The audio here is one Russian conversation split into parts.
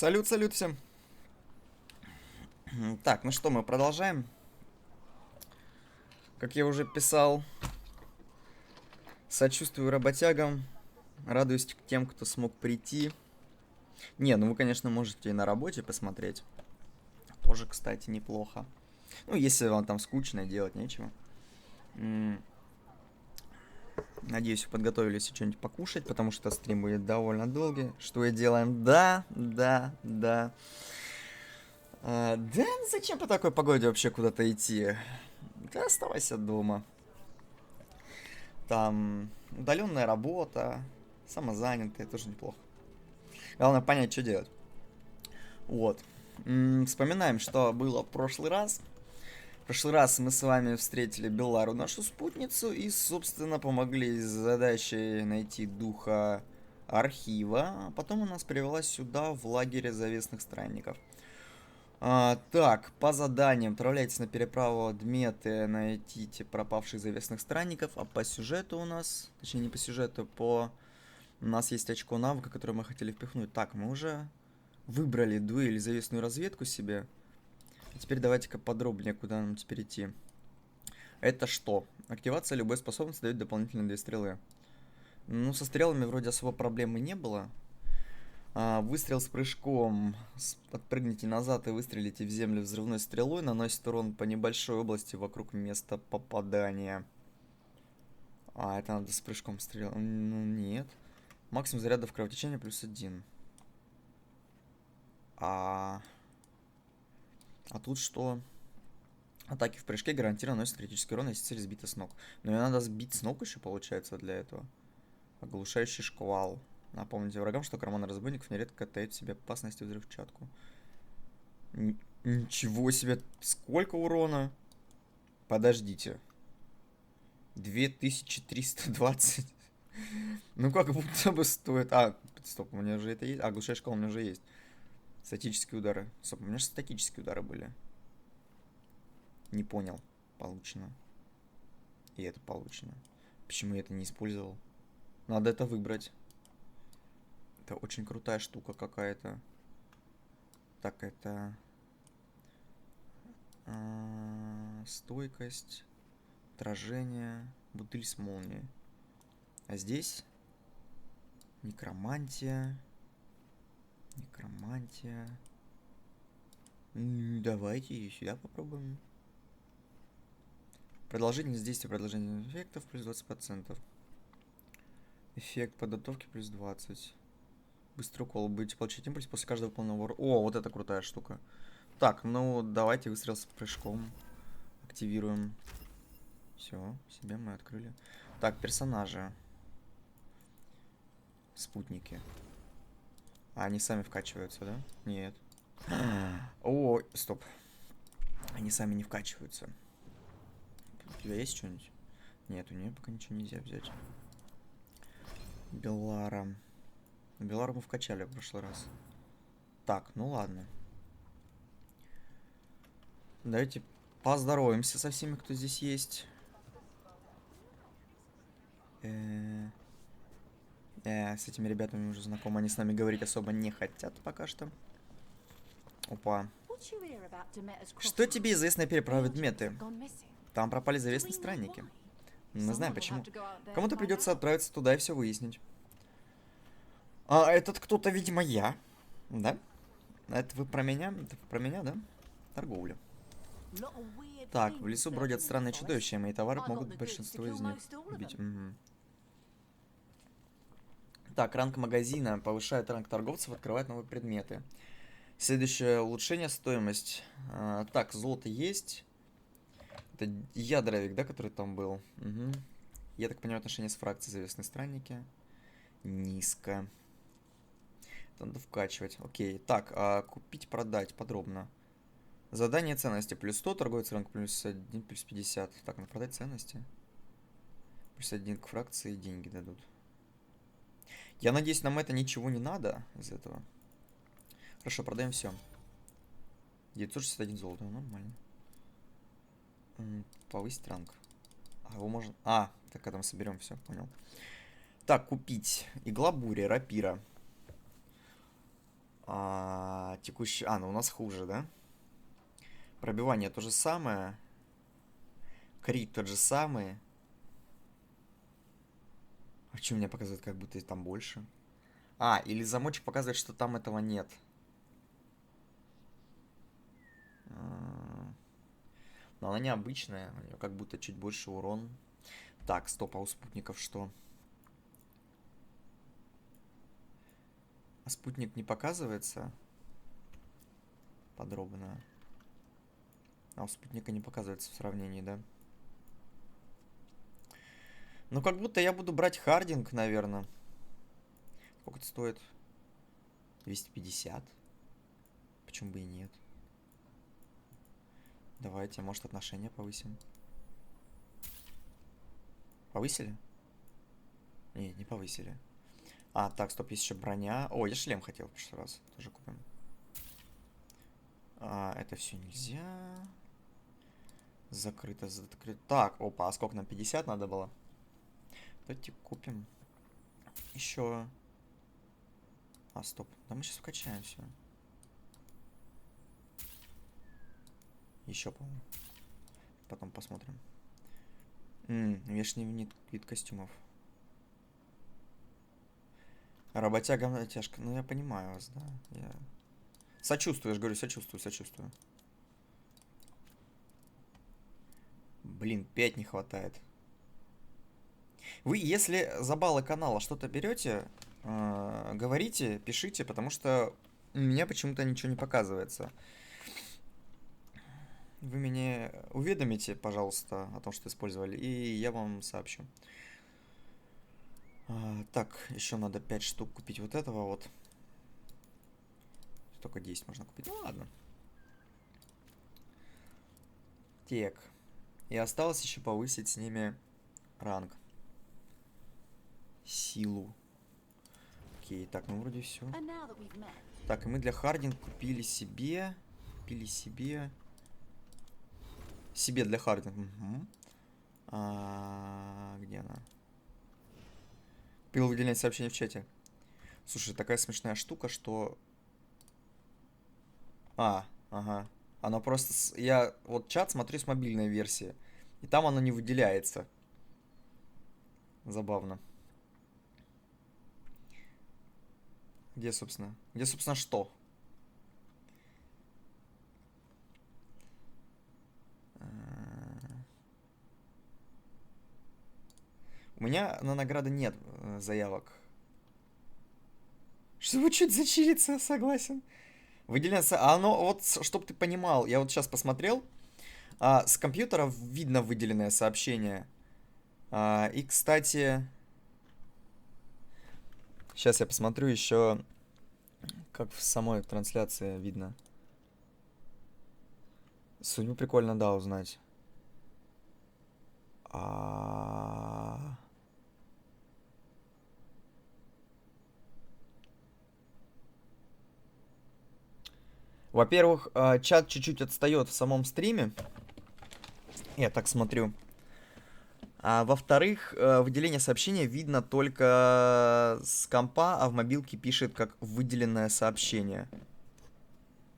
Салют, салют всем. Так, ну что, мы продолжаем. Как я уже писал, сочувствую работягам, радуюсь тем, кто смог прийти. Не, ну вы, конечно, можете и на работе посмотреть. Тоже, кстати, неплохо. Ну, если вам там скучно, делать нечего. Надеюсь, вы подготовили себе что-нибудь покушать, потому что стрим будет довольно долгий. Что и делаем? Да, да, да. Да, зачем по такой погоде вообще куда-то идти? Да, оставайся дома. Там удаленная работа, самозанятая, тоже неплохо. Главное понять, что делать. Вот. Вспоминаем, что было в прошлый раз. В прошлый раз мы с вами встретили Беллару, нашу спутницу, и, собственно, помогли с задачей найти духа архива. А потом она нас привела сюда, в лагере завесных странников. Так, по заданиям отправляйтесь на переправу Дметы, найдите пропавших завесных странников, а по сюжету у нас, точнее не по сюжету, у нас есть очко навыка, которое мы хотели впихнуть. Так, мы уже выбрали дуэль и завесную разведку себе. А теперь давайте-ка подробнее, куда нам теперь идти. Это что? Активация любой способности дает дополнительные 2 стрелы. Ну, со стрелами вроде особо проблемы не было. Выстрел с прыжком. Отпрыгните назад и выстрелите в землю взрывной стрелой. Наносит урон по небольшой области вокруг места попадания. Это надо с прыжком стрелять. Ну, нет. Максимум зарядов кровотечения +1. А тут что? Атаки в прыжке гарантированно наносят критический урон, если цель сбита с ног. Но ее надо сбить с ног еще, получается, для этого. Оглушающий шквал. Напомните врагам, что карманы разбойников нередко таит в себе опасность и взрывчатку. Ничего себе. Сколько урона? Подождите. 2320. Ну как будто бы стоит. Стоп, у меня же это есть. Оглушающий шквал у меня уже есть. Статические удары. Стоп, у меня же статические удары были. Не понял. Получено. И это получено. Почему я это не использовал? Надо это выбрать. Это очень крутая штука какая-то. Так, это... стойкость. Отражение. Бутыль с молнией. А здесь... Некромантия. Некромантия. Давайте сюда попробуем. Продолжительность действия, продолжение эффектов плюс 20%. Эффект подготовки плюс 20. Быстрый укол. Будете получить импульс после каждого полного ура. О, вот это крутая штука. Так, ну давайте выстрел с прыжком. Активируем. Все, себе мы открыли. Так, персонажи. Спутники. Они сами вкачиваются, да? Нет. О, стоп. Они сами не вкачиваются. У тебя есть что-нибудь? Нет, у нее пока ничего нельзя взять. Беллара. Беллару мы вкачали в прошлый раз. Так, ну ладно. Давайте поздороваемся со всеми, кто здесь есть. С этими ребятами уже знакомы. Они с нами говорить особо не хотят пока что. Опа. Что тебе известно о переправе Дметы? Там пропали завесные странники. Мы знаем почему. Кому-то придется отправиться туда и все выяснить. А этот кто-то, видимо, я. Да? Это вы про меня? Это вы про меня, да? Торговля. Так, в лесу бродят странные чудовища, и мои товары могут большинство из них убить. Угу. Так, ранг магазина повышает ранг торговцев, открывает новые предметы. Следующее улучшение, стоимость. Так, золото есть. Это ядровик, да, который там был? Угу. Я так понимаю, отношения с фракцией завесные странники. Низко. Это надо вкачивать. Окей. Так, купить, продать подробно. Задание ценности плюс 100, торговец ранг плюс 1, плюс 50. Так, надо продать ценности. Плюс 1 к фракции, деньги дадут. Я надеюсь, нам это ничего не надо из этого. Хорошо, продаем все. 961 золото, нормально. Повысить ранг. Его можно... так когда мы соберем, все, понял. Так, купить. Игла бури, рапира. Текущий... ну у нас хуже, да? Пробивание то же самое. Крит тот же самый. А что мне показывает, как будто там больше? Или замочек показывает, что там этого нет. Но она необычная. У нее как будто чуть больше урон. Так, стоп, а у спутников что? А спутник не показывается подробно. А у спутника не показывается в сравнении, да? Ну, как будто я буду брать Хардинг, наверное. Сколько это стоит? 250. Почему бы и нет? Давайте, может, отношения повысим. Повысили? Нет, не повысили. Так, стоп, есть еще броня. О, я шлем хотел в прошлый раз. Тоже купим. Это все нельзя. Закрыто, закрыто. Так, опа, а сколько нам? 50 надо было? Давайте купим. Еще. Стоп. Да мы сейчас вкачаем все. Еще, по-моему. Потом посмотрим. Внешний вид костюмов. Работяга тяжко. Ну, я понимаю вас, да. Я... Сочувствую, я же говорю, сочувствую. Блин, 5 не хватает. Вы, если за баллы канала что-то берете, говорите, пишите, потому что у меня почему-то ничего не показывается. Вы меня уведомите, пожалуйста, о том, что использовали, и я вам сообщу. Так, еще надо 5 штук купить вот этого вот. Только 10 можно купить. Ну ладно. Так. И осталось еще повысить с ними ранг. Силу. Окей, так, ну вроде все. Так, и мы для Хардинг купили себе. Себе для Хардинг. Угу. Где она? Купил выделение сообщений в чате. Слушай, такая смешная штука, что... Ага. Оно просто... Я вот чат смотрю с мобильной версии. И там оно не выделяется. Забавно. Где, собственно? Где, собственно, что? У меня на награды нет заявок. Чтобы чуть зачилиться, согласен. Выделяется... оно, вот, чтоб ты понимал, я вот сейчас посмотрел. С компьютера видно выделенное сообщение. И, кстати... Сейчас я посмотрю еще, как в самой трансляции видно. Судьбу прикольно, да, узнать. Во-первых, чат чуть-чуть отстает в самом стриме. Я так смотрю. Во-вторых, выделение сообщения видно только с компа, а в мобилке пишет как выделенное сообщение.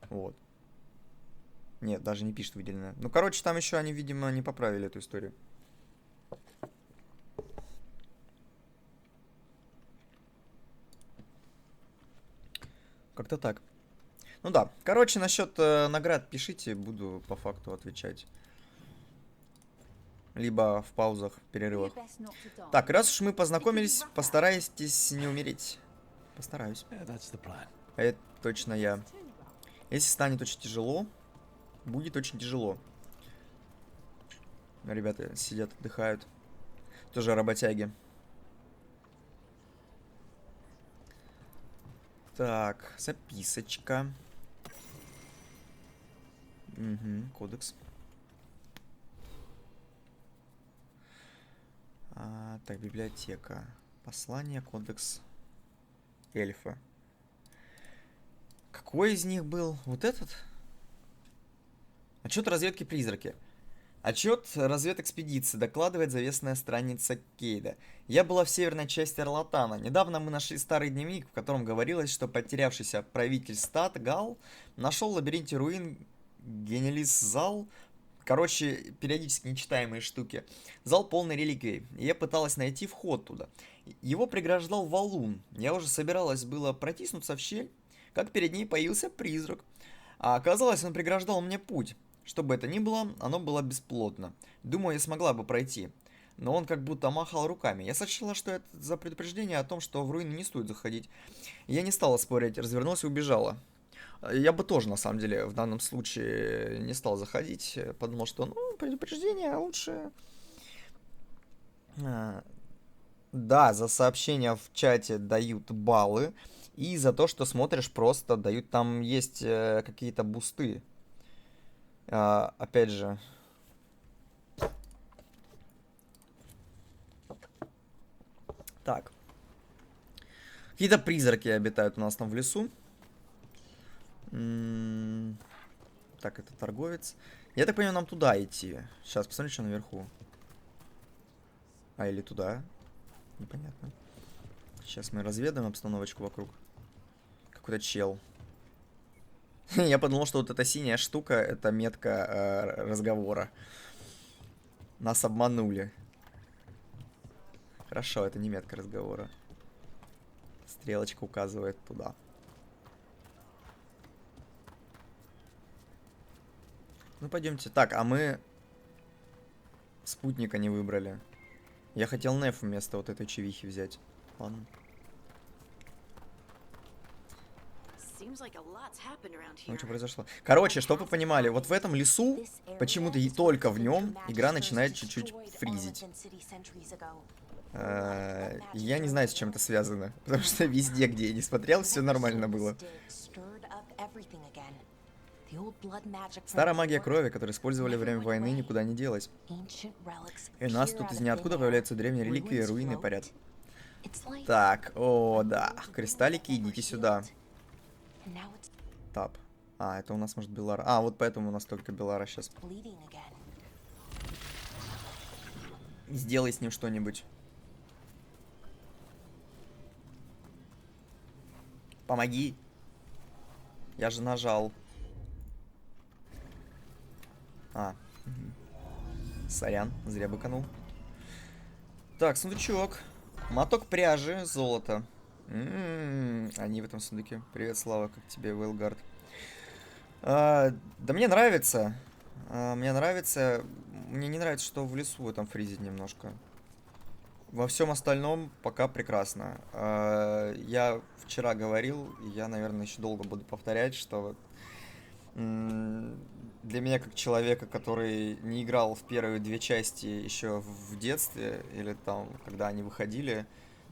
Вот. Нет, даже не пишет выделенное. Ну, короче, там еще они, видимо, не поправили эту историю. Как-то так. Ну да. Короче, насчет наград пишите, буду по факту отвечать. Либо в паузах, в перерывах. Так, раз уж мы познакомились, постарайтесь не умереть. Постараюсь. Это точно я. Если станет очень тяжело, будет очень тяжело. Ребята сидят, отдыхают. Тоже работяги. Так, записочка. Угу, кодекс. Так, библиотека. Послание, кодекс эльфа. Какой из них был? Вот этот? Отчет разведки призраки. Отчет разведэкспедиции, докладывает завесная страница Кейда. Я была в северной части Орлатана. Недавно мы нашли старый дневник, в котором говорилось, что потерявшийся правитель стат Гал нашел в лабиринте руин Генелис зал. Короче, периодически нечитаемые штуки. Зал полный реликвий. И я пыталась найти вход туда. Его преграждал валун. Я уже собиралась было протиснуться в щель, как перед ней появился призрак. А оказалось, он преграждал мне путь. Что бы это ни было, оно было бесплотно. Думаю, я смогла бы пройти. Но он как будто махал руками. Я сочла, что это за предупреждение о том, что в руины не стоит заходить. Я не стала спорить, развернулась и убежала. Я бы тоже, на самом деле, в данном случае не стал заходить. Подумал, что, ну, предупреждение лучше... Да, за сообщения в чате дают баллы. И за то, что смотришь, просто дают... Там есть какие-то бусты. Опять же... Так. Какие-то призраки обитают у нас там в лесу. Так, это торговец. Я так понимаю, нам туда идти. Сейчас, посмотрим, что наверху. А, или туда. Непонятно. Сейчас мы разведаем обстановочку вокруг. Какой-то чел. Я подумал, что вот эта синяя штука, это метка разговора. Нас обманули. Хорошо, это не метка разговора. Стрелочка указывает туда. Ну, пойдемте. Так, а мы спутника не выбрали. Я хотел Неф вместо вот этой чевихи взять. Ладно. Ну, что произошло? Короче, чтобы вы понимали, вот в этом лесу, почему-то и только в нем, игра начинает чуть-чуть фризить. Я не знаю, с чем это связано. Потому что везде, где я не смотрел, все нормально было. Старая магия крови, которую использовали во время войны, никуда не делась. И у нас тут из ниоткуда появляются древние реликвии, руины парят. Так, о, да. Кристаллики, идите сюда. Тап. А, это у нас может Белара. А, вот поэтому у нас только Белара сейчас. Сделай с ним что-нибудь. Помоги. Я же нажал. А. Сорян, зря быканул. Так, сундучок. Моток пряжи, золото. Они в этом сундуке. Привет, Слава, как тебе, Вейлгард? Да мне нравится. Мне нравится. Мне не нравится, что в лесу там фризит немножко. Во всем остальном пока прекрасно. Я вчера говорил, и я, наверное, еще долго буду повторять, что для меня, как человека, который не играл в первые две части еще в детстве, или там, когда они выходили,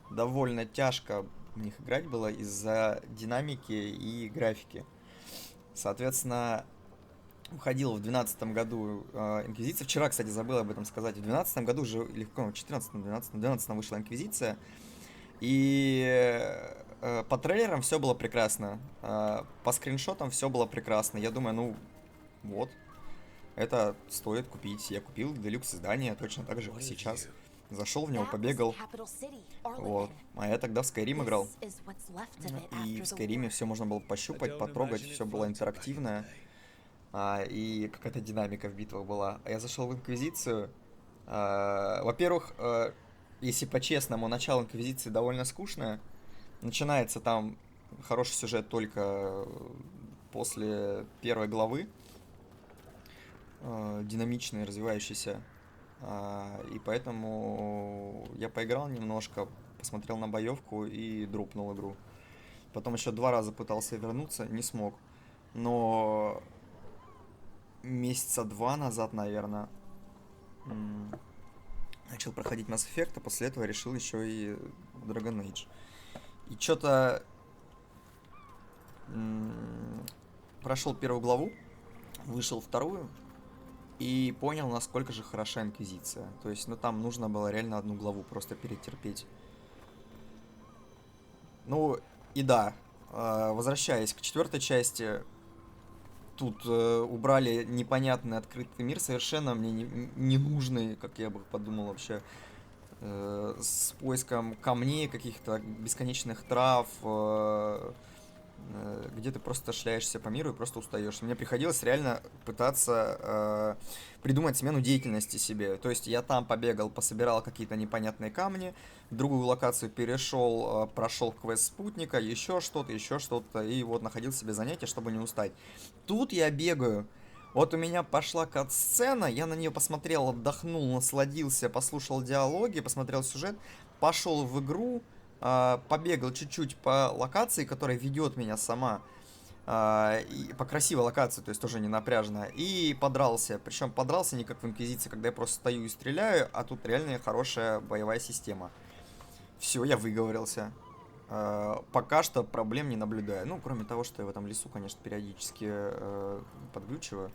довольно тяжко в них играть было из-за динамики и графики. Соответственно, выходила в 2012 году Инквизиция. Вчера, кстати, забыл об этом сказать. В 2012 году уже, или в 14-м, 12-м вышла Инквизиция. И по трейлерам все было прекрасно. По скриншотам все было прекрасно. Я думаю, ну, вот. Это стоит купить. Я купил делюкс издание точно так же, как сейчас. Зашел в него, побегал. Вот. А я тогда в Skyrim играл. И в Skyrim все можно было пощупать, потрогать, все было интерактивное. И какая-то динамика в битвах была. А я зашел в Инквизицию. Во-первых, если по-честному, начало Инквизиции довольно скучное. Начинается там хороший сюжет только после первой главы. Динамичный, развивающийся. И поэтому я поиграл немножко, посмотрел на боевку и дропнул игру. Потом еще 2 раза пытался вернуться, не смог. Но месяца 2 назад, наверное, начал проходить Mass Effect, а после этого решил еще и Dragon Age. И что-то прошел первую главу, вышел вторую и понял, насколько же хороша Инквизиция. То есть, ну там нужно было реально одну главу просто перетерпеть. Ну и да, возвращаясь к 4-й части, Тут убрали непонятный открытый мир, совершенно мне не нужный, как я бы подумал вообще, с поиском камней, каких-то бесконечных трав, где ты просто шляешься по миру и просто устаешь. Мне приходилось реально пытаться придумать смену деятельности себе. То есть я там побегал, пособирал какие-то непонятные камни, в другую локацию перешел, прошел квест спутника, еще что-то, и вот находил себе занятие, чтобы не устать. Тут я бегаю. Вот у меня пошла кат-сцена, я на нее посмотрел, отдохнул, насладился, послушал диалоги, посмотрел сюжет, пошел в игру, побегал чуть-чуть по локации, которая ведет меня сама, и по красивой локации, то есть тоже не напряжно, и подрался. Причем подрался не как в Инквизиции, когда я просто стою и стреляю, а тут реально хорошая боевая система. Все, я выговорился. Пока что проблем не наблюдаю. Ну, кроме того, что я в этом лесу, конечно, периодически подглючиваю.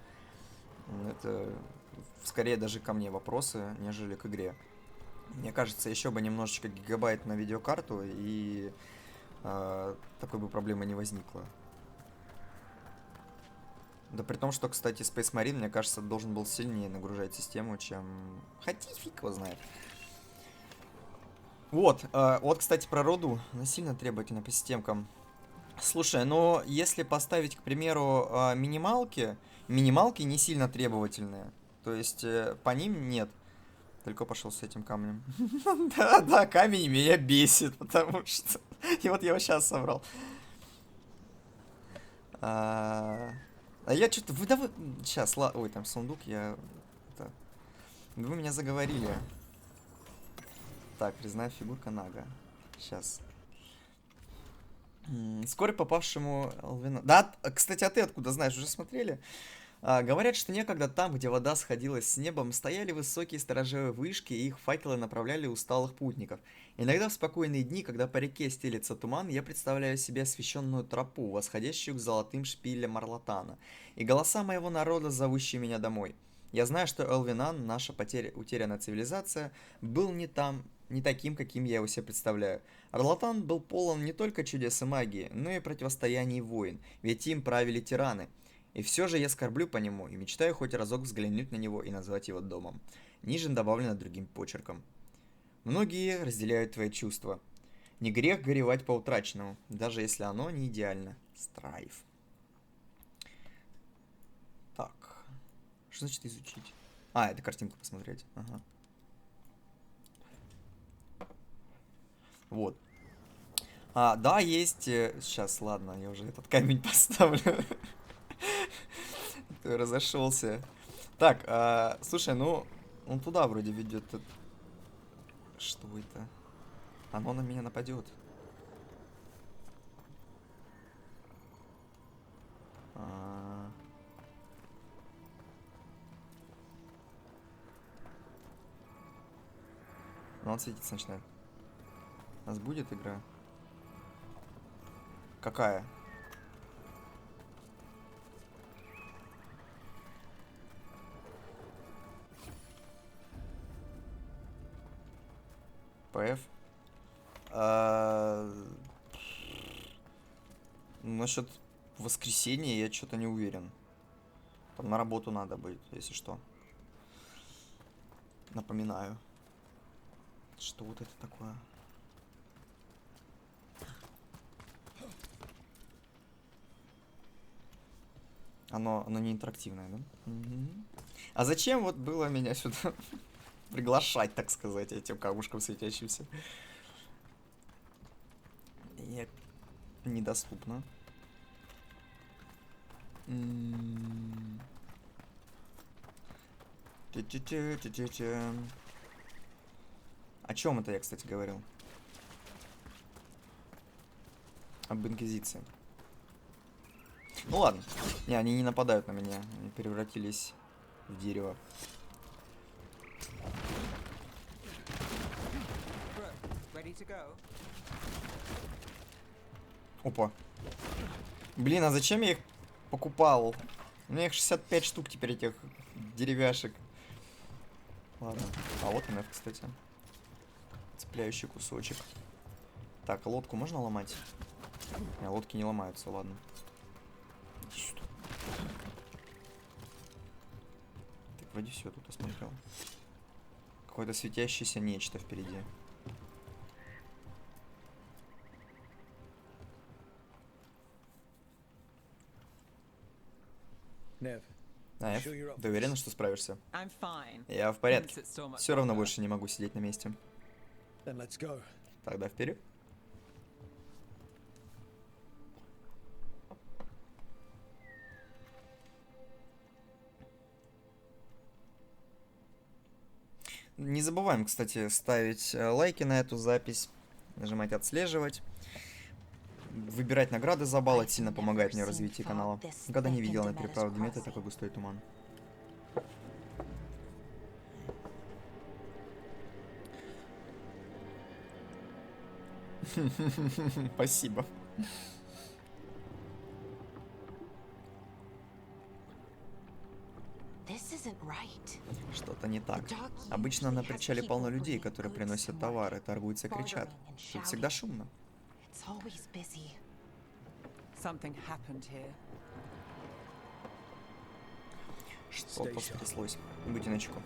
Это скорее даже ко мне вопросы, нежели к игре. Мне кажется, еще бы немножечко гигабайт на видеокарту, и такой бы проблемы не возникло. Да при том, что, кстати, Space Marine, мне кажется, должен был сильнее нагружать систему, чем... Хотя фиг его знает. Вот, вот, кстати, про руду. Она сильно требовательна по системкам. Слушай, ну, если поставить, к примеру, минималки не сильно требовательные. То есть, по ним нет. Далеко пошел с этим камнем. Да, да, камень меня бесит, потому что... И вот я его сейчас собрал. А я что-то... Вы... Сейчас, ой, там сундук, я... Вы меня заговорили. Так, резная фигурка Нага. Сейчас. Вскоре попавшему Алвина... Да, кстати, а ты откуда знаешь? Уже смотрели? Говорят, что некогда там, где вода сходилась с небом, стояли высокие сторожевые вышки, и их факелы направляли усталых путников. Иногда в спокойные дни, когда по реке стелется туман, я представляю себе освещенную тропу, восходящую к золотым шпилям Арлатана, и голоса моего народа, зовущие меня домой. Я знаю, что Элвинан, наша утерянная цивилизация, был не таким, каким я его себе представляю. Арлатан был полон не только чудес и магии, но и противостояний войн, ведь им правили тираны. И все же я скорблю по нему и мечтаю хоть разок взглянуть на него и назвать его домом. Ниже добавлено другим почерком. Многие разделяют твои чувства. Не грех горевать по утраченному, даже если оно не идеально. Страйф. Так. Что значит изучить? Это картинку посмотреть. Ага. Вот. Да, есть... Сейчас, ладно, я уже этот камень поставлю. Разошелся. Так, слушай, ну, он туда вроде ведет. Что это? Оно на меня нападет. Ну, он светиться начинает. У нас будет игра? Какая? ПФ? Насчет воскресенья я что-то не уверен. Там на работу надо будет, если что. Напоминаю. Что вот это такое? Оно не интерактивное, да? Угу. А зачем вот было меня сюда приглашать, так сказать, этим камушком светящимся? Недоступно. О чем это я, кстати, говорил? Об Инквизиции. Ну ладно. Не, они не нападают на меня. Они превратились в дерево. Опа. Блин, а зачем я их покупал? У меня их 65 штук теперь, этих деревяшек. Ладно. А вот он, кстати. Цепляющий кусочек. Так, лодку можно ломать? Лодки не ломаются, ладно. вроде все тут осмотрел. Какое-то светящееся нечто впереди. Nev, Эф, ты уверена, что справишься? I'm fine. Я в порядке. Все равно больше не могу сидеть на месте. then let's go. Тогда вперед. Не забываем, кстати, ставить лайки на эту запись, нажимать отслеживать. Выбирать награды за балл, это сильно помогает мне в развитии канала. Никогда не видел на переправе Деметра такой густой туман. Спасибо. Что-то не так. Обычно на причале полно людей, которые приносят товары, торгуются, кричат. Тут всегда шумно. Что-то стряслось. Будьте начеку.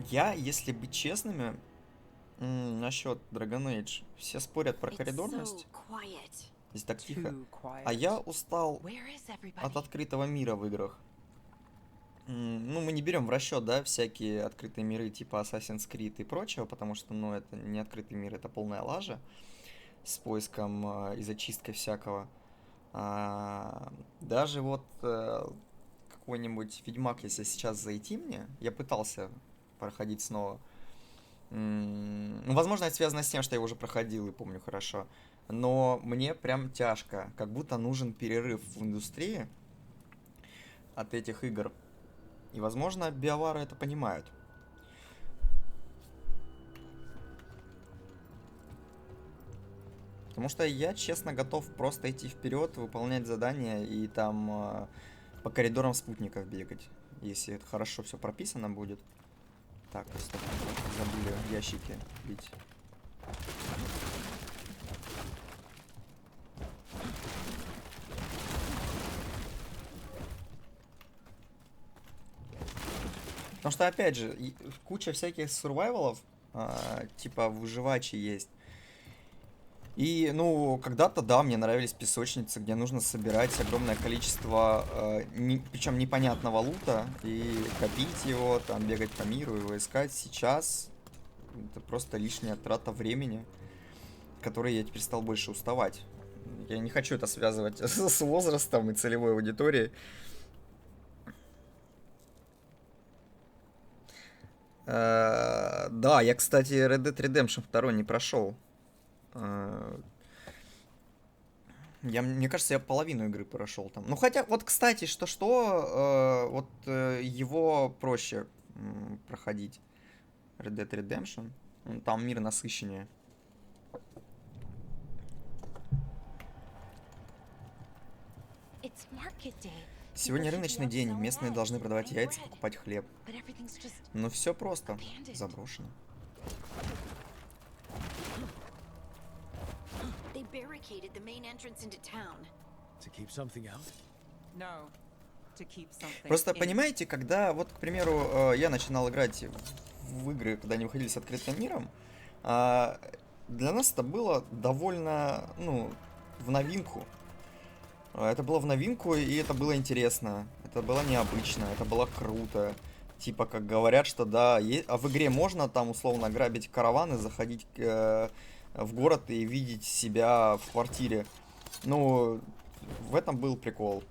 Я, если быть честными, насчет Dragon Age, все спорят про коридорность. Здесь так тихо. А я устал от открытого мира в играх. Ну, мы не берем в расчет, да, всякие открытые миры типа Assassin's Creed и прочего, потому что, ну, это не открытый мир, это полная лажа с поиском и зачисткой всякого. Даже вот какой-нибудь Ведьмак, если сейчас зайти мне, я пытался проходить снова. Ну, возможно, это связано с тем, что я уже проходил и помню хорошо. Но мне прям тяжко. Как будто нужен перерыв в индустрии от этих игр. И, возможно, биовары это понимают. Потому что я, честно, готов просто идти вперед, выполнять задания и там по коридорам спутников бегать. Если это хорошо все прописано будет. Так, стоп, забыли ящики бить. Потому что, опять же, куча всяких сурвайвалов, типа выживачи есть. И, ну, когда-то, да, мне нравились песочницы, где нужно собирать огромное количество, причем непонятного лута, и копить его, там, бегать по миру, его искать. Сейчас это просто лишняя трата времени, которой я теперь стал больше уставать. Я не хочу это связывать с возрастом и целевой аудиторией. Да, я, кстати, Red Dead Redemption 2 не прошел. Мне кажется, я половину игры прошел там. Ну, хотя, вот, кстати, вот его проще проходить. Red Dead Redemption. Там мир насыщеннее. Сегодня рыночный день. Местные должны продавать яйца, покупать хлеб. Но все просто. Заброшено. Просто понимаете, когда, вот, к примеру, я начинал играть в игры, когда они выходили с открытым миром, для нас это было довольно, ну, в новинку. Это было в новинку, и это было интересно. Это было необычно, это было круто. Типа, как говорят, что да, в игре можно там условно грабить караваны, заходить в город и видеть себя в квартире. Ну, в этом был прикол.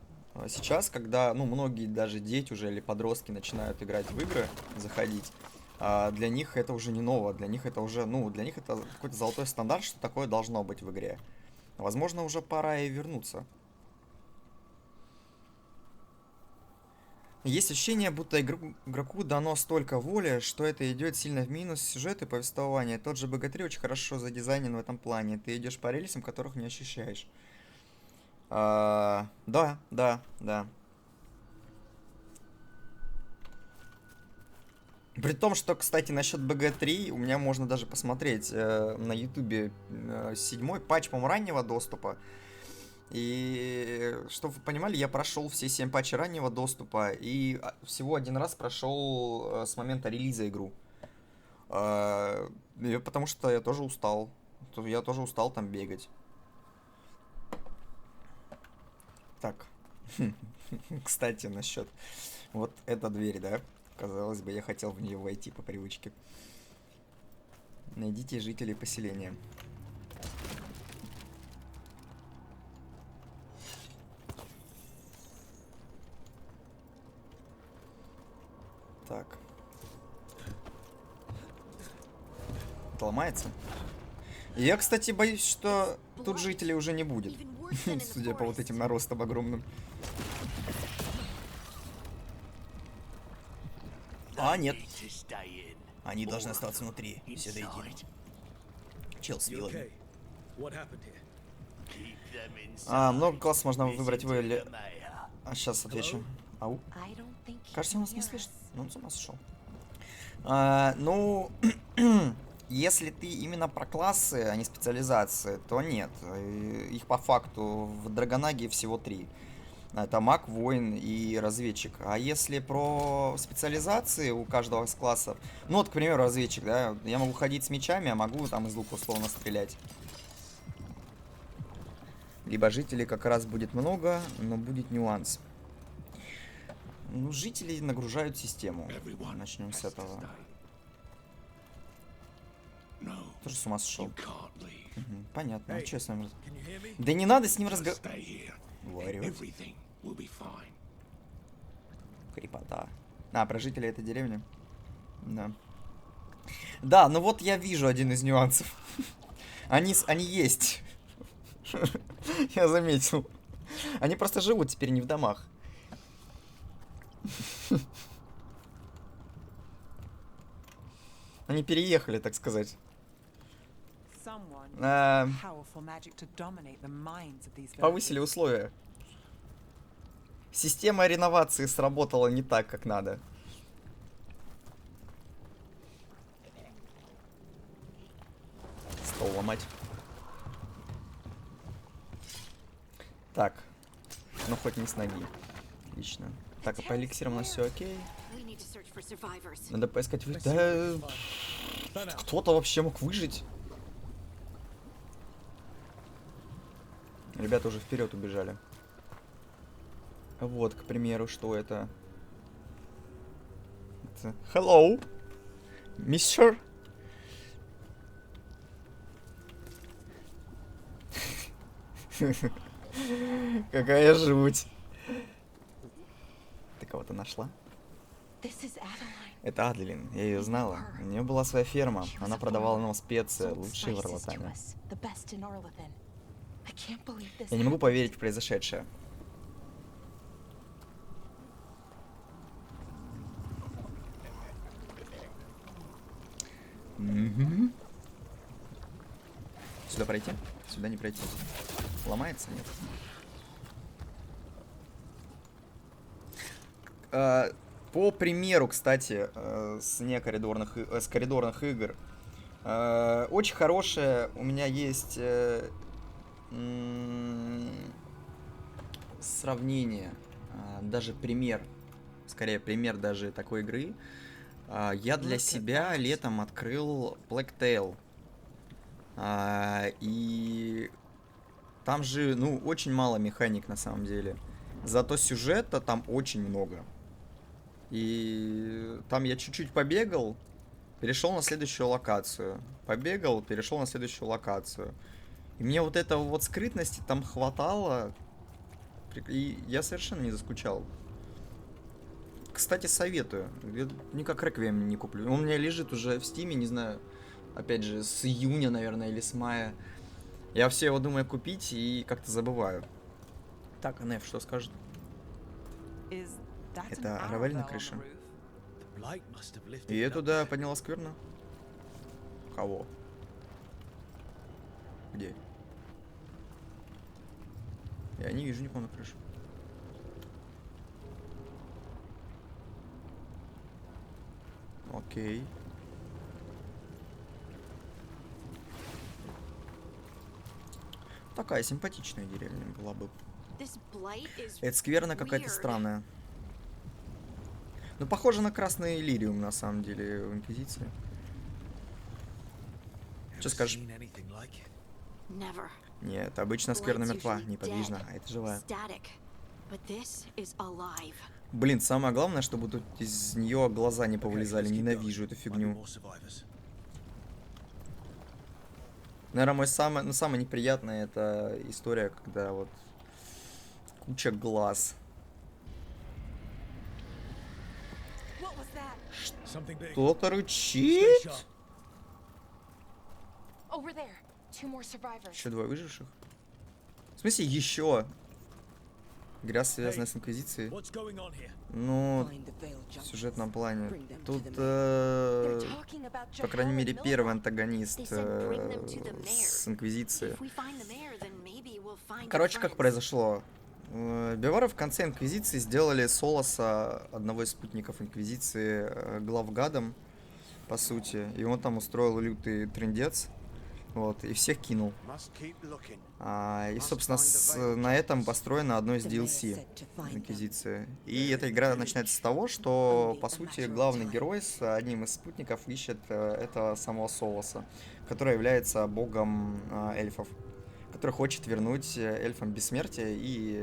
Сейчас, когда, ну, многие даже дети уже или подростки начинают играть в игры, заходить, для них это уже не ново, для них это уже, ну, для них это какой-то золотой стандарт, что такое должно быть в игре. Возможно, уже пора и вернуться. Есть ощущение, будто игроку дано столько воли, что это идет сильно в минус сюжет и повествование. Тот же Богатырь очень хорошо задизайнен в этом плане. Ты идешь по рельсам, которых не ощущаешь. Да. При том, что, кстати, насчет BG3 у меня можно даже посмотреть на ютубе 7-й патч, по-моему, раннего доступа. И, чтобы вы понимали, я прошел все 7 патчей раннего доступа и всего один раз прошел с момента релиза игру. Потому что я тоже устал. Я тоже устал там бегать. Так. Кстати, насчет вот эта дверь, да? Казалось бы, я хотел в нее войти по привычке. Найдите жителей поселения. Так. Это ломается? Я, кстати, боюсь, что тут жителей уже не будет. Судя по вот этим наростам огромным. А, нет. Они должны остаться внутри. Все до единого. Чел с вилами. Okay. What happened here? Много классов можно выбрать вы или... А, сейчас отвечу. Ау. Кажется, он нас не слышит. Ну, он с ума сошел. Ну, если ты именно про классы, а не специализации, то нет. Их по факту в Драгонаге всего 3. Это маг, воин и разведчик. А если про специализации у каждого из классов... Ну вот, к примеру, разведчик, да? Я могу ходить с мечами, а могу там из лука условно стрелять. Либо жителей как раз будет много, но будет нюанс. Ну, жители нагружают систему. Начнем с этого. Тоже с ума сошел. Понятно. А что с ним? Да не надо с ним разговаривать. Крепота. А, про жителей этой деревни? Да. Да, ну вот я вижу один из нюансов. Они есть. Я заметил. Они просто живут теперь не в домах. Они переехали, так сказать. Повысили условия. Система реновации сработала не так, как надо. Стол ломать. Так. Ну, хоть не с ноги. Отлично. Так, а по эликсирам у нас все окей. Надо поискать выжить. Да... Кто-то вообще мог выжить? Ребята уже вперед убежали. Вот, к примеру, что это? Hello, мистер. Какая жуть. Ты кого-то нашла? Это Адлин, я ее знала. У нее была своя ферма. Она продавала нам специи, лучшие в Орлатане. Я не могу поверить в произошедшее. Сюда пройти? Сюда не пройти. Ломается? Нет. По примеру, кстати, с коридорных игр, очень хорошее у меня есть сравнение, даже пример, скорее пример даже такой игры. Я для себя летом открыл Blacktail. И там же, ну, очень мало механик на самом деле. Зато сюжета там очень много. И там я чуть-чуть побегал, перешел на следующую локацию. Побегал, перешел на следующую локацию. И мне вот этого вот скрытности там хватало. И я совершенно не заскучал. Кстати, советую. Я никак Реквием не куплю. Он у меня лежит уже в Стиме, не знаю. Опять же, с июня, наверное, или с мая. Я все его думаю купить и как-то забываю. Так, Неф, что скажет? Это Равель на крыше. И я туда подняла скверно. Кого? Где? Я не вижу никого на крыше. Окей. Такая симпатичная деревня была бы. Это скверна какая-то странная. Ну, похоже на красный лириум, на самом деле, в Инквизиции. Что скажешь? Нет, обычно скверна мертва, неподвижна, а это живая. Блин, самое главное, чтобы тут из нее глаза не повылезали. Ненавижу эту фигню. Наверное, самое неприятное это история, когда вот куча глаз. Кто-то рычит? Еще двое выживших? В смысле, еще? Игра, связанная с Инквизицией. Ну, в сюжетном плане. Тут, по крайней мере, первый антагонист с Инквизиции. Короче, как произошло? Бивары в конце Инквизиции сделали Солоса, одного из спутников Инквизиции, главгадом, по сути. И он там устроил лютый трындец. Вот, и всех кинул. И, собственно, на этом построено одно из DLC Инквизиции. И эта игра начинается с того, что, по сути, главный герой с одним из спутников ищет этого самого Солоса, который является богом эльфов, который хочет вернуть эльфам бессмертие и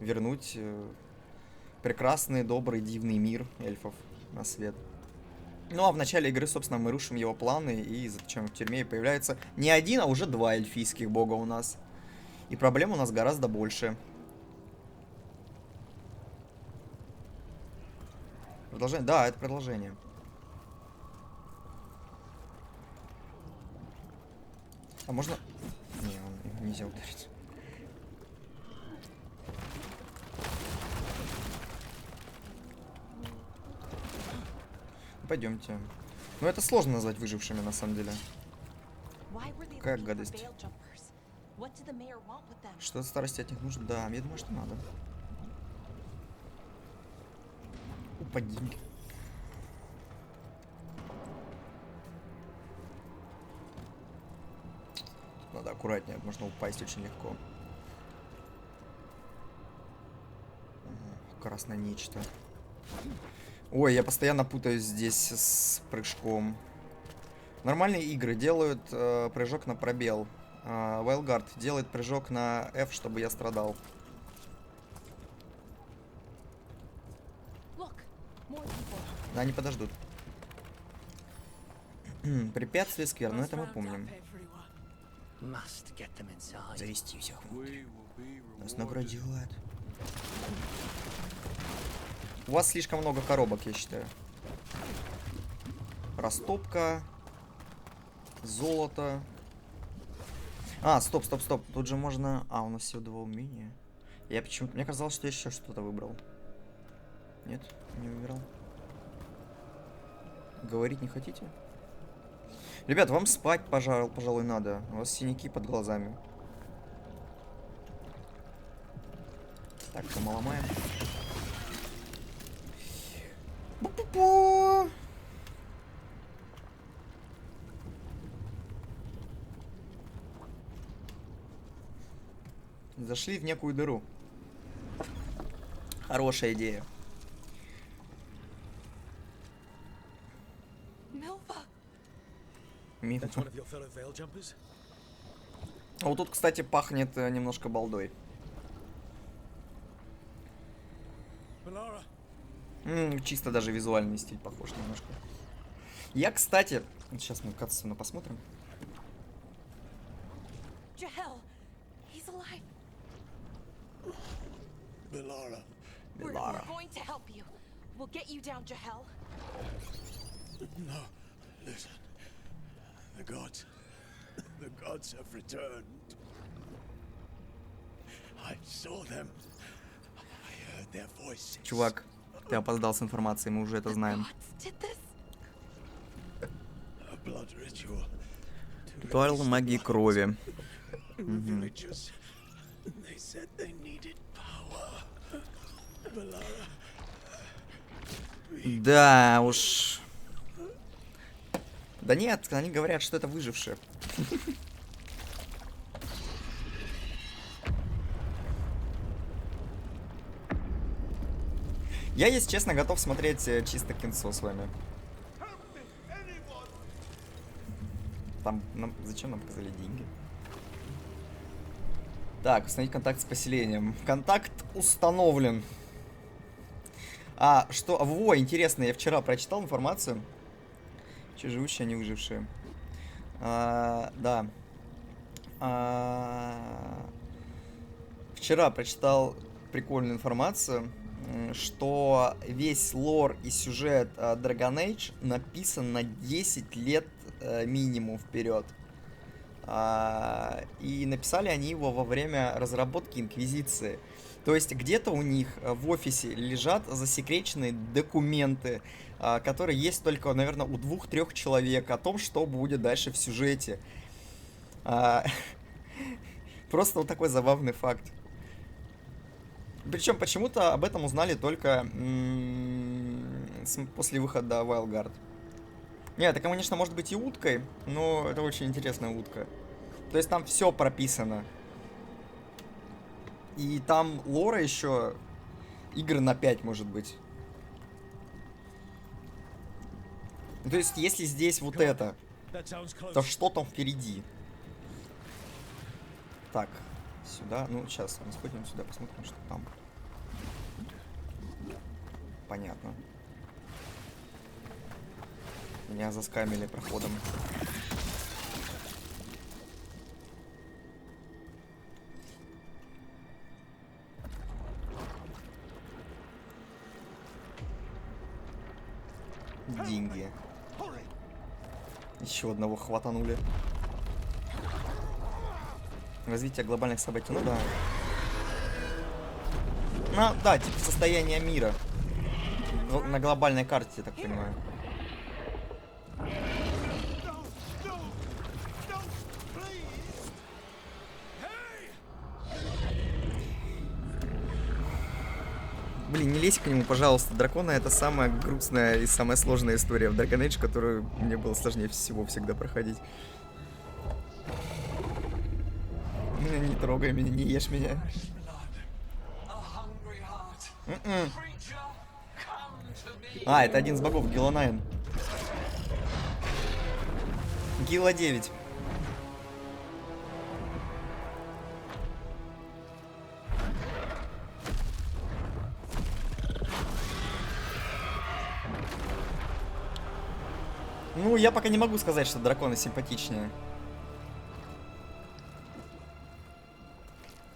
вернуть прекрасный, добрый, дивный мир эльфов на свет. Ну, а в начале игры, собственно, мы рушим его планы, и зачем в тюрьме появляется не один, а уже два эльфийских бога у нас. И проблем у нас гораздо больше. Продолжение? Да, это продолжение. А можно... Не, его нельзя ударить. Пойдемте. Ну, это сложно назвать выжившими, на самом деле. Какая гадость. Что старости от них нужно? Да, я думаю, что надо. Упади. Надо аккуратнее, можно упасть очень легко. Красное нечто. Ой, я постоянно путаюсь здесь с прыжком. Нормальные игры делают прыжок на пробел. Вайлгард делает прыжок на F, чтобы я страдал. Да, они подождут. Препятствие сквер, но это мы помним. Завести всех внутрь. Нас наградят. У вас слишком много коробок, я считаю. Растопка. Золото. Стоп. Тут же можно... у нас всего два умения. Я почему-то... Мне казалось, что я еще что-то выбрал. Нет, не выбирал. Говорить не хотите? Ребят, вам спать, пожалуй, надо. У вас синяки под глазами. Так, что мы ломаем. Бу-бу-бу! Зашли в некую дыру. Хорошая идея. Милфа. А вот тут, кстати, пахнет немножко балдой. Чисто даже визуальный стиль похож немножко. Я, кстати... Сейчас мы катсцену посмотрим. Bellara. Bellara. No, listen. The gods have returned. I saw them. I heard their voices. Чувак, ты опоздал с информацией, мы уже это знаем. A blood ritual. Ритуал магии крови. Villagers. They said they needed power. Bellara. Да уж. Да нет, они говорят, что это выжившие. Я, если честно, готов смотреть чисто кинцо с вами. Там, зачем нам показали деньги? Так, установить контакт с поселением. Контакт установлен. А, что? Во, интересно, я вчера прочитал информацию. Че живущие, а не выжившие. Да. Вчера прочитал прикольную информацию, что весь лор и сюжет Dragon Age написан на 10 лет минимум вперед. И написали они его во время разработки Инквизиции. То есть где-то у них в офисе лежат засекреченные документы, которые есть только, наверное, у 2-3 человек о том, что будет дальше в сюжете. Просто вот такой забавный факт. Причем почему-то об этом узнали только после выхода Wildguard. Нет, это, конечно, может быть и уткой, но это очень интересная утка. То есть там все прописано. И там лора еще игры на 5, может быть. То есть, если здесь вот это, то что там впереди? Так, сюда. Ну, сейчас мы сходим сюда, посмотрим, что там. Понятно. Меня заскамили проходом. Деньги. Еще одного хватанули. Развитие глобальных событий. Ну да. Ну да, типа состояние мира. На глобальной карте, я так понимаю. Блин, не лезь к нему, пожалуйста. Дракона — это самая грустная и самая сложная история в Dragon Age, которую мне было сложнее всего всегда проходить. Не трогай меня, не ешь меня. А, это один из богов, Гила 9. Гила 9. Ну, я пока не могу сказать, что драконы симпатичнее.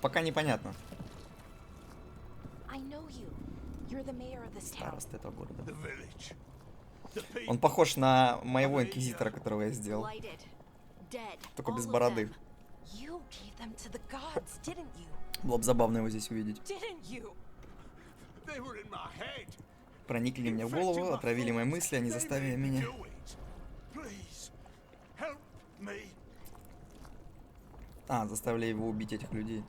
Пока непонятно. Староста этого города. Он похож на моего инквизитора, которого я сделал. Только без бороды. Было бы забавно его здесь увидеть. Проникли мне в голову, отравили мои мысли, они заставили меня... заставили его убить этих людей.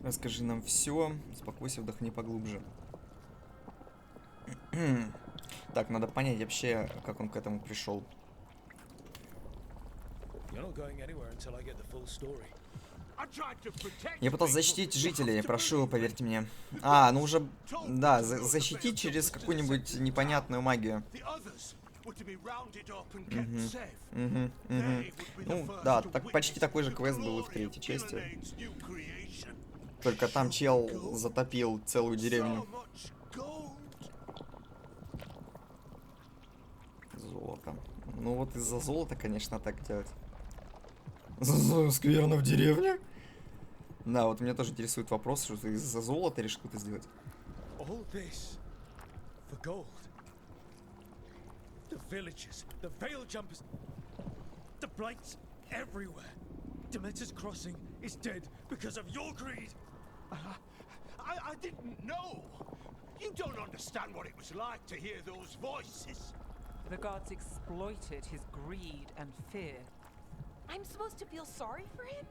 Расскажи нам все. Успокойся, вдохни поглубже. Так, надо понять вообще, как он к этому пришел. Я пытался защитить жителей, прошу, поверьте мне. Ну уже... Да, защитить через какую-нибудь непонятную магию. Ну, да, почти такой же квест был и в 3-й части. Только там чел затопил целую деревню. Золото. Ну вот из-за золота, конечно, так делать. Скверно в деревне? Да, вот меня тоже интересует вопрос, что ты из-за золота решил это сделать. The villages, the veil jumpers, the blights everywhere. Demeter's Crossing is dead because of your greed. I didn't know. You don't understand what it was like to hear those voices. The gods exploited his greed and fear. I'm supposed to feel sorry for him?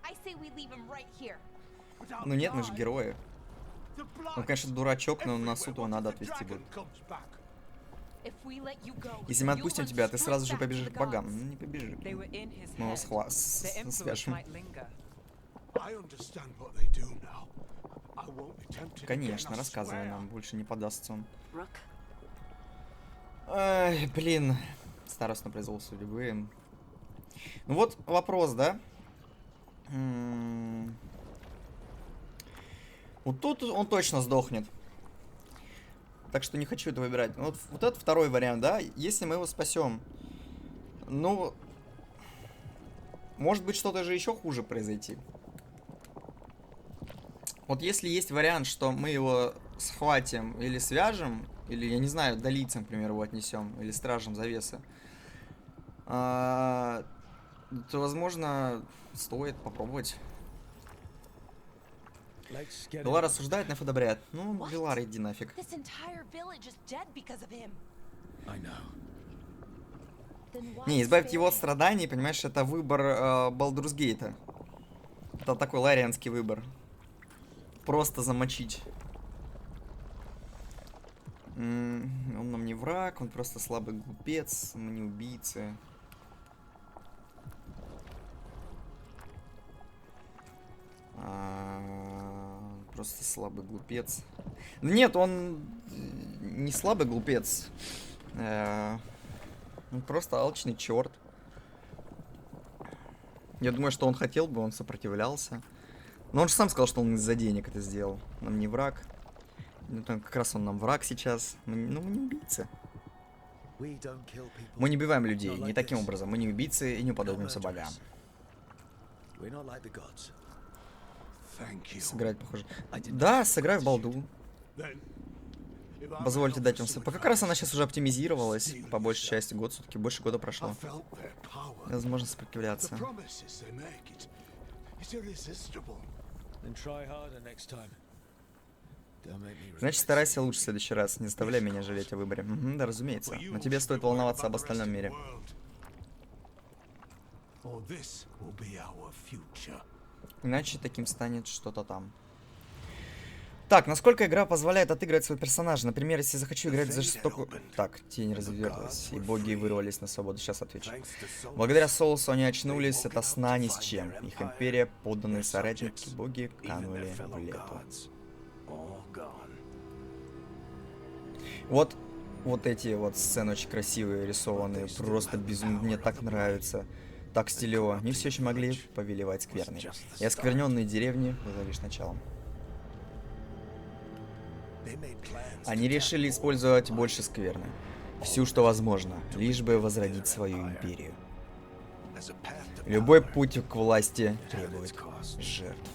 I say we leave him right here. Ну нет, мы же герои. Он, конечно, дурачок, но на суд его надо отвезти будет. If we let you go, Если мы you'll отпустим run тебя, ты straight сразу же back to побежишь the к богам. gods. Ну, не побежи. They were in his Мы его head. The influence свяжем. might linger. I understand what they do now. I won't be tempted again, Конечно, I рассказывай swear. нам, больше не подастся он. Rook, Ай, блин. Старостный произвол судьбы. Ну вот вопрос, да? Вот тут он точно сдохнет. Так что не хочу это выбирать. Вот это второй вариант, да? Если мы его спасем. Ну, может быть, что-то же еще хуже произойти. Вот если есть вариант, что мы его схватим или свяжем, или, я не знаю, долицам, к примеру, его отнесем, или стражем завесы, то, возможно, стоит попробовать. Let's get Вилар it. рассуждает, Неф одобряет. Ну, What? Вилар, иди нафиг. this entire village is dead because of him. I know. Then why Не, избавить его от spare him? страданий, понимаешь, это выбор Балдурсгейта. Это такой ларианский выбор. Просто замочить. Он нам не враг, он просто слабый глупец, мы не убийцы. Просто слабый глупец. Нет, он не слабый глупец. Он просто алчный черт. Я думаю, что он хотел бы, он сопротивлялся. Но он же сам сказал, что он из-за денег это сделал. Нам не враг. Ну, там как раз он нам враг сейчас. Мы не убийцы. We don't kill people. Мы не убиваем людей. Не таким образом. Мы не убийцы и не уподобимся богам. We're not like the gods. Thank you. Сыграть, похоже. Да, сыграй в балду. Then, if I'm Позвольте an дать вам... officer Как with раз она valor, сейчас уже оптимизировалась. По большей части. Год все-таки. Больше года I прошло. felt their power. Возможно, The сопротивляться. promises they make, it's irresistible. Then try harder next time. Don't make me Значит, regret старайся лучше в следующий раз. Не заставляй меня жалеть о выборе. Мгм, да, разумеется. But you Но тебе should стоит be worried волноваться about об the остальном rest of мире. the world. Or this will be our future. Иначе таким станет что-то там. Так, насколько игра позволяет отыгрывать своего персонажа? Например, если захочу играть за жестокую... Так, тень разверзлась, и боги вырвались на свободу. Сейчас отвечу. Thanks to Solus, Благодаря Соусу они очнулись от сна ни с чем. Их империя, подданные соратники, боги even канули their в fellow лету. gods, all gone. Вот эти вот сцены очень красивые, рисованные, просто безумно, мне так нравится. Так стилево. Они все еще могли повелевать скверной. И оскверненные деревни было лишь началом. They made plans to Они tap решили more использовать больше скверны. Всю, что возможно, лишь бы возродить свою империю. as a path to Любой power. путь к власти требует жертв.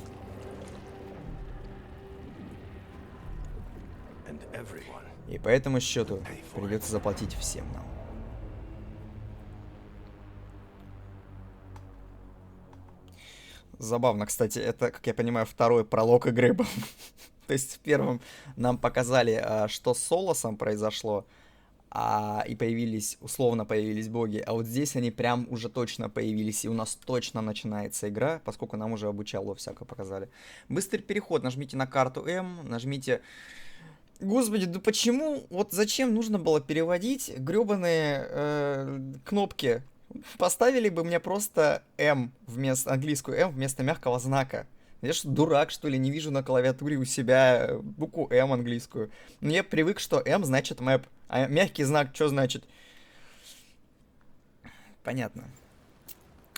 And everyone И по этому счету придется заплатить всем нам. Забавно, кстати, это, как я понимаю, второй пролог игры был. То есть в первом нам показали, что с Солосом произошло, и появились, условно появились боги. А вот здесь они прям уже точно появились, и у нас точно начинается игра, поскольку нам уже обучало всякое показали. Быстрый переход, нажмите на карту М, нажмите... Господи, да почему, вот зачем нужно было переводить гребаные кнопки? Поставили бы мне просто М вместо, английскую М вместо мягкого знака. Я что, дурак, что ли, не вижу на клавиатуре у себя букву М английскую. Но я привык, что М значит map, а мягкий знак что значит? Понятно.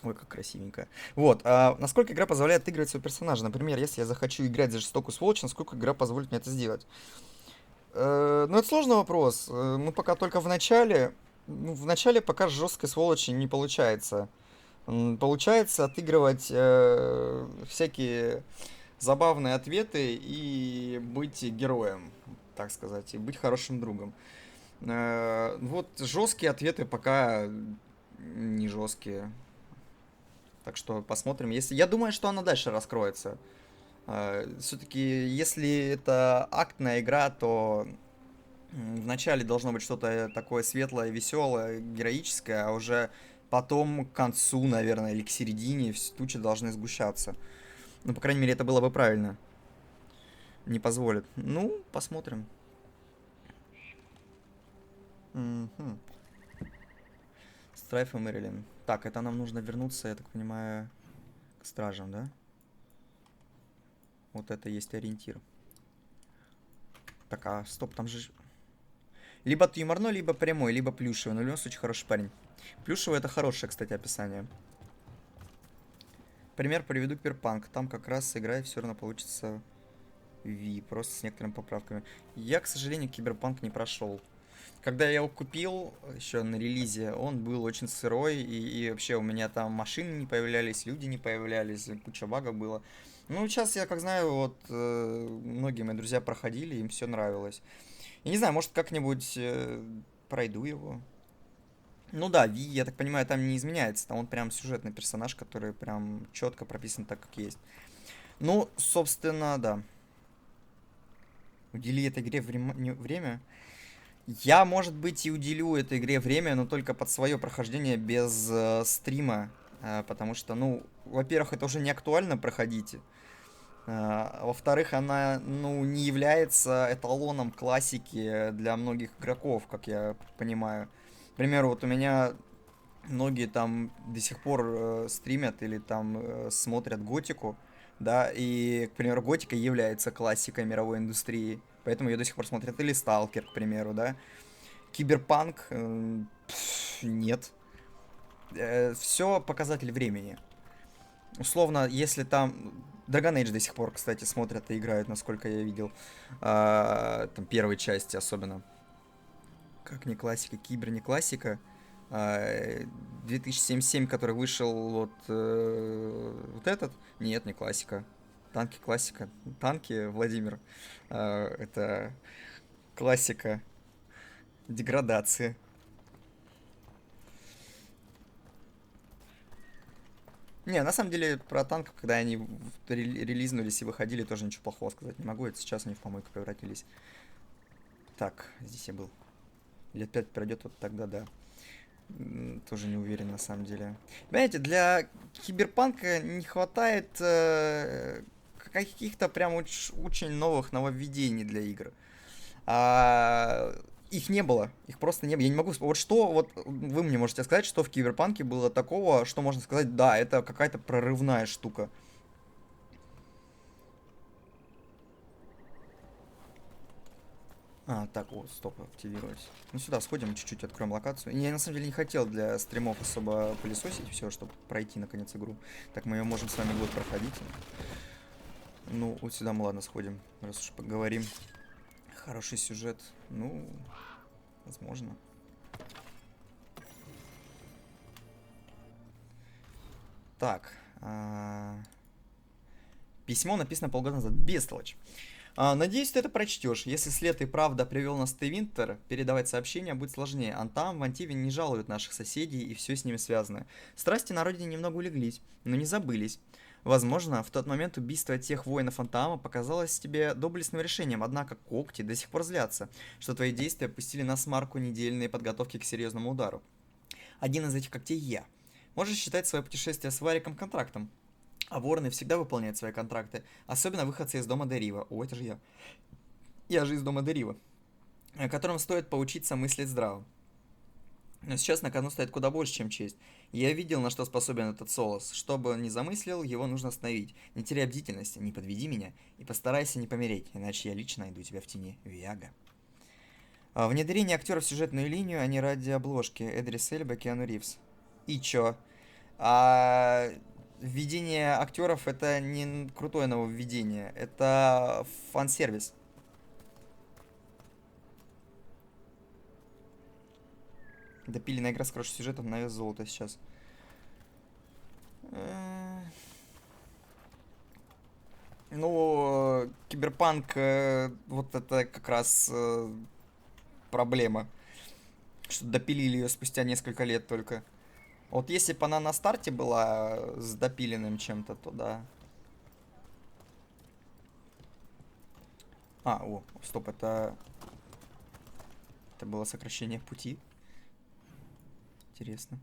Ой, как красивенько. Вот, насколько игра позволяет отыгрывать своего персонажа? Например, если я захочу играть за жестокую сволочь, насколько игра позволит мне это сделать? Ну, это сложный вопрос. Мы пока только в начале. Ну, в начале пока жесткой сволочи не получается. Получается отыгрывать всякие забавные ответы и быть героем, так сказать, и быть хорошим другом. Вот жесткие ответы пока не жесткие. Так что посмотрим. Если... Я думаю, что она дальше раскроется. Все-таки, если это актная игра, то вначале должно быть что-то такое светлое, веселое, героическое, а уже потом к концу, наверное, или к середине тучи должны сгущаться. Ну, по крайней мере, это было бы правильно. не позволит. Ну, посмотрим. Мгм. Страйф и Мэрилин. Так, это нам нужно вернуться, я так понимаю, к стражам, да? Вот это есть ориентир. Так, а стоп, там же... Либо юморной, либо прямой, либо плюшевый. Но в любом случае хороший парень. Плюшевый это хорошее, кстати, описание. Пример приведу Киберпанк. Там как раз играя все равно получится Ви, просто с некоторыми поправками. Я, к сожалению, Киберпанк не прошел. Когда я его купил еще на релизе, он был очень сырой, и вообще у меня там машины не появлялись, люди не появлялись, куча багов было. Ну, сейчас я, как знаю, вот многие мои друзья проходили, им все нравилось. Я не знаю, может как-нибудь пройду его. Ну да, Ви, я так понимаю, там не изменяется, там он прям сюжетный персонаж, который прям четко прописан так, как есть. Ну, собственно, да. Удели этой игре время. Я, может быть, и уделю этой игре время, но только под свое прохождение без стрима. Потому что, ну, во-первых, это уже не актуально проходить. Во-вторых, она, ну, не является эталоном классики для многих игроков, как я понимаю. К примеру, вот у меня многие там до сих пор стримят или там смотрят Готику, да, и, к примеру, Готика является классикой мировой индустрии, поэтому ее до сих пор смотрят, или Сталкер, к примеру, да. Киберпанк, нет. Все показатель времени. Условно, если там... Dragon Age до сих пор, кстати, смотрят и играют, насколько я видел. Там первой части особенно. Как не классика, кибер не классика. 2077, который вышел вот этот. Нет, не классика. Танки классика. Танки, Владимир. Это классика деградации. Не, на самом деле, про танков, когда они релизнулись и выходили, тоже ничего плохого сказать не могу. Это сейчас они в помойку превратились. Так, здесь я был. Лет 5 пройдет, вот тогда да. Тоже не уверен, на самом деле. Понимаете, для киберпанка не хватает каких-то прям очень новых нововведений для игр. Их не было. Их просто не было. Я не могу... Вот что, вот вы мне можете сказать, что в Киберпанке было такого, что можно сказать, да, это какая-то прорывная штука. Так, вот, стоп, активировать. Ну сюда сходим, чуть-чуть откроем локацию. Я на самом деле не хотел для стримов особо пылесосить все, чтобы пройти наконец игру. Так мы ее можем с вами год проходить. Ну, вот сюда мы ладно сходим, раз уж поговорим. Хороший сюжет. Ну, возможно. Так. Письмо написано полгода назад. Бестолочь. Надеюсь, ты это прочтешь. Если след и правда привел нас в Тевинтер, передавать сообщения будет сложнее. Антам в Антиве не жалуют наших соседей и все с ними связано. Страсти на родине немного улеглись, но не забылись. Возможно, в тот момент убийство тех воинов Антама показалось тебе доблестным решением, однако когти до сих пор злятся, что твои действия пустили на смарку недельные подготовки к серьезному удару. Один из этих когтей я. Можешь считать свое путешествие с Вариком контрактом. А вороны всегда выполняют свои контракты, особенно выходцы из дома Дерива. О, это же я. Я же из дома Дерива. Которым стоит поучиться мыслить здраво. Но сейчас на кону стоит куда больше, чем честь. Я видел, на что способен этот Солос. Что бы он ни замыслил, его нужно остановить. Не теряй бдительности, не подведи меня и постарайся не помереть, иначе я лично найду тебя в тени. Виага. Внедрение актеров в сюжетную линию, а не ради обложки. Эдрис Эльба, Киану Ривз. И чё? Введение актеров это не крутое нововведение, это фан-сервис. Допиленная игра с хорошим сюжетом на вес золота сейчас. Ну, Киберпанк, вот это как раз проблема. Что допилили ее спустя несколько лет только. Вот если бы она на старте была с допиленным чем-то, то да. Стоп, это... Это было сокращение пути. Интересно.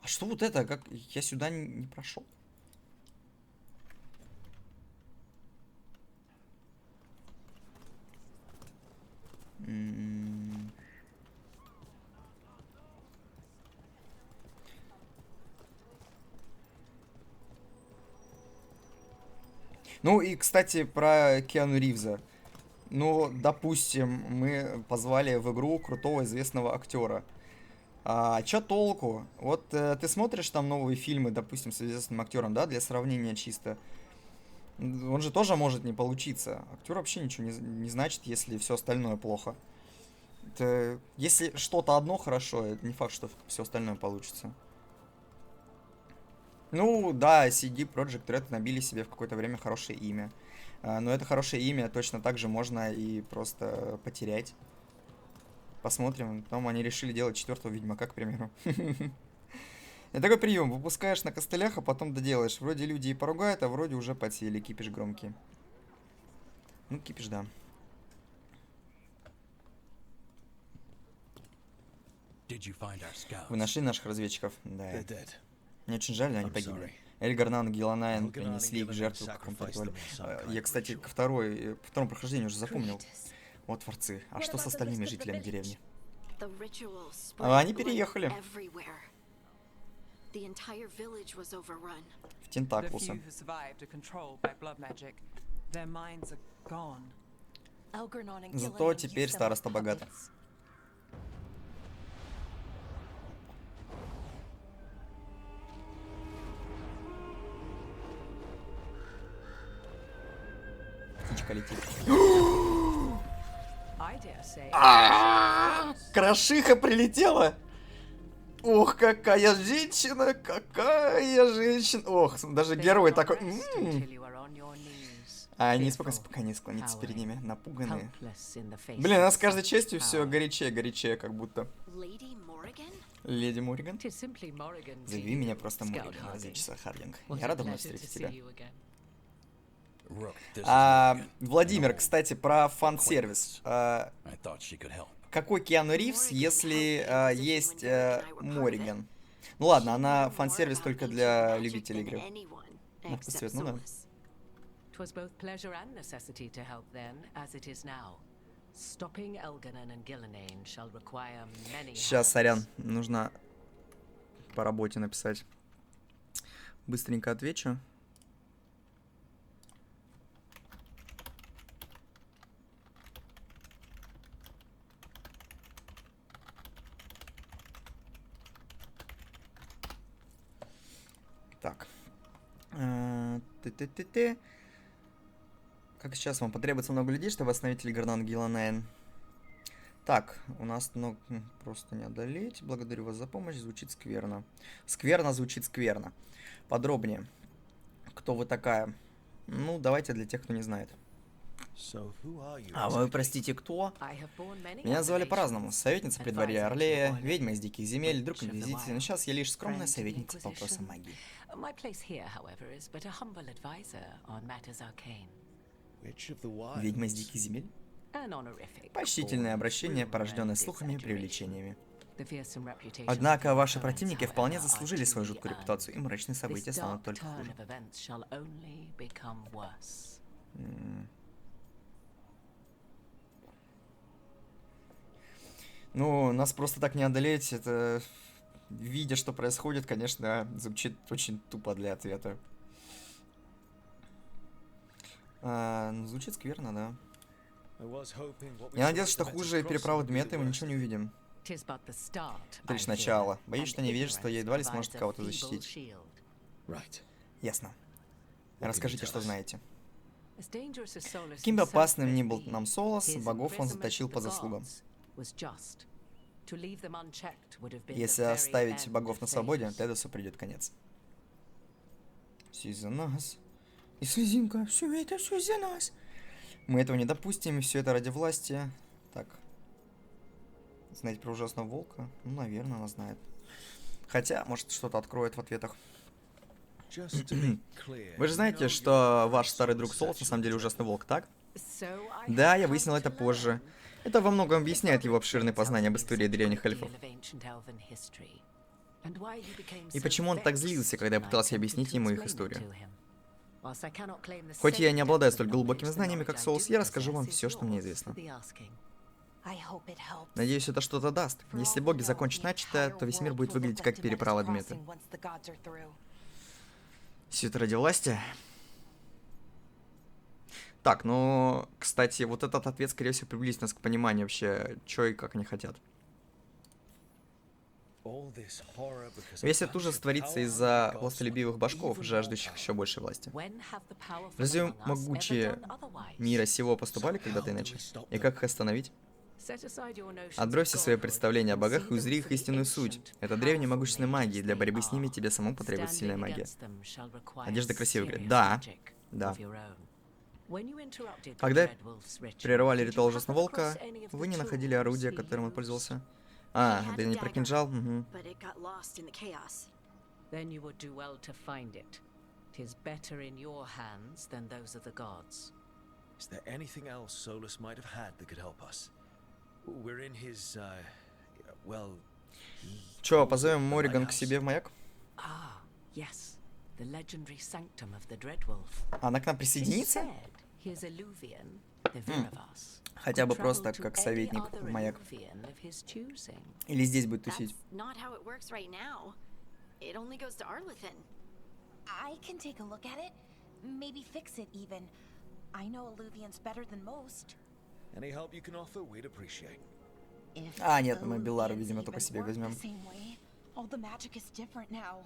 А что вот это? Как я сюда не прошел? Ну и, кстати, про Киану Ривза. Ну, допустим, мы позвали в игру крутого известного актера. А чё толку? Вот ты смотришь там новые фильмы, допустим, с известным актером, да, для сравнения чисто. Он же тоже может не получиться. Актер вообще ничего не значит, если все остальное плохо. Если что-то одно хорошо, это не факт, что все остальное получится. Ну, да, CD Projekt Red набили себе в какое-то время хорошее имя. Но это хорошее имя точно так же можно и просто потерять. Посмотрим. Потом они решили делать 4-го Ведьмака, к примеру. Это такой прием. Выпускаешь на костылях, а потом доделаешь. Вроде люди и поругают, а вроде уже подсели. Кипиш громкий. Ну, кипиш, да. Вы нашли наших разведчиков? Да. Мне очень жаль, но они погибли. Эльгарнан, Гиланайн принесли их в жертву какому-то ритуалу. Я, кстати, по второму прохождению уже запомнил. Вот творцы. А что с остальными жителями деревни? Они переехали в Тентаклусы. The few who survived are controlled by blood magic. Their minds are gone. Algernon and Зато Gillinan теперь used them староста like богата. puppets. Птичка летит. I dare say. Крошиха прилетела! Ох, какая женщина! Какая женщина! Ох, даже герой такой... А они спокойно не склониться перед ними, напуганные. Блин, у нас с каждой частью все горячее, как будто. Леди Морриган? Зови меня просто Морриган, разведчица Харлинг. Я рада вновь встретить тебя. Владимир, кстати, про фан-сервис. Какой Киану Ривз, если есть Морриган? Ну ладно, она фан-сервис только для любителей игры. Ну, цвет, ну да. Сейчас, сорян, нужно по работе написать. Быстренько отвечу. Так. Как сейчас вам потребуется много людей, чтобы остановить Эльгарнан Гиланайн? Так, у нас просто не одолеть. Благодарю вас за помощь. Звучит скверно. Скверно звучит скверно. Подробнее. Кто вы такая? Ну, давайте для тех, кто не знает. А вы, простите, кто? Меня звали по-разному. Советница при дворе Орлея, ведьма из диких земель, друг Инквизиции, но сейчас я лишь скромная советница по вопросам магии. Ведьма из диких земель? Почтительное обращение, порожденное слухами и привлечениями. Однако ваши противники вполне заслужили свою жуткую репутацию, и мрачные события станут только хуже. Ну, нас просто так не одолеть, это... Видя, что происходит, конечно, звучит очень тупо для ответа. Звучит скверно, да. Я надеялся, что хуже переправы Дмитрия мы ничего не увидим. Это лишь начало. Боюсь, что невежество едва ли сможет кого-то защитить. Ясно. Расскажите, что знаете. Каким бы опасным ни был нам Солос, богов он заточил по заслугам. Если оставить богов на свободе, Тедосу придет конец. Все из-за нас. И слезинка, все это все из-за нас. Мы этого не допустим, и все это ради власти. Так. Знаете про ужасного волка? Ну, наверное, она знает. Хотя, может, что-то откроет в ответах. Вы же знаете, что ваш старый друг Солос на самом деле ужасный волк, так? Да, я выяснил это позже. Это во многом объясняет его обширные познания об истории древних эльфов. И почему он так злился, когда я пытался объяснить ему их историю? Хоть я не обладаю столь глубокими знаниями, как Солос, я расскажу вам все, что мне известно. Надеюсь, это что-то даст. Если боги закончат начатое, то весь мир будет выглядеть как переправа Дмитрия. Все это ради власти? Так, ну, кстати, вот этот ответ, скорее всего, приблизит нас к пониманию вообще, что и как они хотят. Весь этот ужас творится из-за властолюбивых башков, жаждущих еще большей власти. Разве могучие мира сего поступали когда-то иначе? И как их остановить? Отбрось все свои представления о богах и узри их истинную суть. Это древняя могущественная магия, и для борьбы с ними тебе самому потребуется сильная магия. Одежда красиво говорит. Да, да. Когда прерывали ритуал Ужасного Волка, вы не находили орудия, которым он пользовался? А, да не про кинжал? Угу. Then you would do well to find it. 'Tis better in your hands than those of the gods. Is there anything else Solus might have had that could help us? We're in his, well... Чё, позовем Мориган к себе в маяк? Ah, yes. The legendary sanctum of the Dreadwolf. Она к нам Tis присоединится? said he is Illuvian, the Viravas. Хотя бы Could просто travel to как any советник other в маяк. Illuvian of his choosing. Или здесь будет That's тусить? not how it works right now. It only goes to Arlethan. I can take a look at it. Maybe fix it even. I know Illuvians better than most. Any help you can offer, we'd appreciate. If А, нет, мы Беллару, Illuvians видимо, только even себе work возьмем. the same way, all the magic is different now.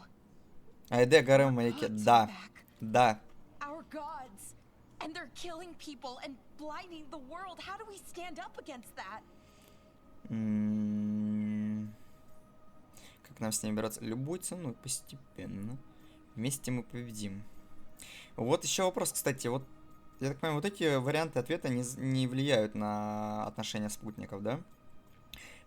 Айде, горы в маяке. Gods are Да, back. да. Our gods. And they're killing people and blinding the world. How do we stand up against that? Как нам с ними бороться? Любой ценой, постепенно. Вместе мы победим. Вот еще вопрос, кстати. Вот, я так понимаю, вот эти варианты ответа не влияют на отношения спутников, да?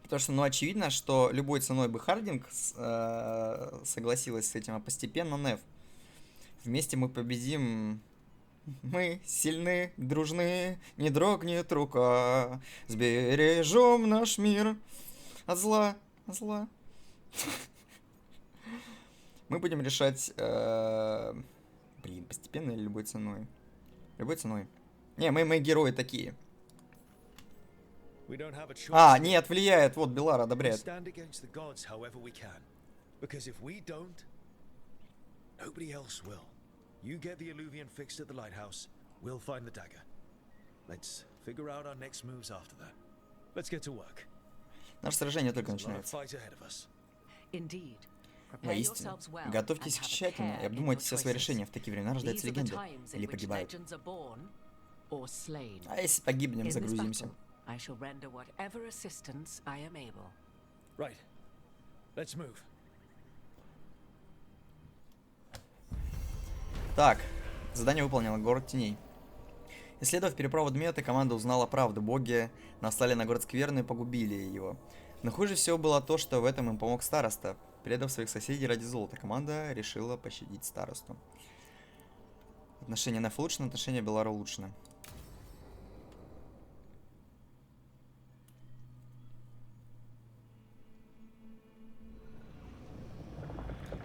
Потому что, ну, очевидно, что любой ценой бы Хардинг согласилась с этим, а постепенно Нев. Вместе мы победим... Мы сильны, дружны, не дрогнет рука. Сбережем наш мир от зла, от зла. Мы будем решать... Блин, постепенно или любой ценой? Любой ценой. Не, мы герои такие. We don't have a choice. А, нет, влияет. Вот, Беллар We одобряет. stand against the gods however we can. Because if we don't, nobody else will. You get the Illuvian fixed at the lighthouse, we'll find the dagger. Let's figure out our next moves after that. Let's get to work. Наше сражение только There's a lot of начинается. fight ahead of us. Indeed. Prepare Воистину. yourselves well Готовьтесь and have a тщательно и care in обдумайте your все свои choices. решения. В такие времена рождаются These are the легенды. times in Или which погибают. legends are born or slain. А если погибнем, In this загрузимся. battle, I shall render whatever assistance I am able. Right. Let's move. Так, задание выполнено. Город теней. Исследовав переправу Дметы, команда узнала правду. Боги наслали на город скверны и погубили его. Но хуже всего было то, что в этом им помог староста. Предав своих соседей ради золота, команда решила пощадить старосту. Отношения Неф улучшены, отношения Беллара улучшены.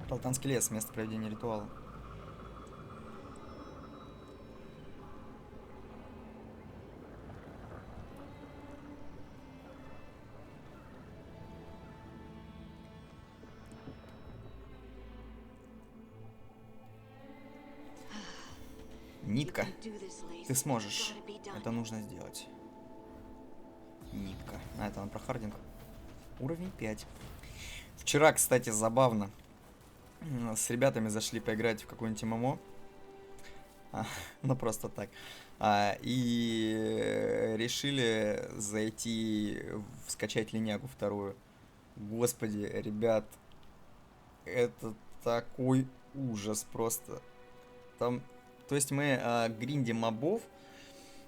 Полтанский лес, место проведения ритуала. Нитка, ты сможешь. Это нужно сделать. Нитка. А, это она про Хардинг. Уровень 5. Вчера, кстати, забавно. С ребятами зашли поиграть в какую-нибудь ММО. Ну, просто так. И решили зайти, скачать линейку вторую. Господи, ребят. Это такой ужас просто. Там... То есть мы гриндим мобов,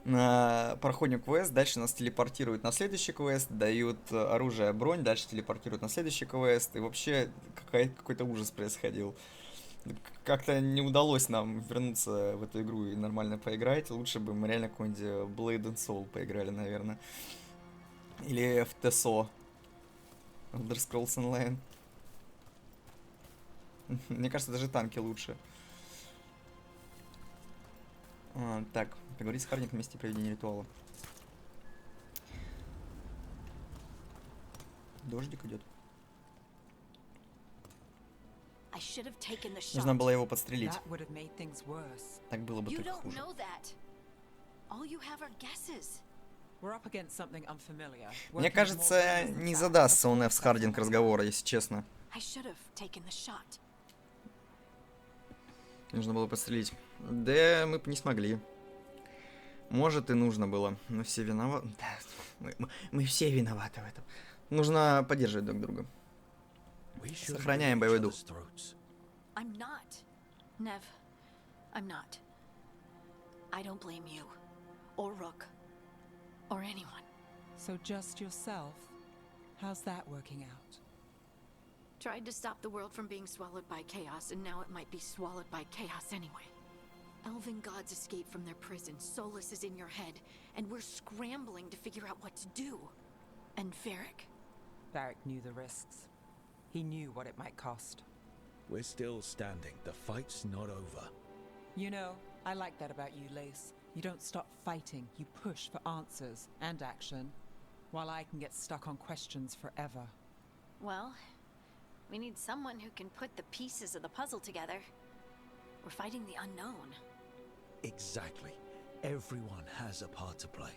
проходим квест, дальше нас телепортируют на следующий квест, дают оружие, бронь, дальше телепортируют на следующий квест, и вообще какой-то ужас происходил. Как-то не удалось нам вернуться в эту игру и нормально поиграть, лучше бы мы реально какой-нибудь Blade and Soul поиграли, наверное. Или в TSO. Elder Scrolls Online. Мне кажется, даже танки лучше. Так, поговорить с Хардингом вместе проведения ритуала. Дождик идет. Нужно было его подстрелить. That would have made things worse. Так было бы You только don't хуже. know that. All you have are guesses. We're up against something unfamiliar. Мне Working with more кажется, players than не facts. задастся у Нев с Хардинг разговора, если честно. I should have taken the shot. Нужно было пострелить. Да, мы бы не смогли. Может, и нужно было. Но все виноваты. Да, мы все виноваты в этом. Нужно поддерживать друг друга. We should Сохраняем be at боевой each дух. other's throats. I'm not. Nev, I'm not. I don't blame you. Or Rook. Or anyone. So just yourself? How's that working out? Tried to stop the world from being swallowed by chaos, and now it might be swallowed by chaos anyway. Elven gods escape from their prison, Solus is in your head, and we're scrambling to figure out what to do. And Varric? Varric knew the risks. He knew what it might cost. We're still standing. The fight's not over. You know, I like that about you, Lace. You don't stop fighting, you push for answers and action, while I can get stuck on questions forever. Well, we need someone who can put the pieces of the puzzle together. We're fighting the unknown. Exactly. Everyone has a part to play.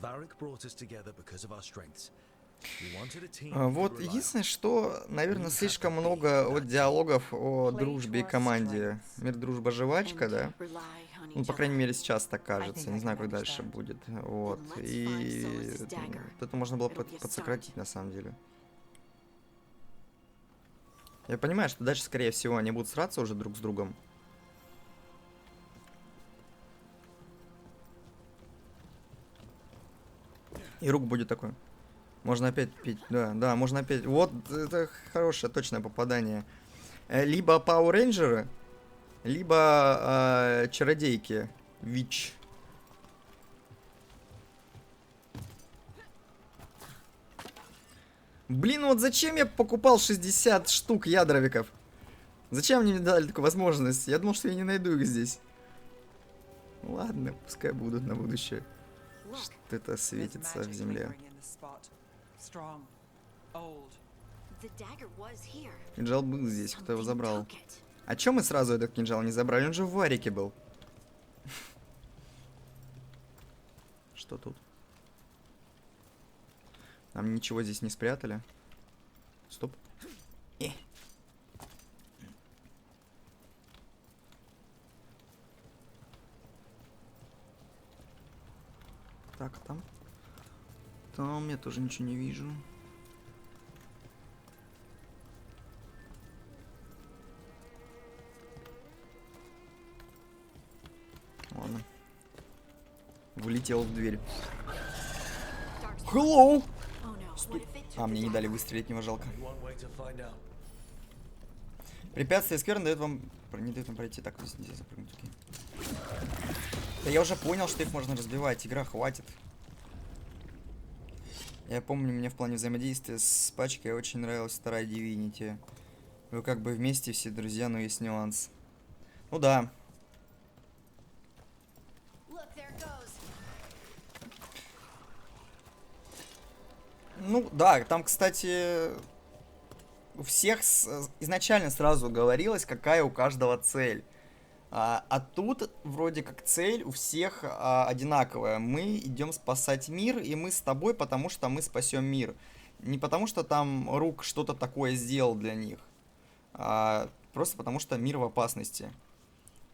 Varric brought us together because of our strengths. We wanted a team we could Вот rely on. единственное, что, наверное, слишком много вот диалогов о дружбе и команде. Мир, дружба, жвачка, да? And rely on Ну, each по крайней other. мере, сейчас так кажется. Не знаю, как дальше будет. Вот. И вот это можно было подсократить, на самом деле. Я понимаю, что дальше, скорее всего, они будут сраться уже друг с другом. И Рук будет такой. Можно опять пить. Да, да, можно опять. Вот, это хорошее, точное попадание. Либо пауэр-рейнджеры, либо чародейки. Вич. Блин, вот зачем я покупал 60 штук ядровиков? Зачем мне не дали такую возможность? Я думал, что я не найду их здесь. Ладно, пускай будут на будущее. Что-то светится в земле. The dagger was here. Кинжал был здесь, кто его Something забрал? took it. А чё мы сразу этот кинжал не забрали? Он же в варике был. Что тут? Нам ничего здесь не спрятали. Стоп. Так, а там? Там я тоже ничего не вижу. Ладно. Вылетел в дверь. Dark's- Hello! Oh no. What if it took А, мне the не дали dagger? выстрелить, него жалко. One way to find out. Препятствие скверно дает вам... Не дает вам пройти. Так, здесь запрыгнуть. Окей. Да я уже понял, что их можно разбивать. Игра, хватит. Я помню, мне в плане взаимодействия с пачкой очень нравилась вторая Divinity. Вы как бы вместе все друзья, но есть нюанс. Ну да. Look, there it goes. Ну да, там, кстати, у всех изначально сразу говорилось, какая у каждого цель. А тут вроде как цель у всех одинаковая. Мы идем спасать мир, и мы с тобой, потому что мы спасем мир. Не потому что там Рук что-то такое сделал для них, а просто потому что мир в опасности.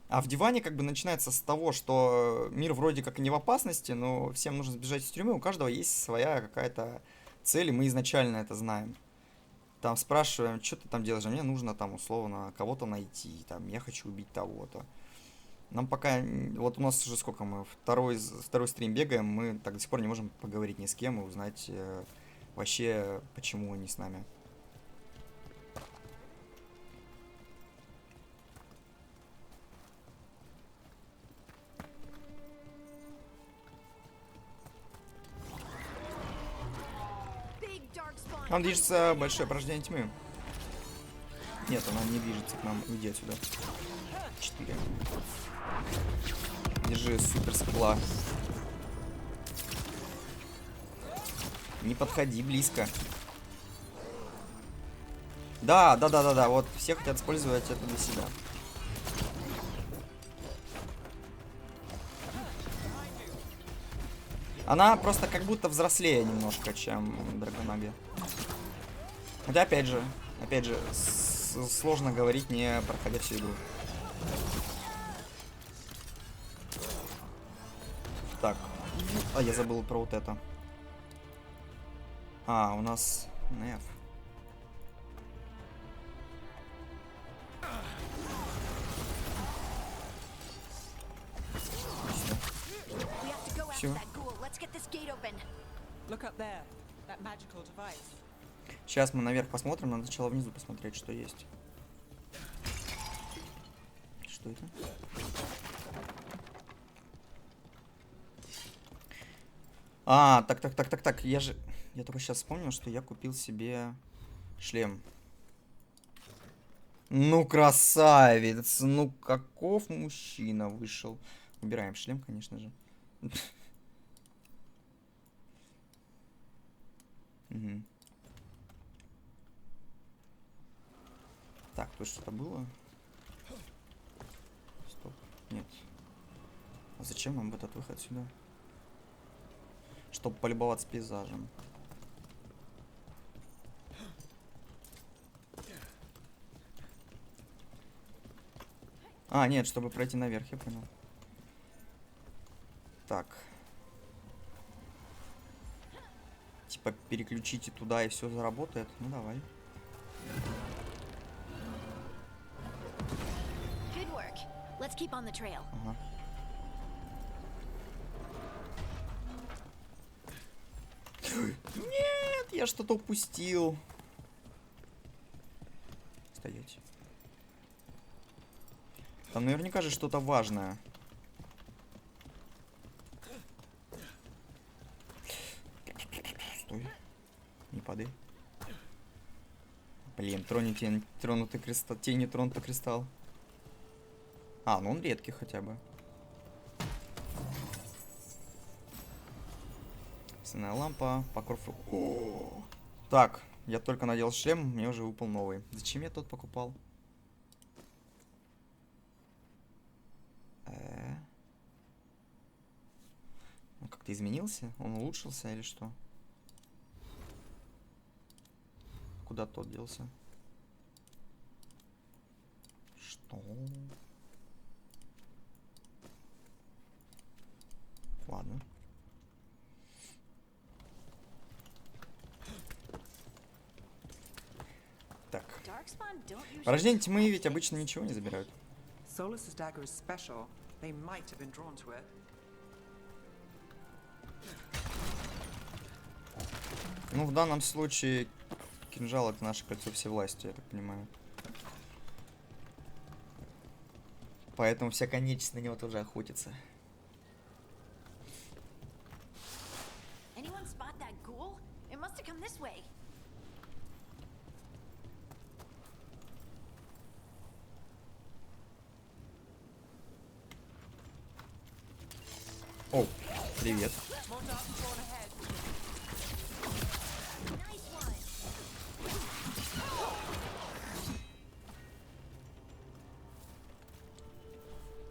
А в Диване как бы начинается с того, что мир вроде как не в опасности, но всем нужно сбежать из тюрьмы, у каждого есть своя какая-то цель, и мы изначально это знаем. Там спрашиваем, что ты там делаешь, а мне нужно там условно кого-то найти, там я хочу убить того-то. Нам пока, вот у нас уже сколько мы, второй стрим бегаем, мы так до сих пор не можем поговорить ни с кем и узнать вообще, почему они с нами. Big dark spawn. Там движется большое порождение тьмы. Нет, она не движется к нам. Уйди отсюда. 4. Держи, супер скла. Не подходи близко. Да, вот все хотят использовать это для себя. Она просто как будто взрослее немножко, чем Драгонаги. Хотя, опять же, сложно говорить, не проходя всю игру. Так. А, я забыл про вот это. А, у нас Неф. We have to go after Всё. that ghoul. Let's get this gate open. Look up there. That magical device. Сейчас мы наверх посмотрим, надо сначала внизу посмотреть, что есть. Что это? А, так. Я только сейчас вспомнил, что я купил себе шлем. Ну, красавец! Ну, каков мужчина вышел. Убираем шлем, конечно же. Мгм. Так, тут что-то было? Стоп. Нет. А зачем нам этот выход сюда? Чтобы полюбоваться пейзажем. А, нет, чтобы пройти наверх, я понял. Так. Типа переключите туда и все заработает. Ну давай. Good work. Let's keep on the trail. Ага. Нет, я что-то упустил. Стоять. Там наверняка же что-то важное. Стой. Не падай. Блин, тронутый кристалл. Тень тронутый кристалл. А, ну он редкий хотя бы. Синая лампа, покров. О! Так, я только надел шлем, мне уже выпал новый. Зачем я тот покупал? Он как-то изменился? Он улучшился или что? Куда тот делся? Что? Ладно. Так. Порождение тьмы ведь обычно ничего не забирают. Solus's dagger is special. They might have been drawn to it. Ну, в данном случае кинжал — это наше кольцо всевластия, я так понимаю. Поэтому всякая нечисть на него тоже охотится. Anyone spot that ghoul? It must have come this way. О, привет. Nice one.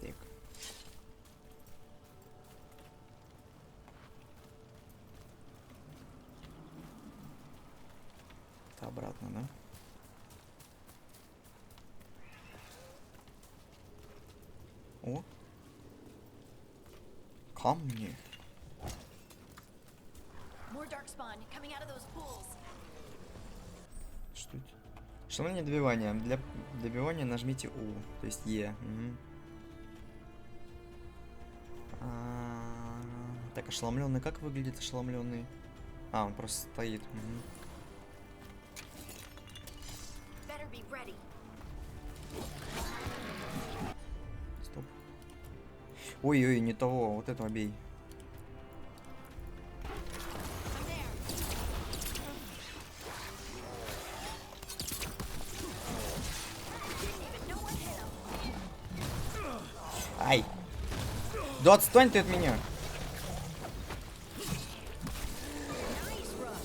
Так. Это обратно, да? О. Камни. More darkspawn coming out of those pools. Что это? Ошеломление добивания. Для добивания нажмите У, то есть Е. Мгм. Так, ошеломленный. Как выглядит ошеломленный? А, он просто стоит. Мгм. Better be ready. Стоп. Ой-ой, не того. Вот этого бей. I'm there. Didn't even know what hit him. Ай! Да отстань ты от меня! Nice run.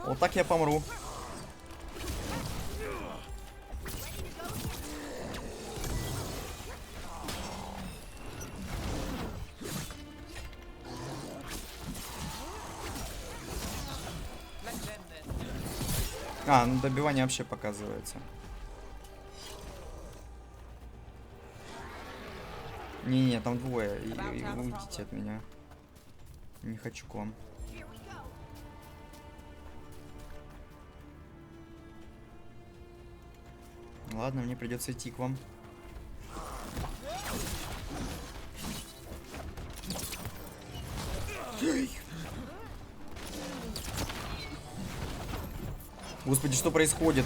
Вот так я помру. А, ну добивание вообще показывается. Не-не, там двое. И уйдите от меня. Не хочу к вам. Ладно, мне придется идти к вам. Господи, что происходит?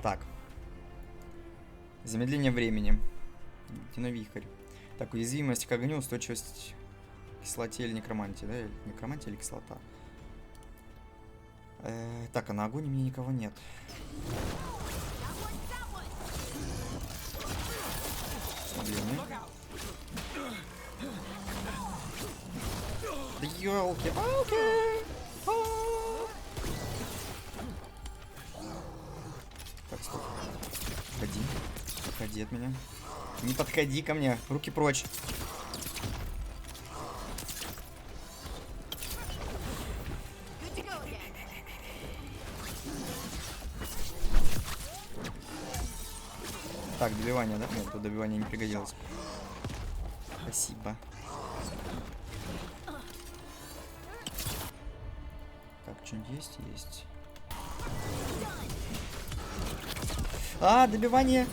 Так. Замедление времени. Киновихрь. Так, уязвимость к огню, устойчивость к кислоте или некромантии, да? Некромантия или кислота? Так, а на огонь у меня никого нет. Смотрим. Да ёлки-палки! Так, стоп. Подходи. Подходи от меня. Не подходи ко мне. Руки прочь. Так, добивание, да? Нет, тут добивание не пригодилось. Спасибо. Так, что-нибудь есть? Есть. А, добивание!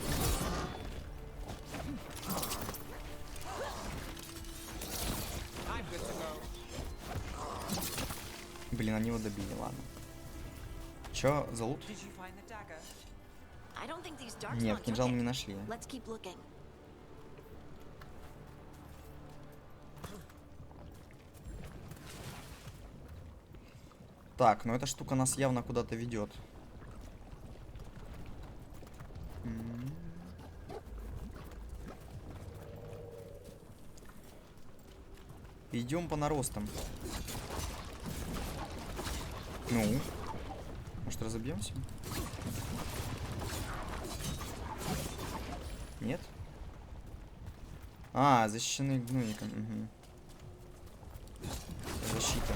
Блин, они его добили, ладно. Чё за лут? Нет, кинжал мы не нашли. Так, ну эта штука нас явно куда-то ведет. Идем по наростам. Ну, может разобьемся? Нет? А, защищены гнойником. Угу. Защита.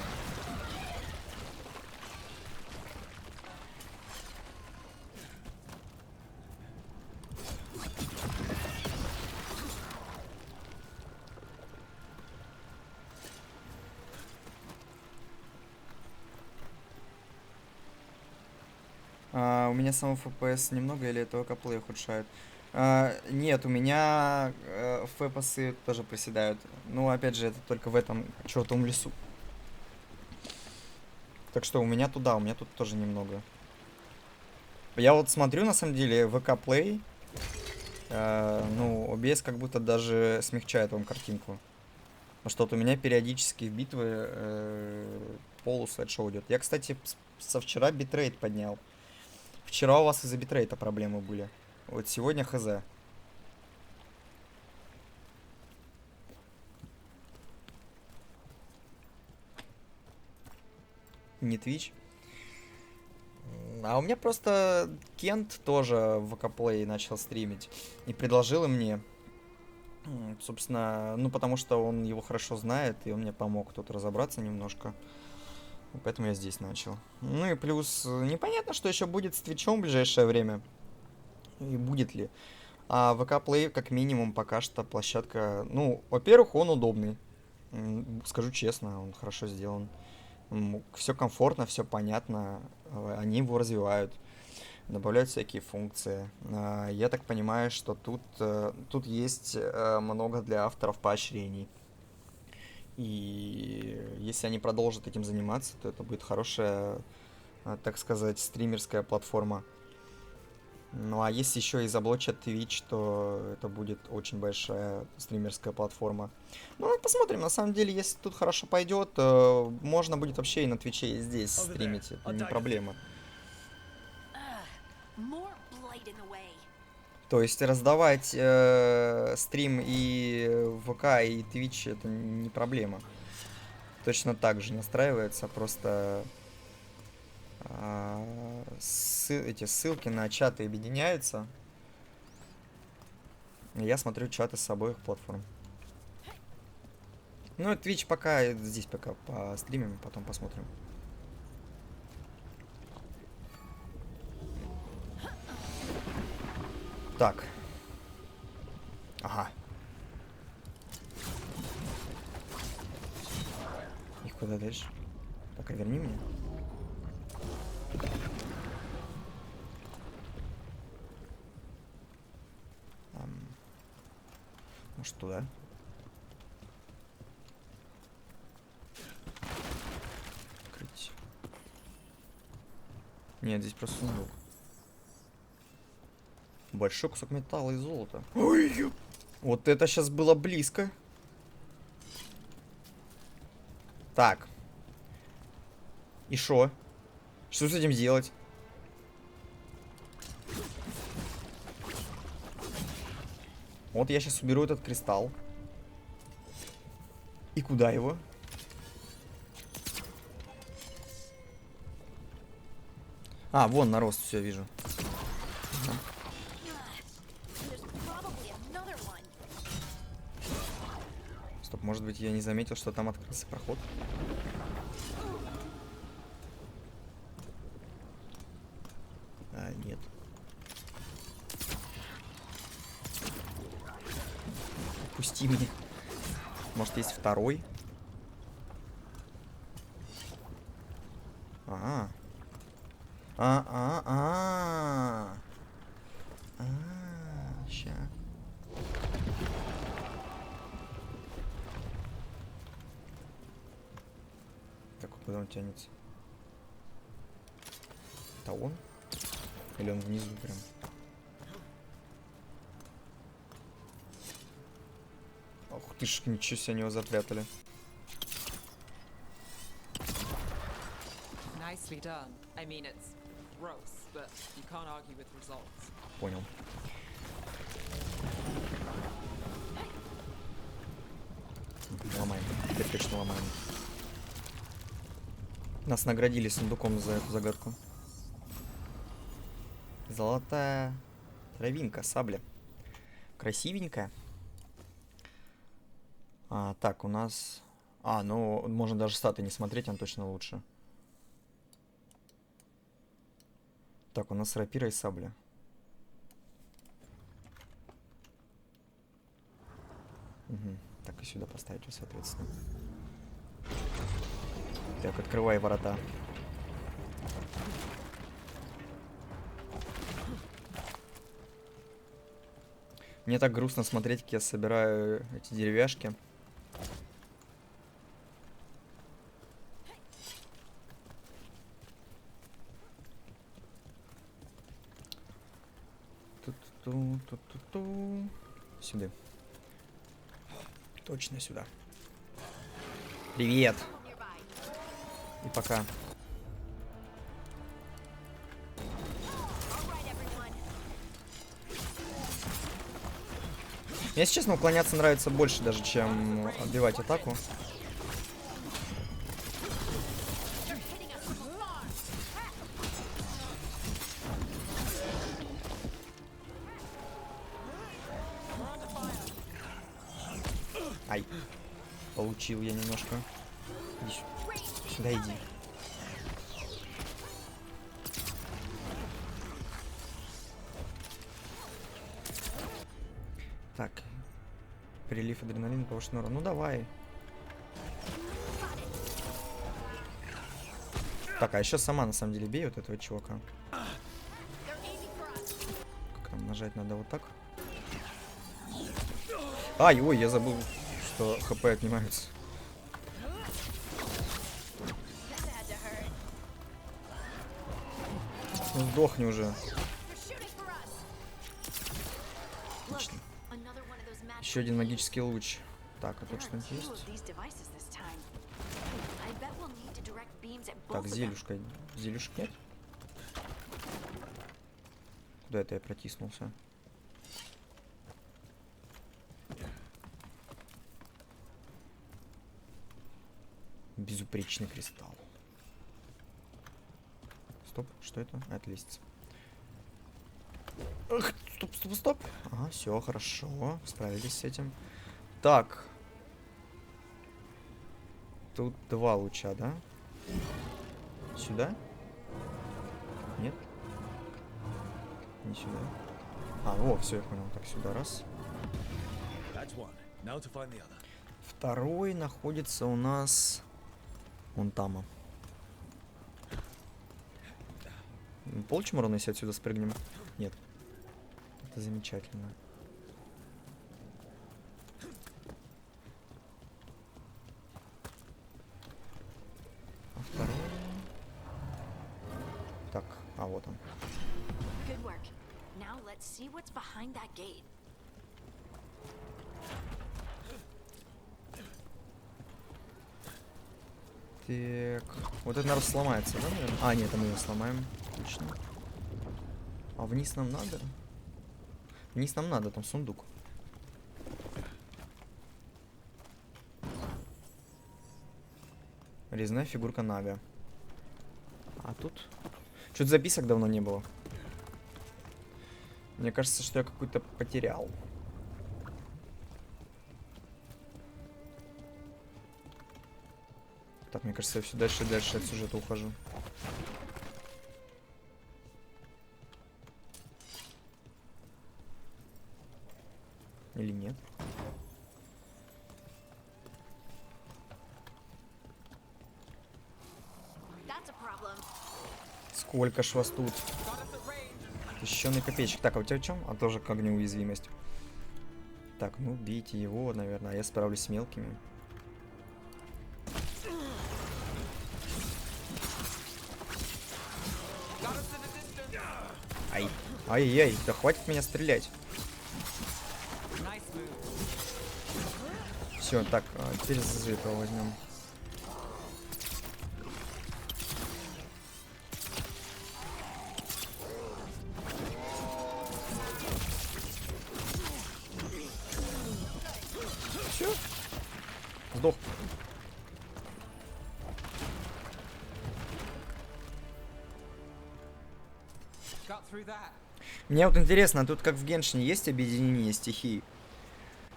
У меня самого FPS немного или это ВК-плей ухудшает? Нет, у меня FPS тоже проседают. Ну, опять же, это только в этом чертовом лесу. Так что у меня туда, у меня тут тоже немного. Я вот смотрю, на самом деле, ВК-плей. Ну, OBS как будто даже смягчает вам картинку. Потому что вот у меня периодически в битвы полуслайд-шоу идет. Я, кстати, со вчера битрейт поднял. Вчера у вас из-за битрейта проблемы были. Вот сегодня хз. Не Twitch. А у меня просто Кент тоже в ВК-плей начал стримить. И предложил мне. Собственно, ну потому что он его хорошо знает, и он мне помог тут разобраться немножко. Поэтому я здесь начал. Ну и плюс, непонятно, что еще будет с Твичом в ближайшее время. И будет ли. А ВК-плей, как минимум, пока что площадка... Ну, во-первых, он удобный. Скажу честно, он хорошо сделан. Все комфортно, все понятно. Они его развивают. Добавляют всякие функции. Я так понимаю, что тут есть много для авторов поощрений. И если они продолжат этим заниматься, то это будет хорошая, так сказать, стримерская платформа. Ну а если еще и заблочат Twitch, то это будет очень большая стримерская платформа. Ну, посмотрим. На самом деле, если тут хорошо пойдет, можно будет вообще и на Твиче, и здесь стримить. Это не проблема. То есть раздавать стрим и ВК, и Twitch это не проблема. Точно так же настраивается, просто эти ссылки на чаты объединяются. Я смотрю чаты с обоих платформ. Ну, Twitch пока, здесь пока по стримим, потом посмотрим. Так. Ага. И куда дальше? Так, а верни меня. Может, туда? Открыть. Нет, здесь просто сундук. Большой кусок металла и золота. Ой, вот это сейчас было близко. Так. И шо? Что с этим делать? Вот я сейчас уберу этот кристалл. И куда его? А, вон нарост, все вижу. There's probably another one. Стоп, может быть, я не заметил, что там открылся проход? А, нет. Пусти меня. Может, есть второй? А. Ща. Так, куда он тянется? Это он? Или он внизу прям? Ох ты ж, ничего себе, они его запрятали. Nicely done. I mean, it's gross, but you can't argue with results. Понял. Ломаем. Теперь точно ломаем. Нас наградили сундуком за эту загадку. Золотая травинка, сабля. Красивенькая. Так, у нас... ну, можно даже статы не смотреть, он точно лучше. Так, у нас рапира и сабля. Угу. Так, и сюда поставить, соответственно. Так, открывай ворота. Мне так грустно смотреть, как я собираю эти деревяшки. Ту-ту-ту-ту-ту. Сюда. Точно сюда. Привет. И пока. Мне, если честно, уклоняться нравится больше даже, чем отбивать атаку. Ай. Получил я немножко. Иди сюда иди. Так. Прилив адреналина, повышенный урон. Ну давай. Так, а еще сама на самом деле бей вот этого чувака. Как там нажать надо вот так? Ай, ой, я забыл, что хп отнимаются. Ну сдохни уже. Отлично. Еще один магический луч. Так, а тут что-нибудь есть? Так, зелюшка. Зелюшек нет? Куда это я протиснулся? Безупречный кристалл. Стоп, что это? А, это лестница. Ах, стоп, стоп, стоп. Ага, все, хорошо. Справились с этим. Так. Тут два луча, да? Сюда? Нет? Не сюда. А, о, все, я понял. Так, сюда раз. That's one. Now to find the other. Второй находится у нас вон там. Получим урон, если отсюда спрыгнем? Нет. Это замечательно. А второй... Так, а вот он. Good work. Now let's see what's behind that gate. Так, вот это, наверное, сломается, да, наверное? А, нет, мы его сломаем. Отлично. А вниз нам надо? Вниз нам надо, там сундук. Резная фигурка Нага. А тут... Что-то записок давно не было. Мне кажется, что я какую-то потерял. Так, мне кажется, я все дальше и дальше от сюжета ухожу. Или нет? That's a problem. Сколько ж вас тут? Защищенный копейщик. Так, а у тебя в чем? А тоже к огню уязвимость. Так, ну бейте его, наверное. А я справлюсь с мелкими. Ай. Ай-яй, да хватит меня стрелять. Все, так, теперь за этого возьмем. Все. Сдох. Мне вот интересно, тут как в Геншине есть объединение стихий?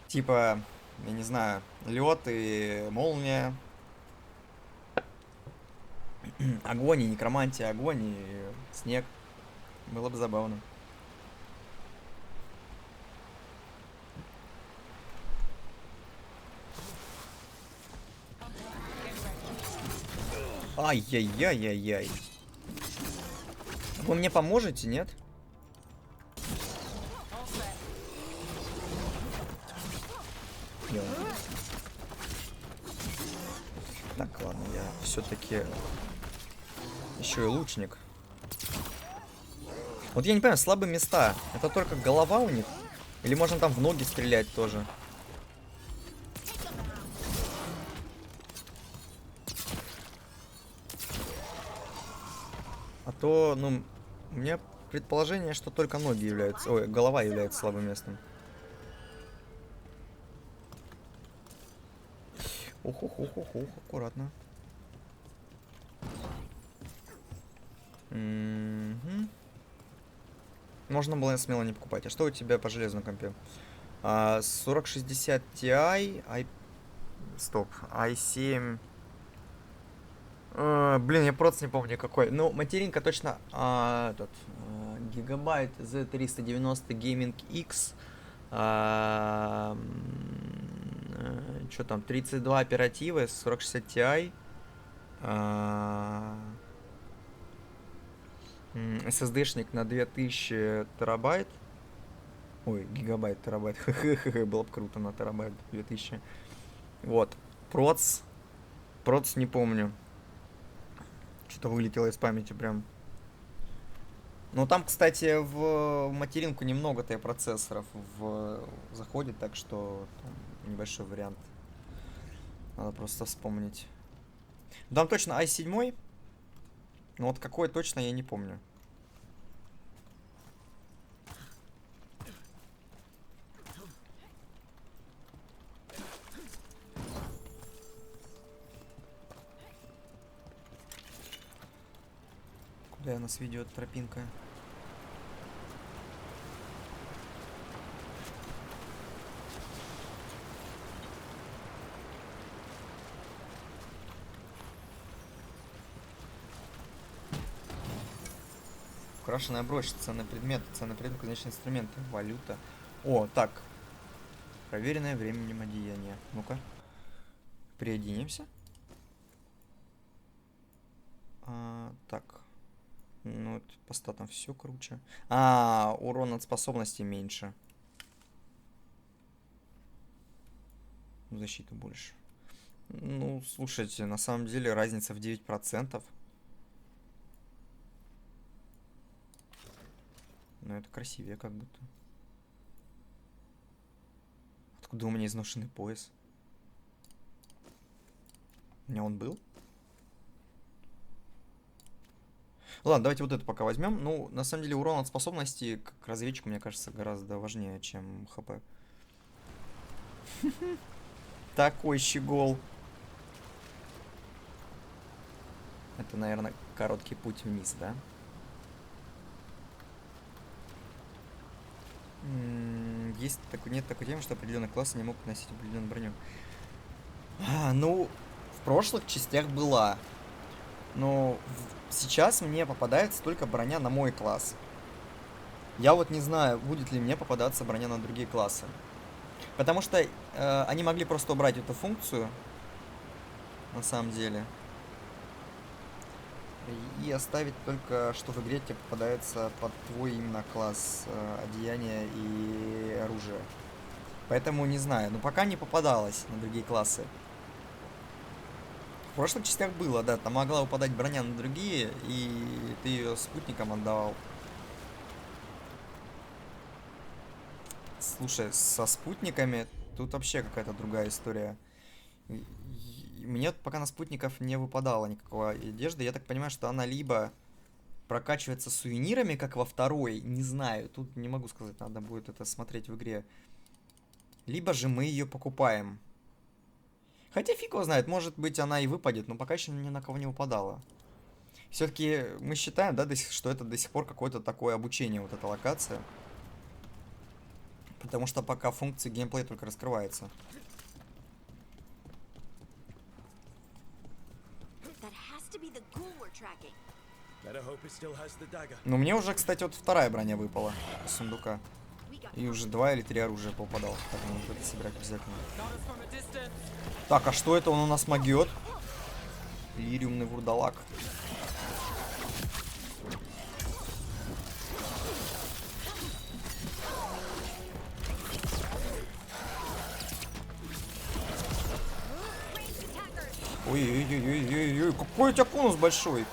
Типа, я не знаю, лед и молния. Огонь и некромантия, огонь и снег. Было бы забавно. Ай-яй-яй-яй-яй. Вы мне поможете, нет? Так, ладно, я все-таки еще и лучник. Вот я не понимаю, слабые места. Это только голова у них? Или можно там в ноги стрелять тоже? А то, ну, у меня предположение, что только ноги являются... Ой, голова является слабым местом. Ух, аккуратно. Можно было смело не покупать. А что у тебя по железной компе? 4060 Ti, стоп, i7. Блин, я просто не помню какой. Ну, материнка точно Gigabyte Z390 Gaming X. Что там, 32 оперативы, 4060 Ti. SSD-шник на 2000 терабайт. Ой, гигабайт, терабайт. Было бы круто на терабайт 2000. Вот. Проц не помню. Что-то вылетело из памяти прям. Ну, там, кстати, в материнку немного-то процессоров заходит, так что там небольшой вариант. Надо просто вспомнить. Там точно i7. Но вот какой точно я не помню. Куда нас ведет тропинка? Крашеная брошь, ценный предмет, конечные инструменты, валюта. О, так. Проверенное временем одеяние. Ну-ка. Приоденемся. Так. Ну, это по статам все круче. Урон от способности меньше. Защита больше. Ну, слушайте, на самом деле разница в 9%. Но это красивее как будто. Откуда у меня изношенный пояс? У меня он был? Ладно, давайте вот это пока возьмем. Ну, на самом деле, урон от способности как разведчику, мне кажется, гораздо важнее, чем ХП. Такой щегол. Это, наверное, короткий путь вниз, да? Есть такой, нет такой темы, что определенные классы не могут носить определенную броню. Ну, в прошлых частях была. Но сейчас мне попадается только броня на мой класс. Я вот не знаю, будет ли мне попадаться броня на другие классы. Потому что они могли просто убрать эту функцию. На самом деле. И оставить только, что в игре тебе попадается под твой именно класс одеяния и оружия. Поэтому не знаю. Но пока не попадалось на другие классы. В прошлых частях было, да. Там могла выпадать броня на другие, и ты ее спутникам отдавал. Слушай, со спутниками тут вообще какая-то другая история. Мне пока на спутников не выпадало никакого одежды. Я так понимаю, что она либо прокачивается сувенирами, как во второй, не знаю, тут не могу сказать, надо будет это смотреть в игре. Либо же мы ее покупаем. Хотя фиг его знает, может быть она и выпадет, но пока еще ни на кого не выпадала. Все-таки мы считаем, да, что это до сих пор какое-то такое обучение, вот эта локация. Потому что пока функции геймплея только раскрываются. Ну, мне уже, кстати, вот вторая броня выпала из сундука. И уже 2 или 3 оружия попадало. Так, нужно это собирать обязательно. Так, а что это он у нас могет? Лириумный вурдалак. Ой-ой-ой-ой-ой-ой, какой у тебя конус большой.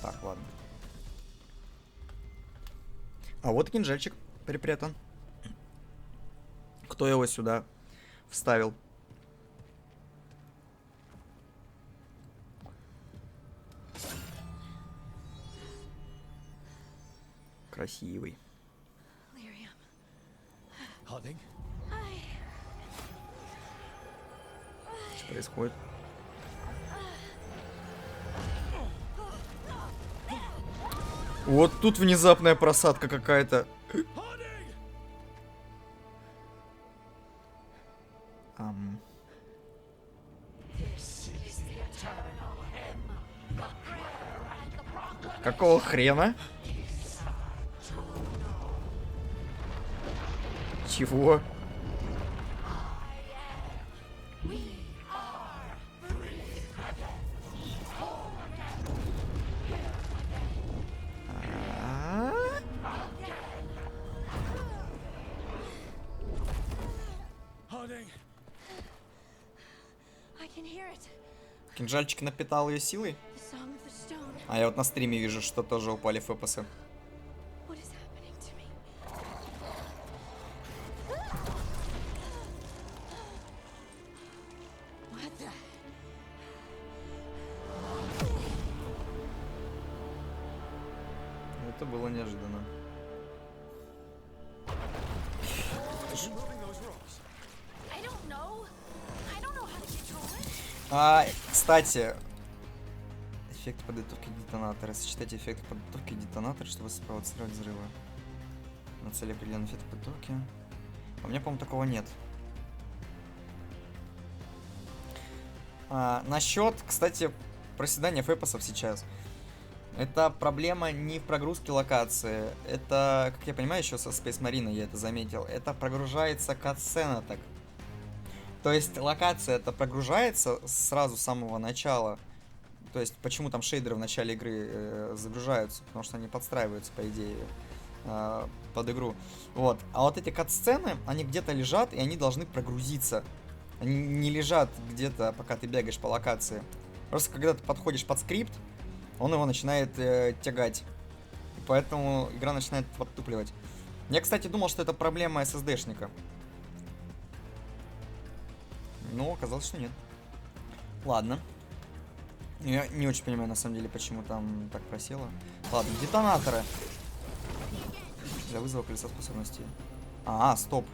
Так, ладно. А вот кинжальчик припрятан. Кто его сюда вставил? Красивый. Что происходит? Вот тут внезапная просадка какая-то. Какого хрена? Чего? Кинжальчик напитал ее силой? А я вот на стриме вижу, что тоже упали фэпосы. Это было неожиданно. Кстати, эффект подготовки детонатора. Сочетайте эффект подготовки и детонатора, чтобы спровоцировать взрывы. На цели определенный эффект подготовки. У меня, по-моему, такого нет. Насчет, кстати, проседания фэпосов сейчас. Это проблема не в прогрузке локации. Это, как я понимаю, еще со Space Marine я это заметил. Это прогружается катсцена так. То есть локация это прогружается сразу с самого начала. То есть почему там шейдеры в начале игры загружаются? Потому что они подстраиваются, по идее, под игру. Вот. А вот эти катсцены, они где-то лежат, и они должны прогрузиться. Они не лежат где-то, пока ты бегаешь по локации. Просто когда ты подходишь под скрипт, он его начинает тягать. И поэтому игра начинает подтупливать. Я, кстати, думал, что это проблема SSD-шника. Но оказалось, что нет. Ладно. Я не очень понимаю, на самом деле, почему там так просело. Ладно, детонаторы. Для вызова колеса способностей. Стоп.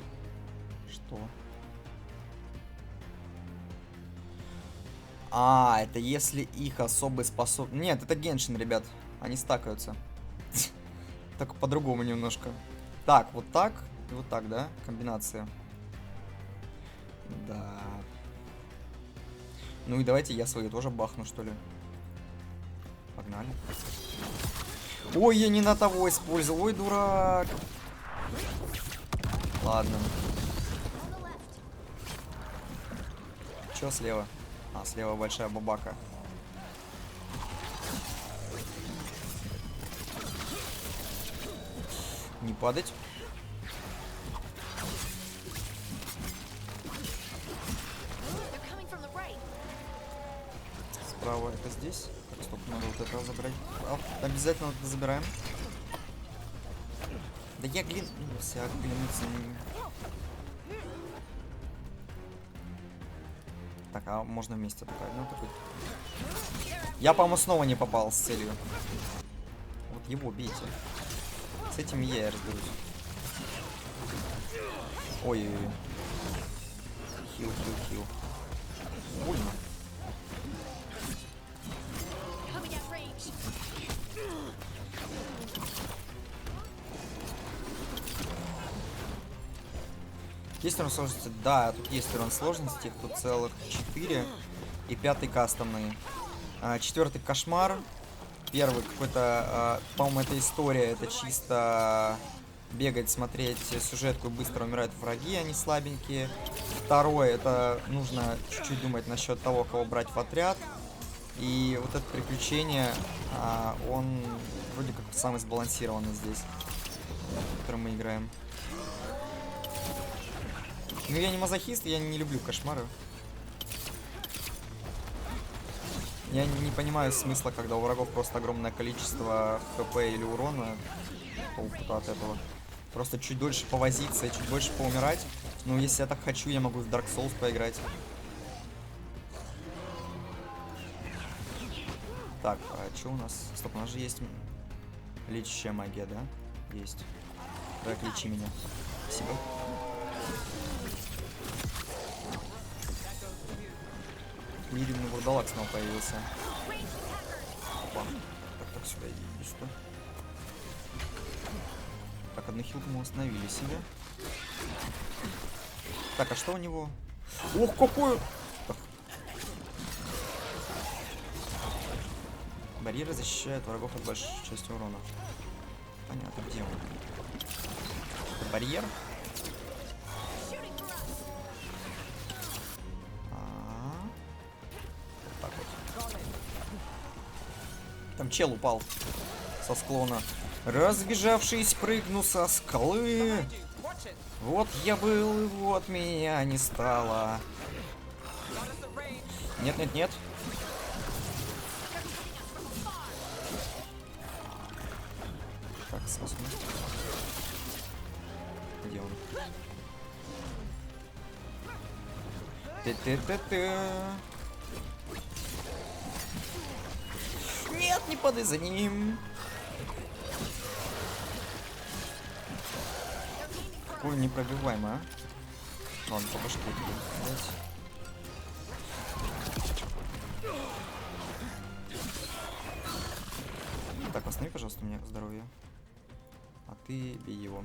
Что? Это если их особый способ... Нет, это Геншин, ребят. Они стакаются. Только по-другому немножко. Так, вот так и вот так, да? Комбинация. Да. Ну и давайте я свою тоже бахну, что ли. Погнали. Ой, я не на того использовал. Ой, дурак. Ладно. Чё слева? Слева большая бабака. Не падать. Справа это здесь. Так, стоп, надо вот это забрать. Обязательно вот это забираем. Да я оглянулся. Так, можно вместе такая. Ну, такой. Я, по-моему, снова не попал с целью. Вот его бейте. С этим я и разберусь. Ой-ой-ой. Хил. Больно. Есть урон сложности? Да, тут есть урон сложности. Их тут целых 4. И 5-й кастомный. 4-й кошмар. Первый какой-то, по-моему, это история. Это чисто бегать, смотреть сюжетку и быстро умирают враги, они слабенькие. Второй, это нужно чуть-чуть думать насчет того, кого брать в отряд. И вот это приключение, он вроде как самый сбалансированный здесь, в котором мы играем. Ну, я не мазохист, я не люблю кошмары. Я не понимаю смысла, когда у врагов просто огромное количество хп или урона толку-то от этого. Просто чуть дольше повозиться и чуть больше поумирать. Ну, если я так хочу, я могу в Dark Souls поиграть. Так, что у нас? Стоп, у нас же есть лечащая магия, да? Есть. Давай, лечи меня. Спасибо. Невидимый вурдалак снова появился. Опа. Так, сюда иди сюда. Так, одну хилку мы установили себе. Так, а что у него? Ох, какой! Так. Барьеры защищают врагов от большей части урона. Понятно, где он? Это барьер? Там чел упал со склона. Разбежавшись, прыгну со скалы. Вот я был, и вот меня не стало. Нет. Так, спасибо. Где он? Нет, не падай за ним. Какой непробиваемый, а? Ладно, по башке тебе дать. Так, восстанови, пожалуйста, мне здоровье. А ты бей его.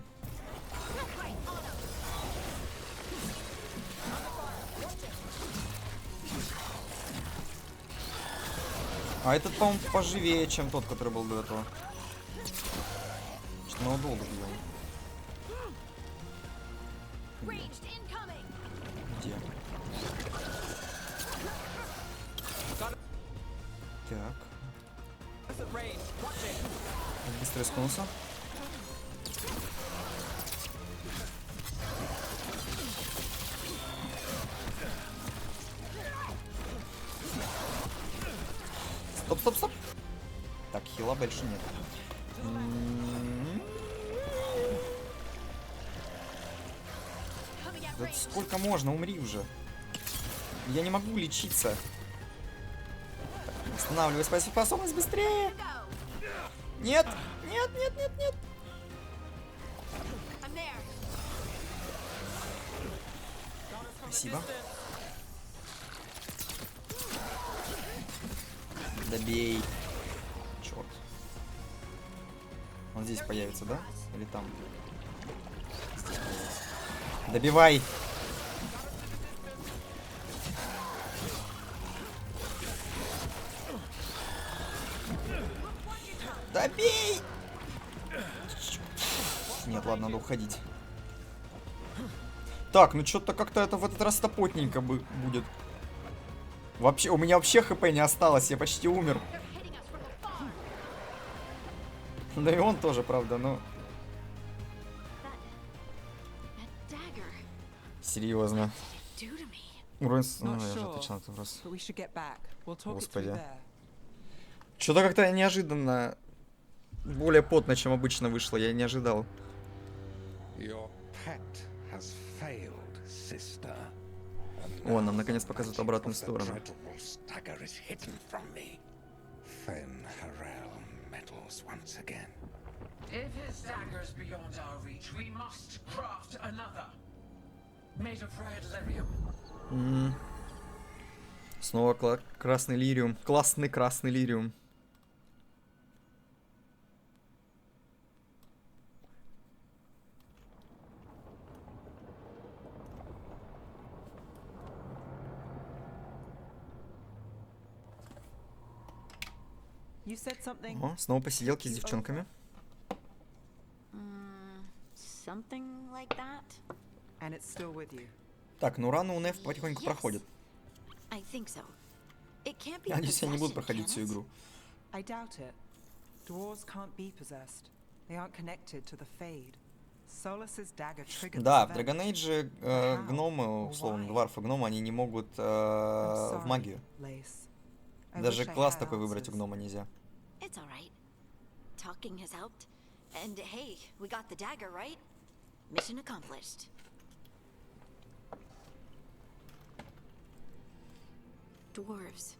А этот, по-моему, поживее, чем тот, который был до этого. Что-то его долго бьем. Ranged incoming. Где? Так. Быстро искунулся. Стоп, стоп, стоп. Так, хила больше нет. Да сколько можно? Умри уже. Я не могу лечиться. Останавливай способность быстрее. Нет, нет, нет, нет, нет. I'm there. Спасибо. Добей. Черт. Он здесь появится, да? Или там? Здесь появится. Добивай. Добей! Нет, ладно, надо уходить. Так, ну что-то как-то это в этот раз топотненько будет. Вообще, у меня вообще хп не осталось, я почти умер. Да и он тоже, правда, но... That dagger. Серьезно. Do to me. Уровень... Not Ну, я же sure, отвечал на этот вопрос. but we should get back. We'll talk it through Господи. there. Что-то как-то неожиданно. Более потно, чем обычно вышло. Я не ожидал. Your pet has failed, sister. О, нам наконец показывают обратную сторону. Stagger is hidden from me. Fen Harel meddles once again. If his dagger's beyond our reach, we must craft another. Made of red lyrium. Снова красный лириум. Классный красный лириум. You said something. О, снова посиделки с девчонками. Something like that? And it's still with you. Так, ну рану у Неф потихоньку Yes. проходит. I think so. It can't be Я надеюсь, я не буду possession, проходить can всю it? игру. I doubt it. Dwarves can't be possessed. They aren't connected to the Fade. Solus's dagger triggered Да, this в event. Dragon Age гномы, условно, дварфы гномы, они не могут I'm в sorry, магию. Lace. I Даже wish I класс had такой выбрать у answers. гнома нельзя. It's alright. Talking has helped. And hey, we got the dagger, right? Mission accomplished. Dwarves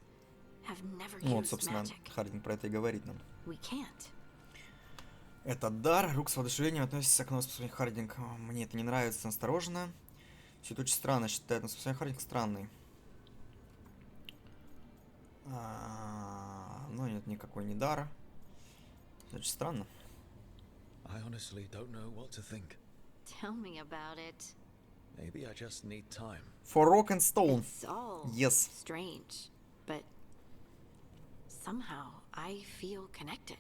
have never Ну вот, used собственно, magic. Хардин про это и говорит нам. We can't. Это дар, рук с воодушевлением относится к способности Хардинг. Мне это не нравится, осторожно. Все это очень странно, считает способность Хардинг странный. Ну нет, никакой не дар. Это очень странно. I honestly don't know what to think. Tell me about it. Maybe I just need time. For Rock and Stone. It's all Yes. strange, but somehow I feel connected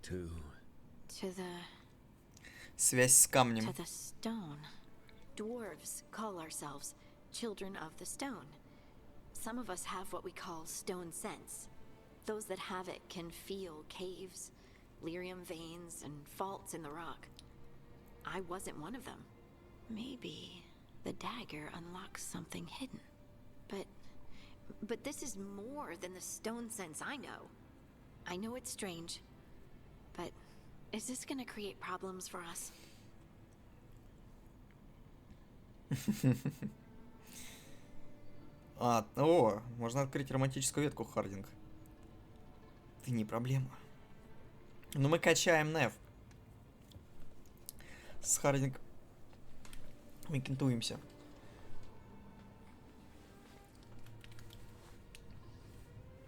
To to the Связь с камнем. to the stone. Dwarves call ourselves children of the stone. Some of us have what we call stone sense. Those that have it can feel caves, lyrium veins, and faults in the rock. I wasn't one of them. Maybe the dagger unlocks something hidden. But this is more than the stone sense I know. I know it's strange, but is this gonna create problems for us? Можно открыть романтическую ветку, Хардинг. Ты не проблема. Но мы качаем Неф. С Хардинг мы кентуемся.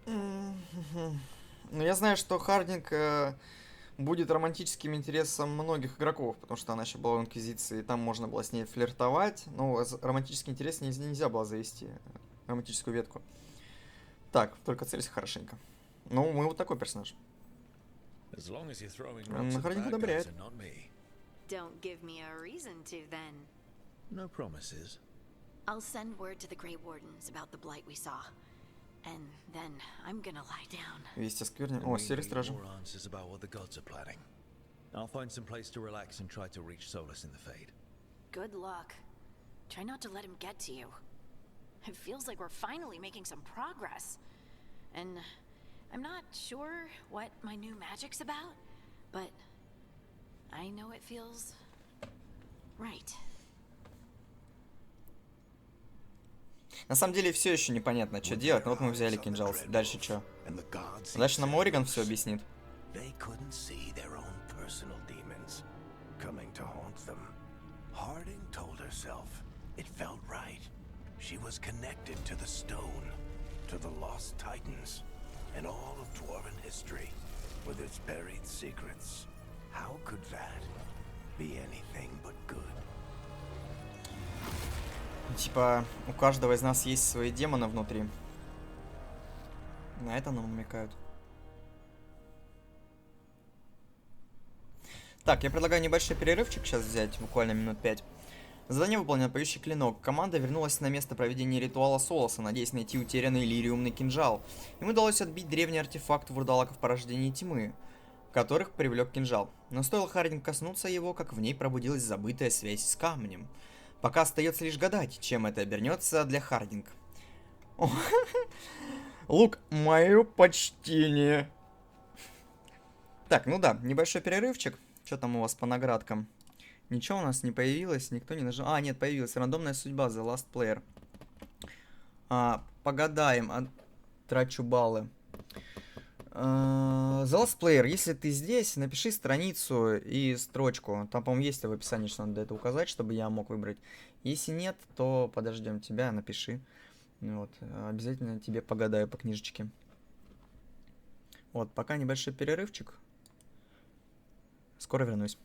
Ну, я знаю, что Хардинг будет романтическим интересом многих игроков, потому что она еще была в Инквизиции, и там можно было с ней флиртовать, но романтический интерес нельзя было завести, романтическую ветку. Так, только целься хорошенько. Ну, мы вот такой персонаж. As long as you're throwing Он rocks at Хардинг bad guys одобряет. and not me. Don't give me a reason to, then. No promises. I'll send word to the Grey Wardens about the blight we saw. And then I'm gonna lie down. Вести скверни. And О, we серый need стража. more answers about what the gods are planning. I'll find some place to relax and try to reach Solus in the Fade. Good luck. Try not to let him get to you. It feels like we're finally making some progress. And I'm not sure what my new magic's about, but I know it feels right. На самом деле все еще непонятно, что делать. Но вот мы взяли кинжал. Дальше что? Дальше нам Ориган все объяснит. They couldn't see their own personal demons coming to haunt them. Harding told herself it felt right. She was connected to the stone, to the lost titans, and all of dwarven history, with its buried secrets. How could that be anything but good? Типа, у каждого из нас есть свои демоны внутри. На это нам намекают. Так, я предлагаю небольшой перерывчик сейчас взять, буквально минут 5. Задание выполнено, поющий клинок. Команда вернулась на место проведения ритуала Солоса, надеясь найти утерянный лириумный кинжал. Им удалось отбить древний артефакт вурдалаков порождения тьмы, которых привлек кинжал. Но стоило Хардинг коснуться его, как в ней пробудилась забытая связь с камнем. Пока остается лишь гадать, чем это обернется для Хардинг. Лук, мое почтение. Так, ну да, небольшой перерывчик. Что там у вас по наградкам? Ничего у нас не появилось, никто не нажал. А, нет, появилась рандомная судьба, The Last Player. Погадаем, трачу баллы. The Last Player, если ты здесь, напиши страницу и строчку. Там, по-моему, есть в описании, что надо это указать, чтобы я мог выбрать. Если нет, то подождем тебя, напиши. Вот, обязательно тебе погадаю по книжечке. Вот, пока небольшой перерывчик. Скоро вернусь.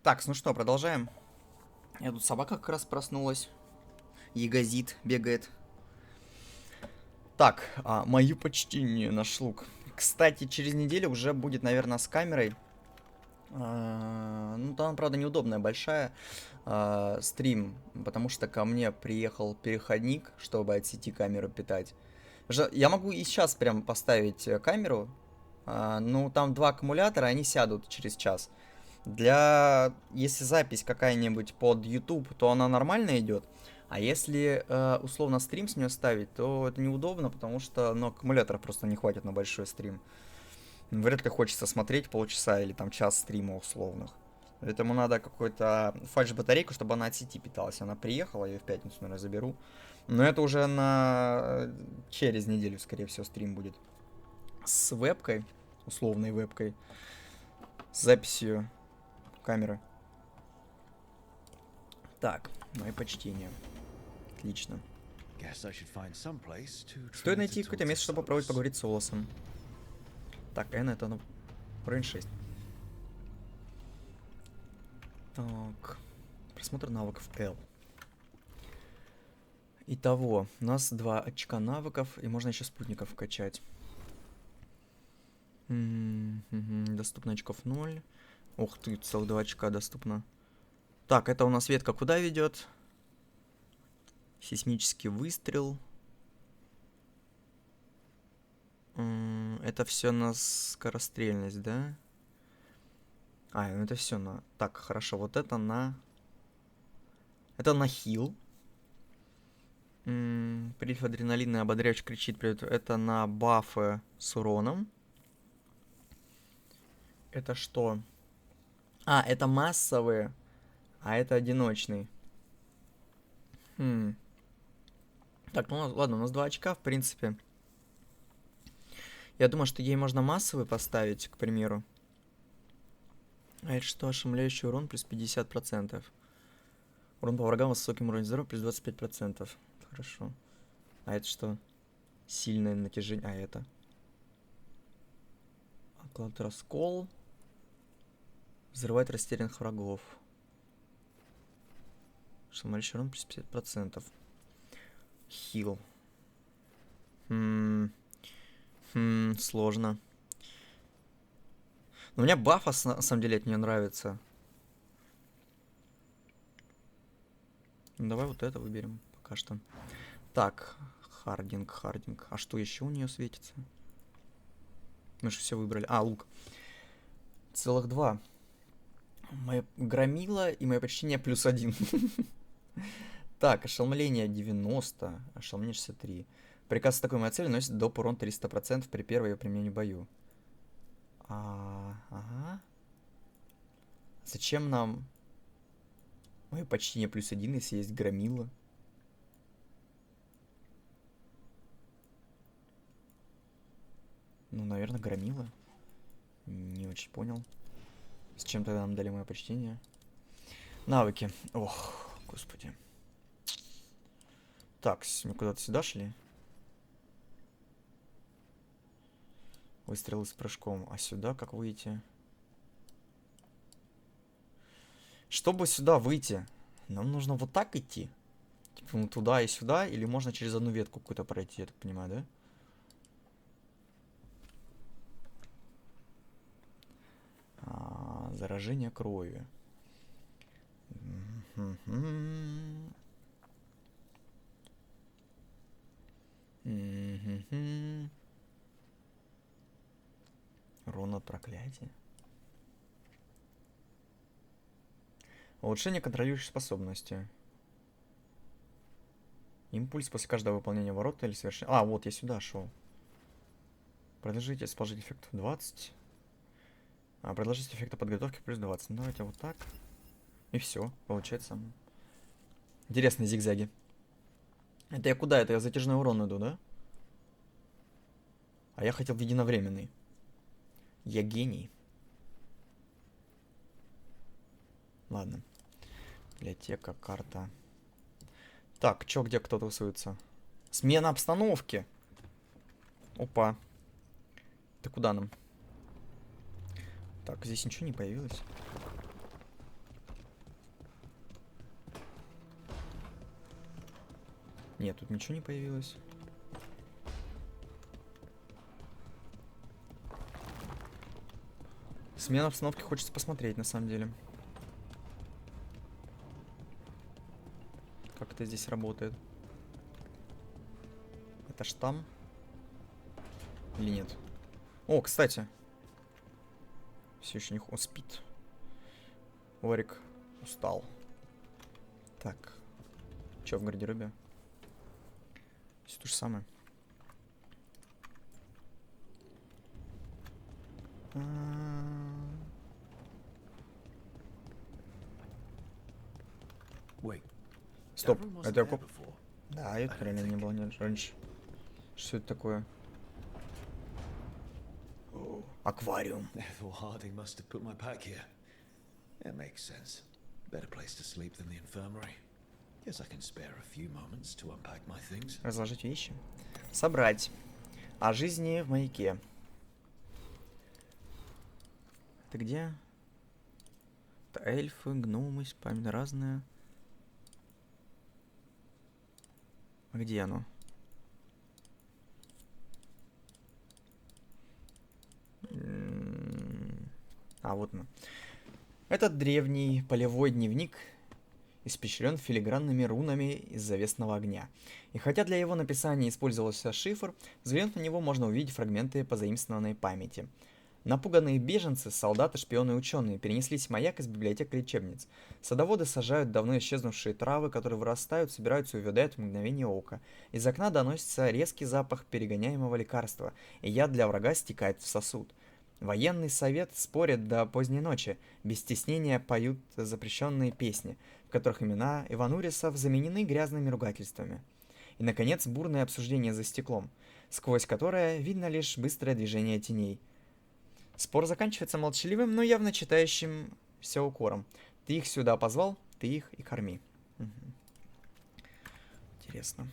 Так, ну что, продолжаем. Я тут собака как раз проснулась. Ягозит, бегает. Так, мое почтение, наш лук. Кстати, через неделю уже будет, наверное, с камерой. Ну, там, правда, неудобная, большая. Стрим, потому что ко мне приехал переходник, чтобы от сети камеру питать. Я могу и сейчас прям поставить камеру. Ну, там 2 аккумулятора, они сядут через час. Если запись какая-нибудь под YouTube, то она нормально идет. А если условно стрим с нее ставить, то это неудобно, потому что, ну, аккумулятора просто не хватит на большой стрим. Вряд ли хочется смотреть полчаса или там час стрима условных. Поэтому надо какую-то фальш-батарейку, чтобы она от сети питалась. Она приехала, я ее в пятницу, наверное, заберу. Но это уже через неделю, скорее всего, стрим будет. С вебкой, условной вебкой, с записью камеры. Так, мои почтения. Отлично. Стоит найти какое-то место, чтобы попробовать поговорить с Солосом. Так, N это, ну, уровень 6. Так, просмотр навыков L. Итого, у нас 2 очка навыков, и можно еще спутников качать. Доступно очков 0. Ух ты, целых 2 очка доступно. Так, это у нас ветка куда ведет? Сейсмический выстрел. Это все на скорострельность, да? Ну это все на... Так, хорошо, вот это на... Это на хил. Прилив адреналина ободряюще кричит. Это на бафы с уроном. Это что? Это массовые. А это одиночный. Так, ну ладно, у нас 2 очка, в принципе. Я думаю, что ей можно массовый поставить, к примеру. А это что? Ошеломляющий урон плюс 50%. Урон по врагам с высоким уровнем здоровья плюс 25%. Хорошо. А это что? Сильное натяжение. А это? Оклад раскол. Взрывает растерянных врагов. Ошеломляющий урон плюс 50%. Хил. Сложно. Но у меня бафа, на самом деле, от нее нравится. Ну, давай вот это выберем пока что. Так, хардинг. А что еще у нее светится? Мы же все выбрали. Лук. Целых 2. Моя громила и мое почтение плюс 1. Так, ошеломление 90. Ошеломление 63. Приказ с такой моей цели наносит доп. Урон 300% при первой ее применении в бою. Ага. Зачем нам мое почтение плюс 1, если есть громила? Ну, наверное, громила. Не очень понял. С чем тогда нам дали мое почтение? Навыки. Ох, господи. Так, мы куда-то сюда шли. Выстрелы с прыжком. А сюда как выйти? Чтобы сюда выйти, нам нужно вот так идти. Типа, ну, туда и сюда. Или можно через одну ветку какую-то пройти, я так понимаю, да? Заражение крови. Урон от проклятия. Улучшение контролирующей способности. Импульс после каждого выполнения ворота или совершения... Вот я сюда шел. Продолжите положить эффект 20. Продолжить эффекта подготовки плюс 20. Ну, давайте вот так. И все, получается. Интересные зигзаги. Это я куда? Это я затяжной урон иду, да? А я хотел в единовременный. Я гений. Ладно. Библиотека, карта. Так, чё, где кто тусуется? Смена обстановки. Опа. Ты куда нам? Так, здесь ничего не появилось. Нет, тут ничего не появилось. Смена обстановки хочется посмотреть, на самом деле. Как это здесь работает? Это штамм? Или нет? О, кстати. Все еще не... Он спит. Орик устал. Так. Че в гардеробе? Все то же самое. Стоп, это я коп? Да, это реально не было, нет, раньше. Что это такое? Аквариум. Ethel Harding must have put my pack here. It makes sense. Better place to sleep than the infirmary. Guess I can spare a few moments to unpack my things. Разложить вещи. Собрать. О жизни в маяке. Ты где? Это эльфы, гномы, память разная. А где оно? А, вот оно. Этот древний полевой дневник испещрен филигранными рунами из завесного огня. И хотя для его написания использовался шифр, взглянув на него, можно увидеть фрагменты позаимствованной памяти. Напуганные беженцы, солдаты, шпионы и ученые перенеслись в маяк из библиотек лечебниц. Садоводы сажают давно исчезнувшие травы, которые вырастают, собираются и увядают в мгновение ока. Из окна доносится резкий запах перегоняемого лекарства, и яд для врага стекает в сосуд. Военный совет спорит до поздней ночи, без стеснения поют запрещенные песни, в которых имена Иванурисов заменены грязными ругательствами. И, наконец, бурное обсуждение за стеклом, сквозь которое видно лишь быстрое движение теней. Спор заканчивается молчаливым, но явно читающимся укором. Ты их сюда позвал, ты их и корми. Угу. Интересно.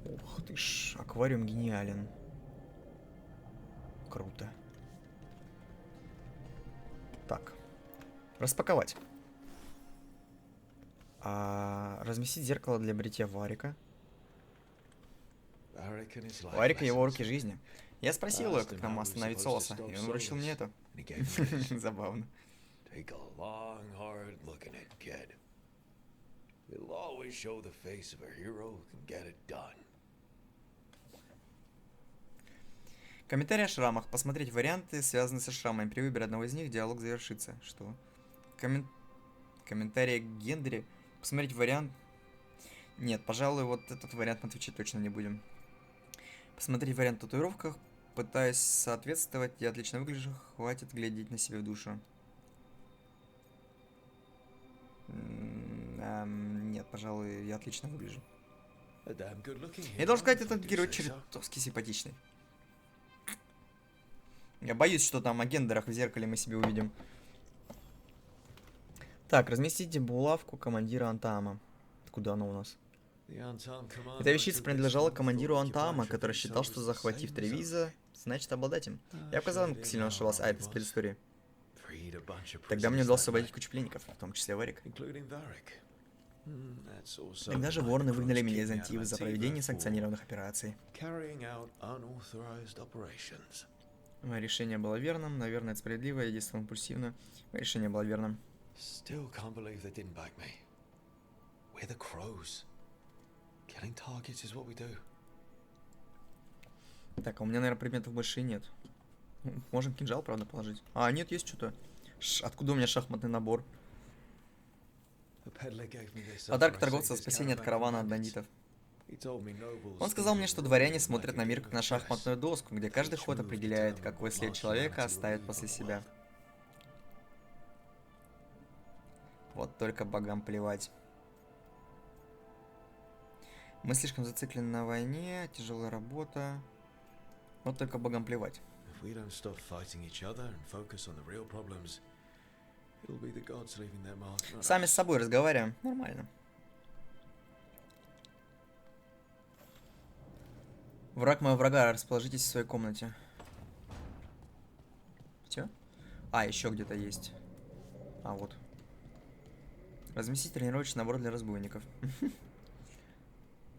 Ух ты ж, аквариум гениален. Круто. Так. Распаковать. Разместить зеркало для бритья Варика. Варика его руки жизни. Я спросил его, как нам остановить Солоса, и он вручил мне это. Забавно. Комментарий о шрамах. Посмотреть варианты, связанные со шрамами. При выборе одного из них диалог завершится. Что? Комментарий к гендере. Посмотреть вариант. Нет, пожалуй, вот этот вариант мы отвечать точно не будем. Посмотреть вариант в татуировках. Пытаюсь соответствовать. Я отлично выгляжу. Хватит глядеть на себя в душу. Нет, пожалуй, я отлично выгляжу. Я должен сказать, этот герой чертовски симпатичный. Я боюсь, что там о гендерах в зеркале мы себе увидим. Так, разместите булавку командира Антаама. Куда она у нас? Эта вещица принадлежала командиру Антаама, который считал, что захватив Тревиза, значит обладать им. Я показал им, как сильно он ошибался, это с предыстории. Тогда мне удалось освободить кучу пленников, в том числе Варик. Тогда же вороны выгнали меня из Антивы за проведение санкционированных операций. Мое решение было верным, наверное, это справедливо, я действовал импульсивно. Мое решение было верным. Так, а у меня, наверное, предметов больше и нет. Можем кинжал, правда, положить. А, нет, есть что-то. Откуда у меня шахматный набор? Подарок торговца спасения от каравана от бандитов. Он сказал мне, что дворяне смотрят на мир как на шахматную доску, где каждый ход определяет, какой след человека оставит после себя. Вот только богам плевать. Мы слишком зациклены на войне, тяжелая работа. Вот только богам плевать. Сами с собой разговариваем. Нормально. Враг моего врага, расположитесь в своей комнате. Все? А, еще где-то есть. А, вот. Разместить тренировочный набор для разбойников.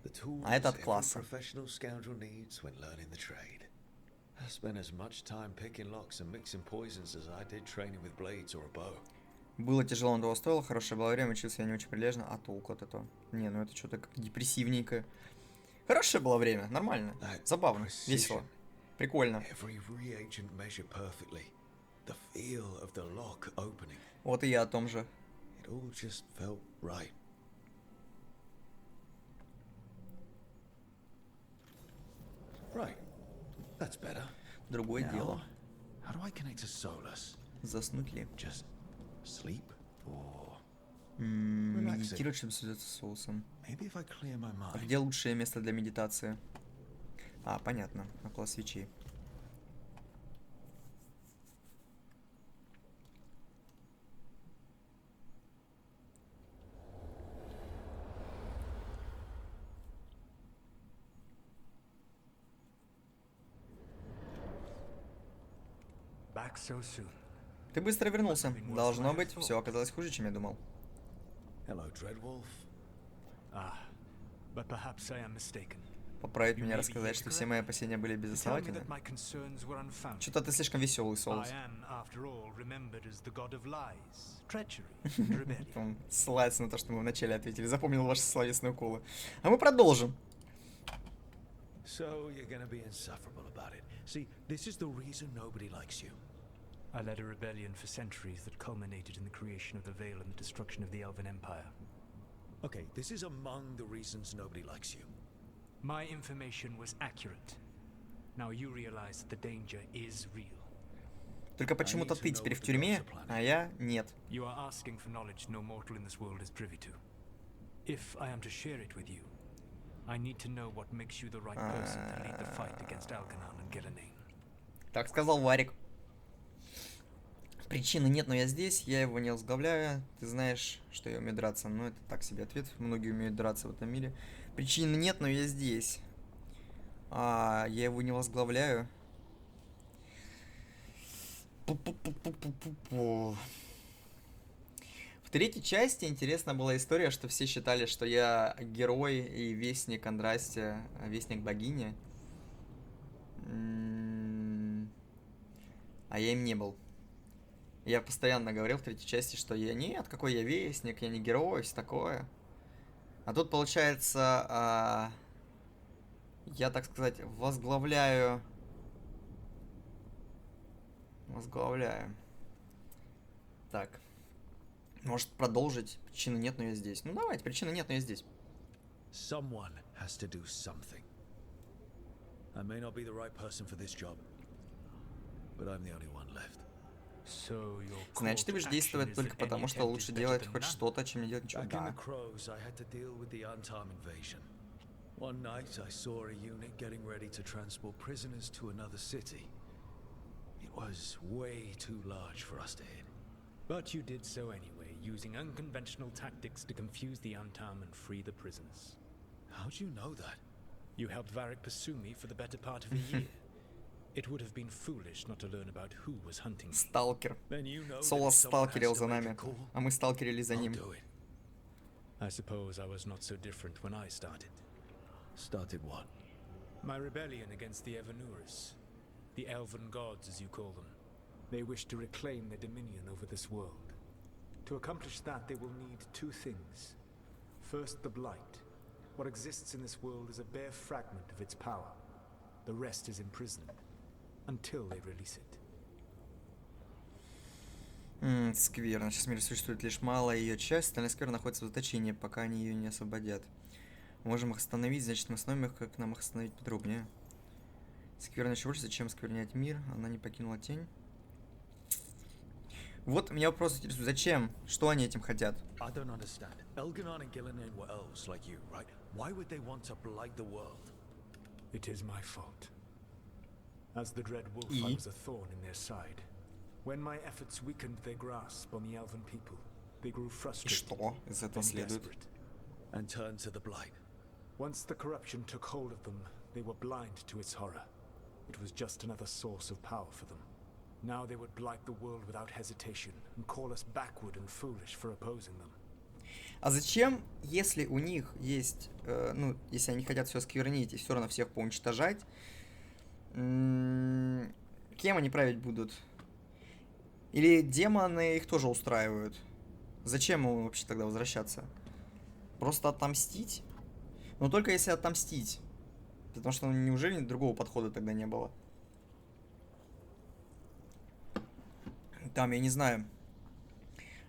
The tools А это от every класса. professional scoundrel needs when learning the trade. I spent as much time picking locks and mixing poisons as I did training with blades or a bow. Было тяжело, но того стоило. Хорошее было время, учился я не очень прилежно. А толку от этого? Не, ну это что-то как депрессивненько. Хорошее было время, нормально. Забавно, весело. Прикольно. Every reagent measured perfectly. The feel of the lock opening. Вот и я о том же. It all just felt right. Right. That's better. Другое Now, дело. how do I connect to Solus? Заснуть ли? Just sleep or Медитировать, чтобы связаться с соусом. maybe if I clear my А mind. где лучшее место для медитации? А, понятно. Около свечей. Back so soon. Ты быстро вернулся. Должно быть, все оказалось хуже, чем я думал. Hello, Dreadwolf. Ah, but perhaps I am mistaken. Поправить меня, рассказать, что все мои опасения были You tell me безосновательны. that my concerns were unfounded. Что-то ты слишком веселый, Солус. I am, after all, remembered as the god of lies, treachery, and rebellion. Он ссылается на то, что мы вначале ответили. Запомнил ваши словесные уколы. А мы продолжим. So you're gonna be insufferable about it. See, this is the reason nobody likes you. I led a rebellion for centuries that culminated in the creation of the Veil and the destruction of the Elven Empire. Okay, this is among the reasons nobody likes you. My information was accurate. Now you realize that the danger is real. Только почему-то ты теперь в тюрьме, а я нет. You are asking for knowledge no mortal in this world is privy to. If I am to share it with you, I need to know what makes you the right person to lead the fight against Algernon and Gillenane. Так сказал Варик. Причины нет, но я здесь, я его не возглавляю. Ты знаешь, что я умею драться. Ну, это так себе ответ. Многие умеют драться в этом мире. Причин нет, но я здесь. А я его не возглавляю. Пу-пу-пу-пу-пу-пу. В третьей части интересна была история, что все считали, что я герой и вестник Андрастия, вестник богини. А я им не был. Я постоянно говорил в третьей части, что я нет, какой я вестник, я не герой, все такое. А тут, получается, я, так сказать, возглавляю. Так. Может продолжить? Причины нет, но я здесь. Ну давайте, причины нет, но я здесь. Someone has to do something. I may not be the right person for this job, but I'm the only one left. So your Значит, ты будешь действовать только потому, что лучше делать хоть что-то, чем не делать ничего. Back in Да. the Crows, I had to deal with the Untarm invasion. One night, I saw a unit getting ready to transport prisoners to another city. It was way too large for us to hit. But you did so anyway, using unconventional tactics to confuse the Untarm and free the prisoners. How'd you know that? You helped Varric pursue me for the better part of a year. It would have been foolish not to learn about who was hunting me. Сталкер. Then you know that Солос if someone has сталкерил to за make a нами, call, а мы сталкерили за I'll ним. do it. I suppose I was not so different when I started. Started what? My rebellion against the Evanuris. The Elven gods, as you call them. They wish to reclaim their dominion over this world. To accomplish that, they will need two things. First, the Blight. What exists in this world is a bare fragment of its power. The rest is imprisoned. Until they release it. Скверно. Сейчас в мире существует лишь малая ее часть, остальная скверна находится в заточении, пока они ее не освободят. Мы можем их остановить, значит, мы остановим их, как нам их остановить подробнее. Скверно еще больше, зачем сквернять мир? Она не покинула тень. Вот меня вопрос интересует, зачем? Что они этим хотят? I don't understand. Elganon and Gillenane were elves like you, right? Why would they want to blight the world? It is my fault. As the Dread Wolf, И? I was a thorn in their side. When my efforts weakened their grasp on the Elven people, they grew И frustrated что из этого and следует? desperate. And turned to the blight. Once the corruption took hold of them, they were blind to its horror. It was just another source of power for them. Now they would blight the world without hesitation and call us backward and foolish for opposing them. А зачем, если у них есть, ну, если они хотят все сквернить и все равно всех поуничтожать, кем они править будут? Или демоны их тоже устраивают? Зачем ему вообще тогда возвращаться? Просто отомстить? Но только если отомстить. Потому что, ну, неужели другого подхода тогда не было? Там, я не знаю,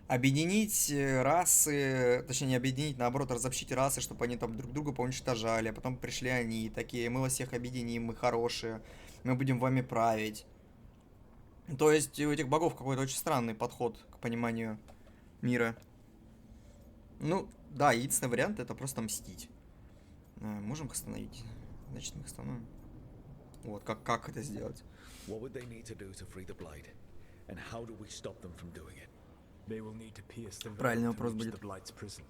объединить расы, точнее, не объединить, наоборот, разобщить расы, чтобы они там друг друга поуничтожали, а потом пришли они, такие, мы вас всех объединим, мы хорошие, мы будем вами править. То есть у этих богов какой-то очень странный подход к пониманию мира. Ну, да, единственный вариант — это просто мстить. Можем их остановить? Значит, мы их остановим. Вот, как это сделать? What would they need to do to free the Blight? And how do we stop them from doing it? They will need to pierce the Правильный veil to вопрос reach будет. the Blight's prison.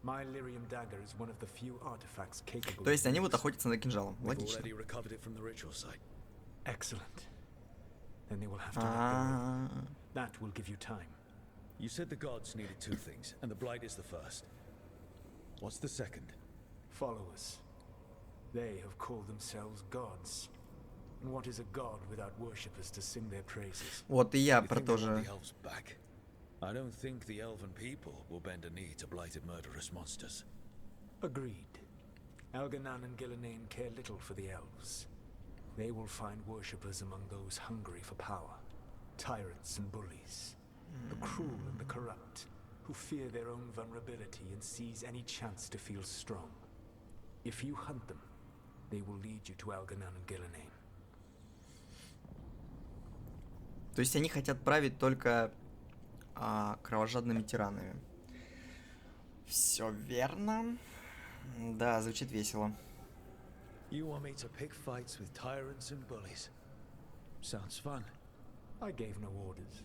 My Lyrium dagger is one of the few artifacts capable. То есть of они будут use. охотиться на кинжалом. We've Логично. already recovered it from the ritual site. Excellent. Then they will have to let go. А, That will give you time. You said the gods needed two things, and the Blight is the first. What's the second? Followers. They have called themselves gods. And what is a god without worshippers to sing their praises? Вот и я You про think то they want же. the elves back? I don't think the elven people will bend a knee to blighted murderous monsters. Agreed. Elganan and Gillenane care little for the elves. They will find worshippers among those hungry for power. Tyrants and bullies. The cruel and the corrupt, who fear their own vulnerability and seize any chance to feel strong. If you hunt them, they will lead you to Elganan and Gillenane. То есть они хотят править только кровожадными тиранами. Все верно. Да, звучит весело. You want me to pick fights with tyrants and bullies? Sounds fun. I gave no orders.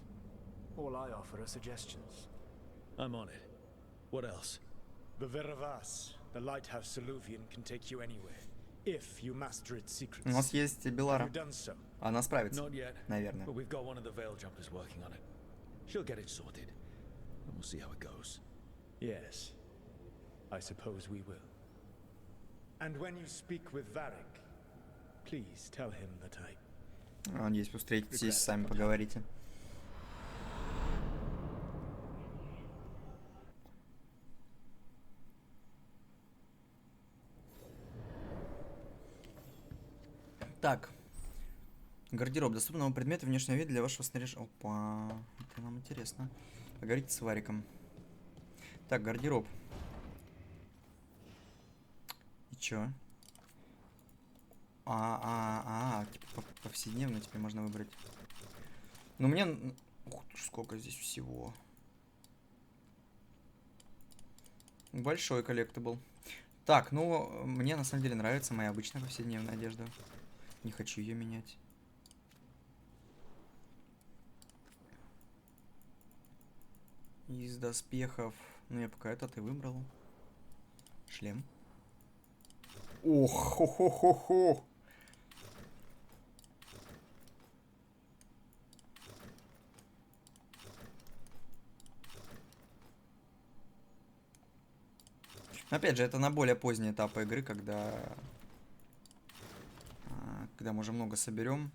All I offer are suggestions. I'm on it. What else? The Veravas, the lighthouse Soluvian, can take you anywhere, if you master its secrets. У нас есть Белара. Have you done so? Она справится, Not yet, наверное. but we've got one of the Veil Jumpers working on it. She'll get it sorted, and we'll see how it goes. Yes. I suppose we will. And when you speak with Varric, please tell him that I... Надеюсь, вы встретитесь, сами поговорите. Так. Гардероб. Доступны новые предметы внешнего вида для вашего снаряжения. Опа. Это нам интересно. Поговорите с Вариком. Так, гардероб. И чё? Типа повседневно теперь можно выбрать. Ну мне... Ух ты ж, сколько здесь всего. Большой коллектабл. Так, ну, мне на самом деле нравится моя обычная повседневная одежда. Не хочу ее менять. Из доспехов... Ну, я пока этот и выбрал. Шлем. Ох, хо-хо-хо-хо! Опять же, это на более поздние этапы игры, когда мы уже много соберем.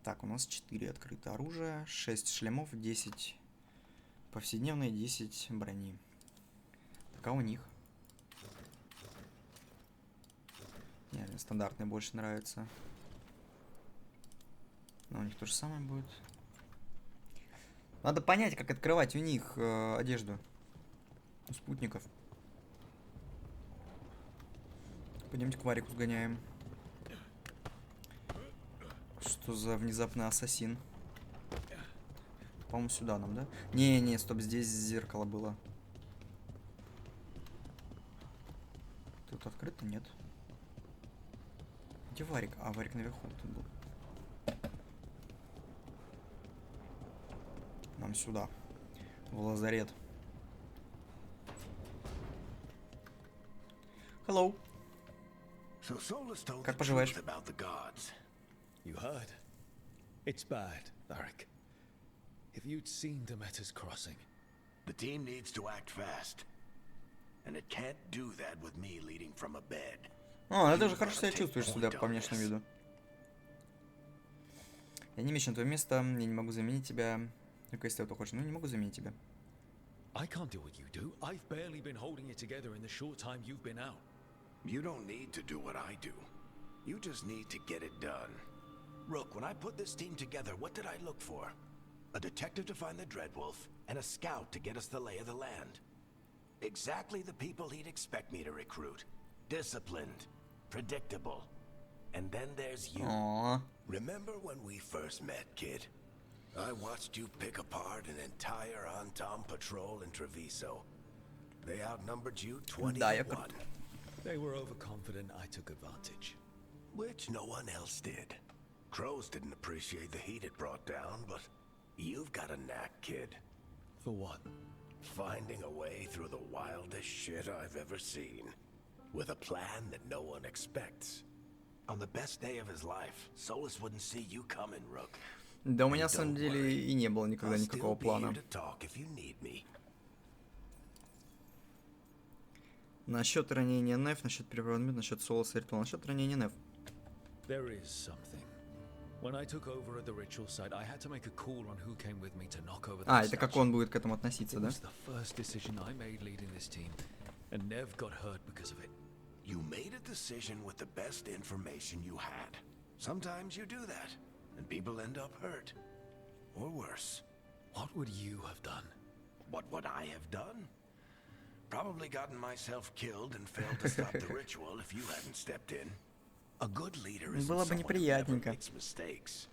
Так, у нас 4 открыто оружия, 6 шлемов, 10 повседневные, 10 брони. Так, а у них? Не, мне стандартные больше нравятся. Но у них то же самое будет. Надо понять, как открывать у них одежду. У спутников. Пойдемте к Варику сгоняем. Что за внезапный ассасин? По-моему, сюда нам, да? Не, стоп, здесь зеркало было. Тут открыто? Нет. Где Варик? А, Варик наверху тут был. Нам сюда. В лазарет. Hello. Как поживаешь? You heard? It's bad, Varric. If you'd seen Demeter's Crossing. The team needs to act fast. And it can't do that with me leading from a bed. О, это же хорошо себя чувствуешь, судя по внешнему виду. Я не мечу на твое место, я не могу заменить тебя. Только если ты хочешь, ну не могу заменить тебя. I can't do what you do. I've barely been holding it together in the short time you've been out. You don't need to do what I do. You just need to get it done. Rook, when I put this team together, what did I look for? A detective to find the Dreadwolf, and a scout to get us the lay of the land. Exactly the people he'd expect me to recruit. Disciplined, predictable. And then there's you. Aww. Remember when we first met, kid? I watched you pick apart an entire Antom patrol in Treviso. They outnumbered you 20 to 1. They were overconfident, I took advantage. Which no one else did. Crows didn't appreciate the heat it brought down, but you've got a knack, kid. For what? Finding a way through the wildest shit I've ever seen. With a plan that no one expects. On the best day of his life, Solus wouldn't see you coming, Rook. Да у меня, на самом деле, и не было никогда никакого плана. Насчет ранения Неф, насчет переправы, насчет Солоса ритуала, насчет ранения Неф. There is something. When I took over at the ritual site, I had to make a call on who came with me to knock over the это как он будет к этому относиться, да? It was the first decision I made leading this team, and Nev got hurt because of it. You made a decision with the best information you had. Sometimes you do that, and people end up hurt. Or worse. What would you have done? What would I have done? Probably gotten myself killed and failed to stop the ritual if you hadn't stepped in. A good leader isn't someone who never makes mistakes.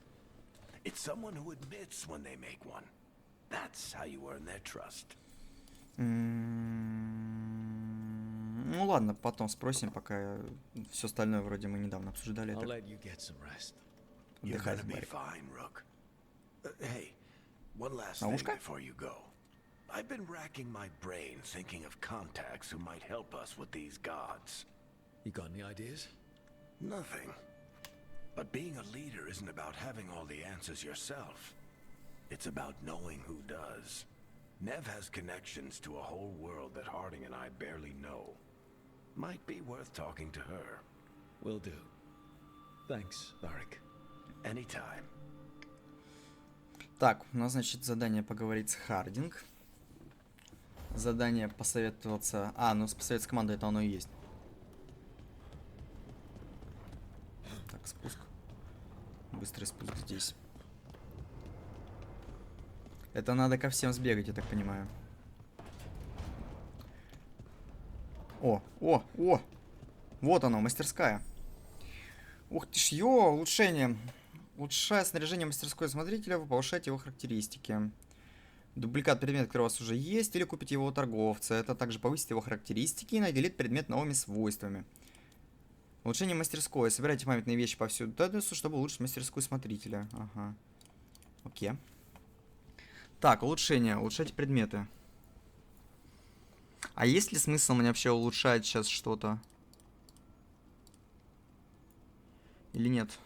It's someone who admits when they make one. That's how you earn their trust. Ну ладно, потом спросим, пока все остальное вроде мы недавно обсуждали это. Отдыхай, Барик. Hey, one last thing before you go. I've been racking my brain thinking of contacts who might help us with these gods. You got any ideas? Nothing. But being a leader isn't about having all the answers yourself. It's about knowing who does. Nev has connections to a whole world that Harding and I barely know. Might be worth talking to her. Will do. Thanks, Barik. Anytime. Так, у нас, значит, задание поговорить с Хардинг. Задание посоветоваться... ну, посоветоваться с командой, это оно и есть. Так, спуск. Быстрый спуск здесь. Это надо ко всем сбегать, я так понимаю. О! Вот оно, мастерская. Ух ты ж, улучшение. Улучшая снаряжение мастерской смотрителя, вы повышаете его характеристики. Дубликат предмета, который у вас уже есть, или купите его у торговца. Это также повысит его характеристики и наделит предмет новыми свойствами. Улучшение мастерской. Собирайте памятные вещи повсюду, чтобы улучшить мастерскую смотрителя. Ага. Окей. Так, улучшение. Улучшайте предметы. А есть ли смысл мне вообще улучшать сейчас что-то? Или нет?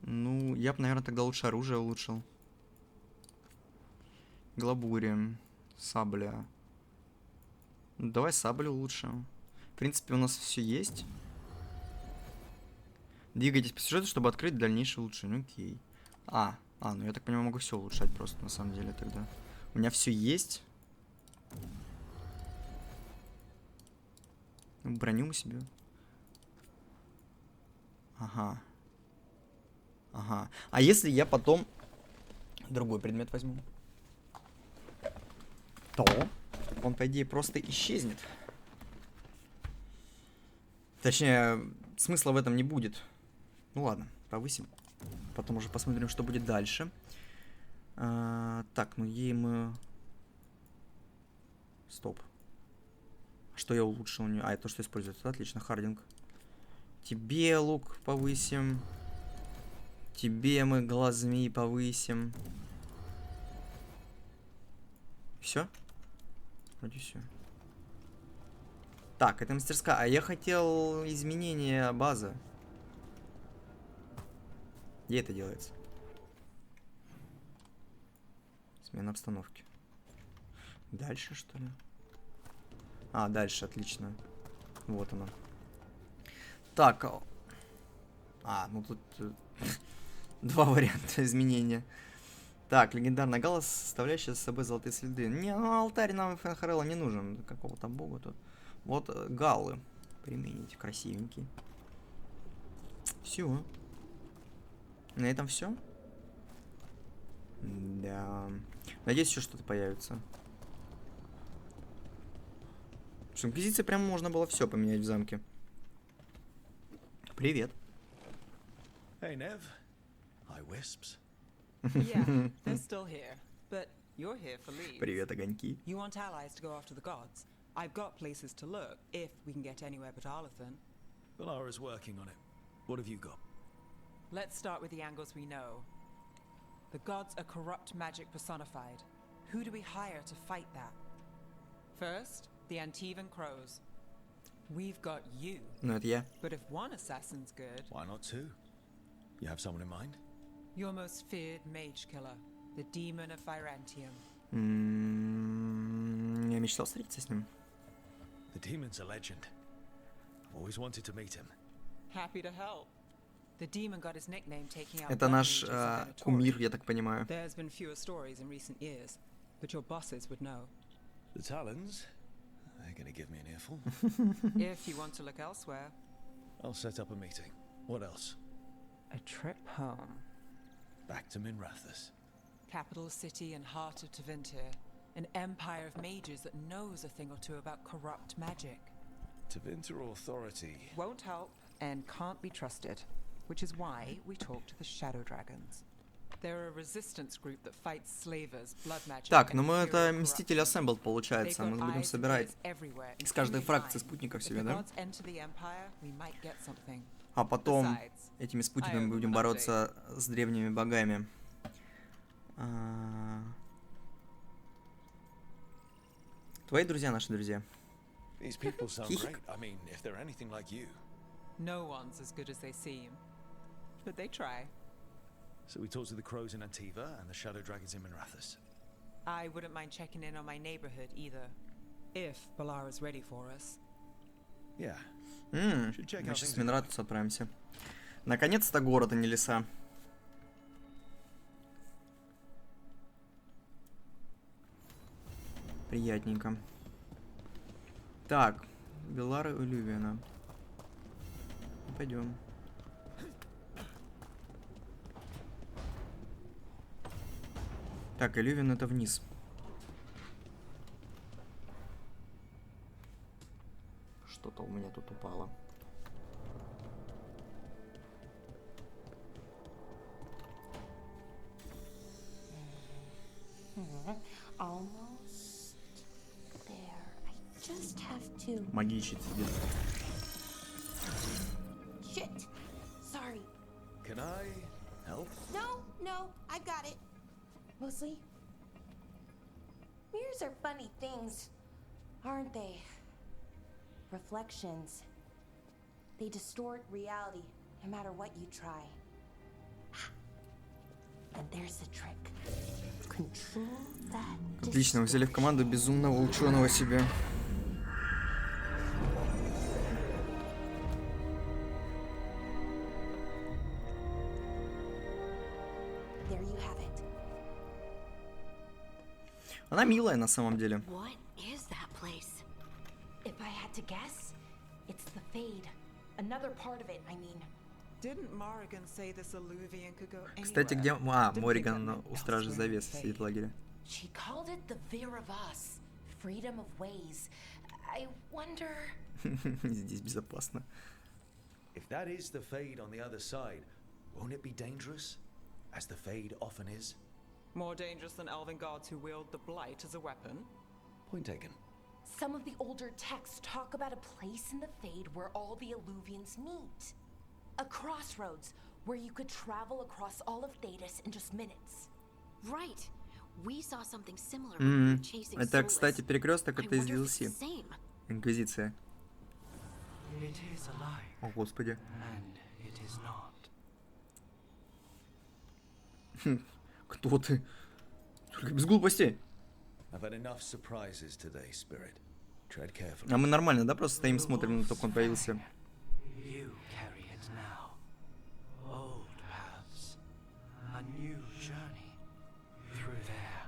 Ну, я бы, наверное, тогда лучше оружие улучшил. Глабури. Сабля. Ну, давай саблю улучшим. В принципе, у нас все есть. Двигайтесь по сюжету, чтобы открыть дальнейшее улучшение. Окей. Ну я так понимаю, могу все улучшать просто, на самом деле, тогда. У меня все есть. Броню мы себе. Ага. А если я потом другой предмет возьму? То он, по идее, просто исчезнет. Точнее, смысла в этом не будет. Ну ладно, повысим. Потом уже посмотрим, что будет дальше. Так, ну ей мы... Стоп. Что я улучшил у нее? Это то, что используется. Отлично, Хардинг. Тебе лук повысим. Тебе мы глаз змеи повысим. Все? Вроде все. Так, это мастерская. А я хотел изменения базы. Где это делается? Смена обстановки. Дальше, что ли? А, дальше, отлично. Вот оно. Так. А, ну тут два варианта изменения. Так, легендарная гала, составляющая с собой золотые следы. Не, ну алтарь нам ФНХРЛ не нужен. Какого-то бога тут. Вот галлы. Применить. Красивенькие. Все. На этом все. Да. Надеюсь, еще что-то появится. Потому что инквизиция прям можно было все поменять в замке. Привет. Hey, Nev. Hi, Wisps. Yeah, they're still here, but you're here for Leeds. Привет, огоньки. You want allies to go after the gods? I've got places to look, if we can get anywhere but Arlathan. Valara's working on it. What have you got? Let's start with the angles we know. The gods are corrupt magic personified. Who do we hire to fight that? First, the Antivan Crows. We've got you. Ну, это я. But if one assassin's good... Why not two? You have someone in mind? Your most feared mage killer, the Demon of Virantium. Я мечтал встретиться с ним. The demon's a legend. I've always wanted to meet him. Happy to help. The demon got his nickname taking out Это наш кумир, я так понимаю. There's been fewer stories in recent years, but your bosses would know. The Talons? They're gonna give me an earful. If you want to look elsewhere. I'll set up a meeting. What else? A trip home. Back to Minrathous. Capital city and heart of Tevinter. An empire of mages that knows a thing or two about corrupt magic. Tevinter Authority. Won't help and can't be trusted, which is why we talk to the Shadow Dragons. They're a resistance group that fights slavers, blood magic. Так, ну мы это Мстители Assembled получается. Мы будем собирать из каждой фракции спутников себе, да? А потом этими спутниками будем бороться с древними богами. Твои друзья, наши друзья. These people sound great. I mean, if they're anything like you. No one's as good as they seem, but they try. So we talked to the Crows in Antiva and the Shadow Dragons in Minrathous. I wouldn't mind checking in on my neighborhood either, if Balara's ready for us. Yeah. Мы сейчас в Минратус отправимся. Наконец-то город, а не леса. Приятненько. Так, Белара и Лювиана. Пойдем. Так, и Лювин это вниз. Что-то у меня тут упало. Almost there. I just have to. Магичит сидит. Shit. Sorry. Can I help? No, I've got it. Mostly. Mirrors are funny things, aren't they? Reflections. They distort reality, no matter what you try. And there's the trick. Control that. Отлично, взяли в команду безумного ученого себе. There you have it. Она милая на самом деле. What is that place? If I had to guess, it's the Fade. Another part of it, I mean. Didn't Morrigan say this Alluvian could go anywhere? Кстати, где... А, Морриган у Стражи Завесы сидит в лагере. She called it the Vir of Us. Freedom of ways. I wonder... Здесь безопасно. If that is the Fade on the other side, won't it be dangerous? As the Fade often is? More dangerous than elven gods who wield the blight as a weapon? Point taken. Some of the older texts talk about a place in the Fade where all the Alluvians meet. A crossroads where you could travel across all of Thedas in just minutes. Right. We saw something similar when we were chasing Это, Solus. кстати, перекресток, I это из wonder if it's the DLC. same. Инквизиция. It is alive, О, господи. and it is not. Кто ты? Только без глупостей. I've had enough surprises today, Spirit. Tread carefully. А мы нормально, да? Просто стоим, смотрим, на то, как он появился. You carry it now. Old paths. A new journey. Through there.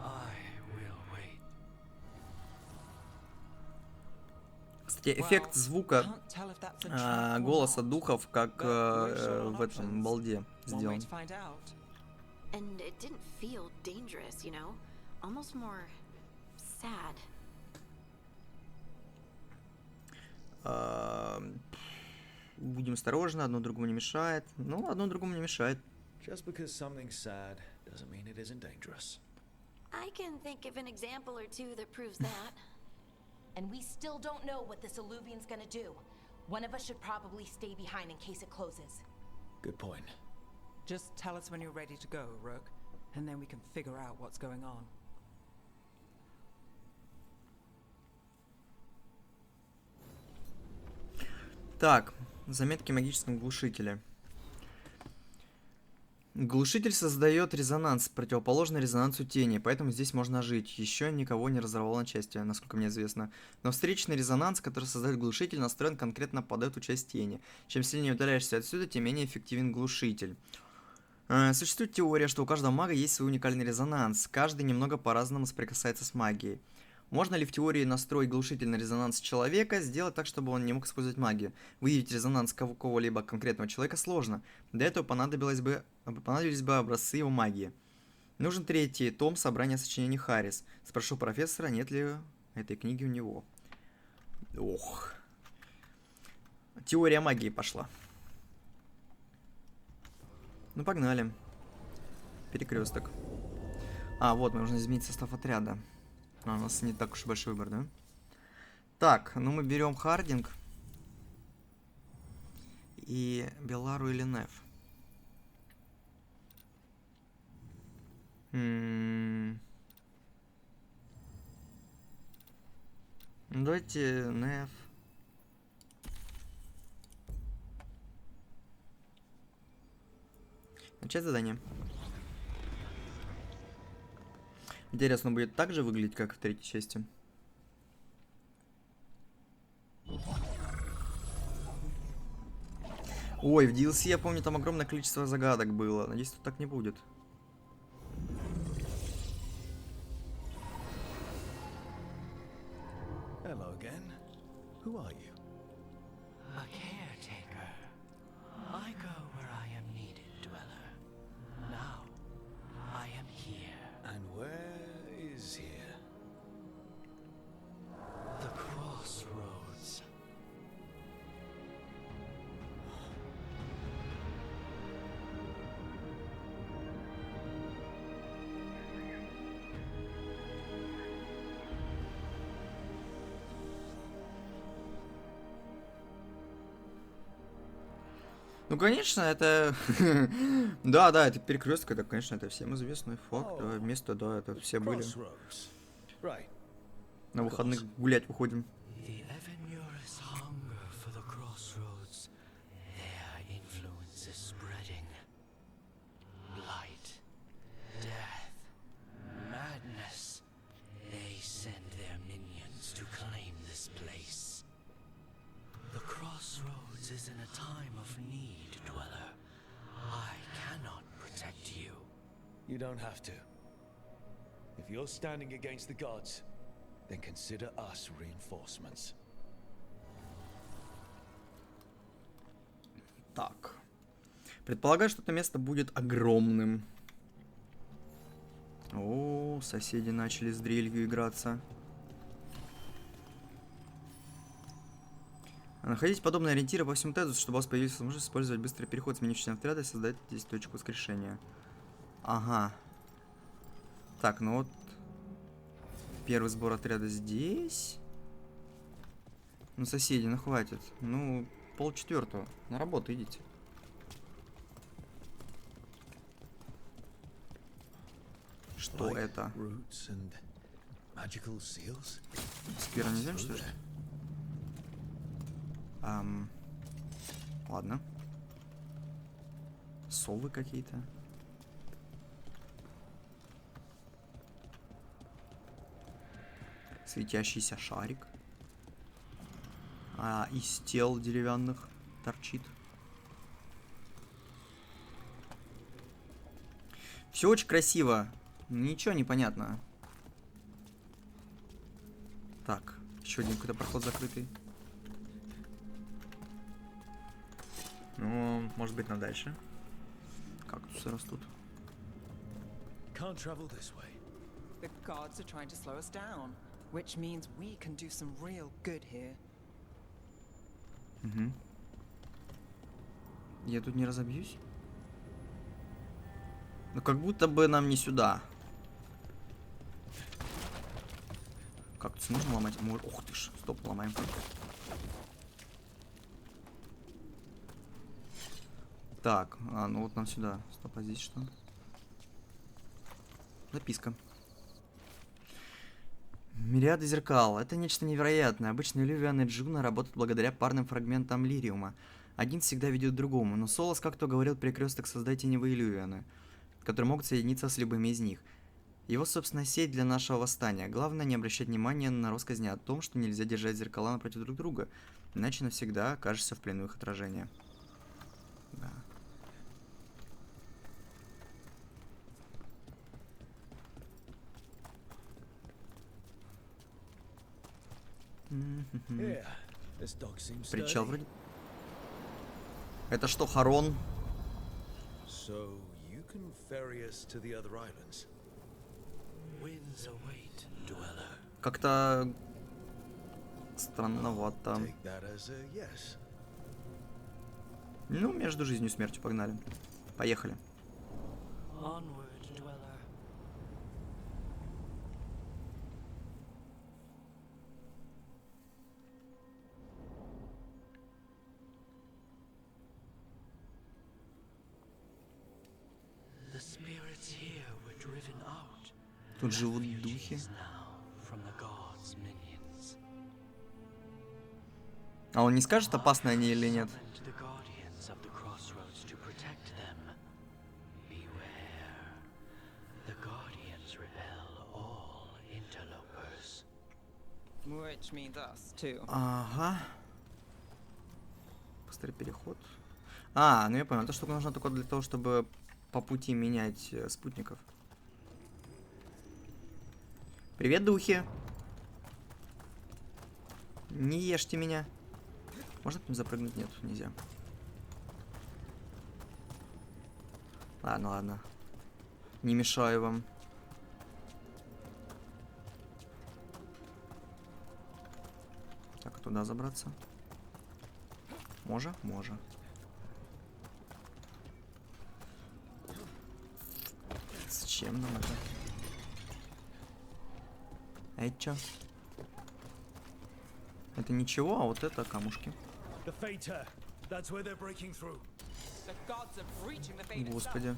I will wait. Кстати, эффект звука голоса духов, как в этом балде сделан. And it didn't feel dangerous, you know? Almost more sad. Будем осторожны, одно другому не мешает. Ну, одно другому не мешает. Just because something's sad doesn't mean it isn't dangerous. I can think of an example or two that proves that. And we still don't know what this Illuvian's gonna do. One of us should probably stay behind in case it closes. Good point. Just tell us when you're ready to go, Rook, and then we can figure out what's going on. Так, заметки о магическом глушителе. Глушитель создает резонанс, противоположный резонансу тени, поэтому здесь можно жить. Еще никого не разорвало на части, насколько мне известно. Но встречный резонанс, который создает глушитель, настроен конкретно под эту часть тени. Чем сильнее удаляешься отсюда, тем менее эффективен глушитель. Существует теория, что у каждого мага есть свой уникальный резонанс. Каждый немного по-разному соприкасается с магией. Можно ли в теории настроить глушитель на резонанс человека, сделать так, чтобы он не мог использовать магию? Выявить резонанс какого-либо конкретного человека сложно. Для этого понадобились бы образцы его магии. Нужен 3-й том собрания сочинений Харрис. Спрошу профессора, нет ли этой книги у него. Ох. Теория магии пошла. Ну, погнали. Перекресток. А, вот, нужно изменить состав отряда. У нас не так уж и большой выбор, да? Так, ну мы берем Хардинг. И Белару или Неф. Давайте Неф. Начать задание. Интересно, будет так же выглядеть, как в 3-й части. Ой, в DLC, я помню, там огромное количество загадок было. Надеюсь, тут так не будет. Hello again. Who are you? A caretaker. I go where I am needed, Dweller. Now, I am here. And where is here? The crossroads. Ну, конечно, это... да, это перекресток, это, конечно, это всем известный факт. Да, место, да, это все были. На выходных гулять выходим. The Evanurus hunger for the crossroads. Their influence is spreading. Blight, death, madness. They send their minions to claim this place. The crossroads is in a time of need, Dweller. I cannot protect you. You don't have to. If you're standing against the gods, then consider us reinforcements. Так. Предполагаю, что это место будет огромным. О, соседи начали с дрелью играться. Находите подобные ориентиры по всему Тедусу, чтобы у вас появилась возможность использовать быстрый переход, сменив член отряда и создать здесь точку воскрешения. Ага. Так, ну вот. Первый сбор отряда здесь. Ну, соседи, ну хватит. Ну, 3:30. На работу идите. Что это? Magical seals? Скверный земля, что ли? Ладно. Совы какие-то. Светящийся шарик. Из тел деревянных торчит. Все очень красиво. Ничего не понятно. Так, еще один какой-то проход закрытый. Ну, может быть, на дальше. Кактусы растут. Can't travel this way. The gods are trying to slow us down, which means we can do some real good here. Угу. Я тут не разобьюсь? Ну, как будто бы нам не сюда. Кактусы можно ломать? Ух ты ж, стоп, ломаем кактус. Так, ну вот нам сюда. Стоп, а здесь что? Записка. Мириады зеркал. Это нечто невероятное. Обычно Иллювиан и Джуна работают благодаря парным фрагментам лириума. Один всегда ведет к другому, но Солос как-то говорил перекресток создать теневые Иллювианы, которые могут соединиться с любыми из них. Его собственная сеть для нашего восстания. Главное не обращать внимания на россказни о том, что нельзя держать зеркала напротив друг друга, иначе навсегда окажешься в плену их отражения. Да. Причал вроде. Это что, Харон? So you can ferry us to the other islands. Winds await, dweller. Как-то странновато. Take that as a yes. Ну, между жизнью и смертью погнали. Поехали. Onward, dweller. The spirits here were driven out. Тут живут духи. From the gods' minions. А он не скажет, опасны они или нет? The guardians of the crossroads to protect them. Beware. The guardians repel all interlopers. Which means us, too. Ага. Быстрый переход. Ну я понял. Эта штука нужна только для того, чтобы по пути менять спутников. Привет, духи. Не ешьте меня. Можно к ним запрыгнуть? Нет, нельзя. Ладно, ладно. Не мешаю вам. Так, туда забраться. Може? Може. Зачем нам это? Эй, чё? Это ничего, а вот это камушки. Господи.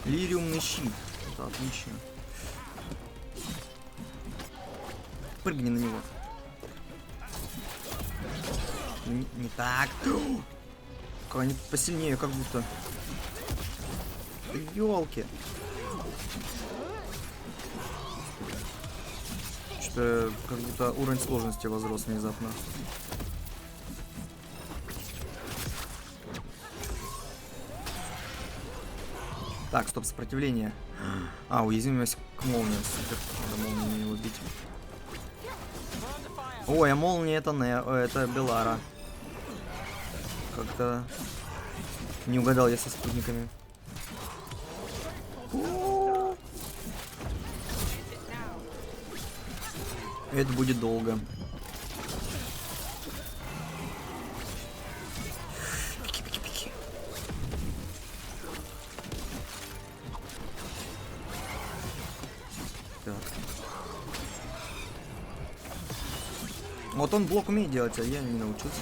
Лириумный щит. Это отлично. Прыгни на него. Не так. Они посильнее, как будто. Ёлки. Что-то как будто уровень сложности возрос внезапно. Так, стоп, сопротивление. Уязвимость к молнии. Супер. Надо молнию не убить. Ой, а молния это Белара. Как-то не угадал я со спутниками. Это будет долго. Так. Вот он блок умеет делать, а я не научился.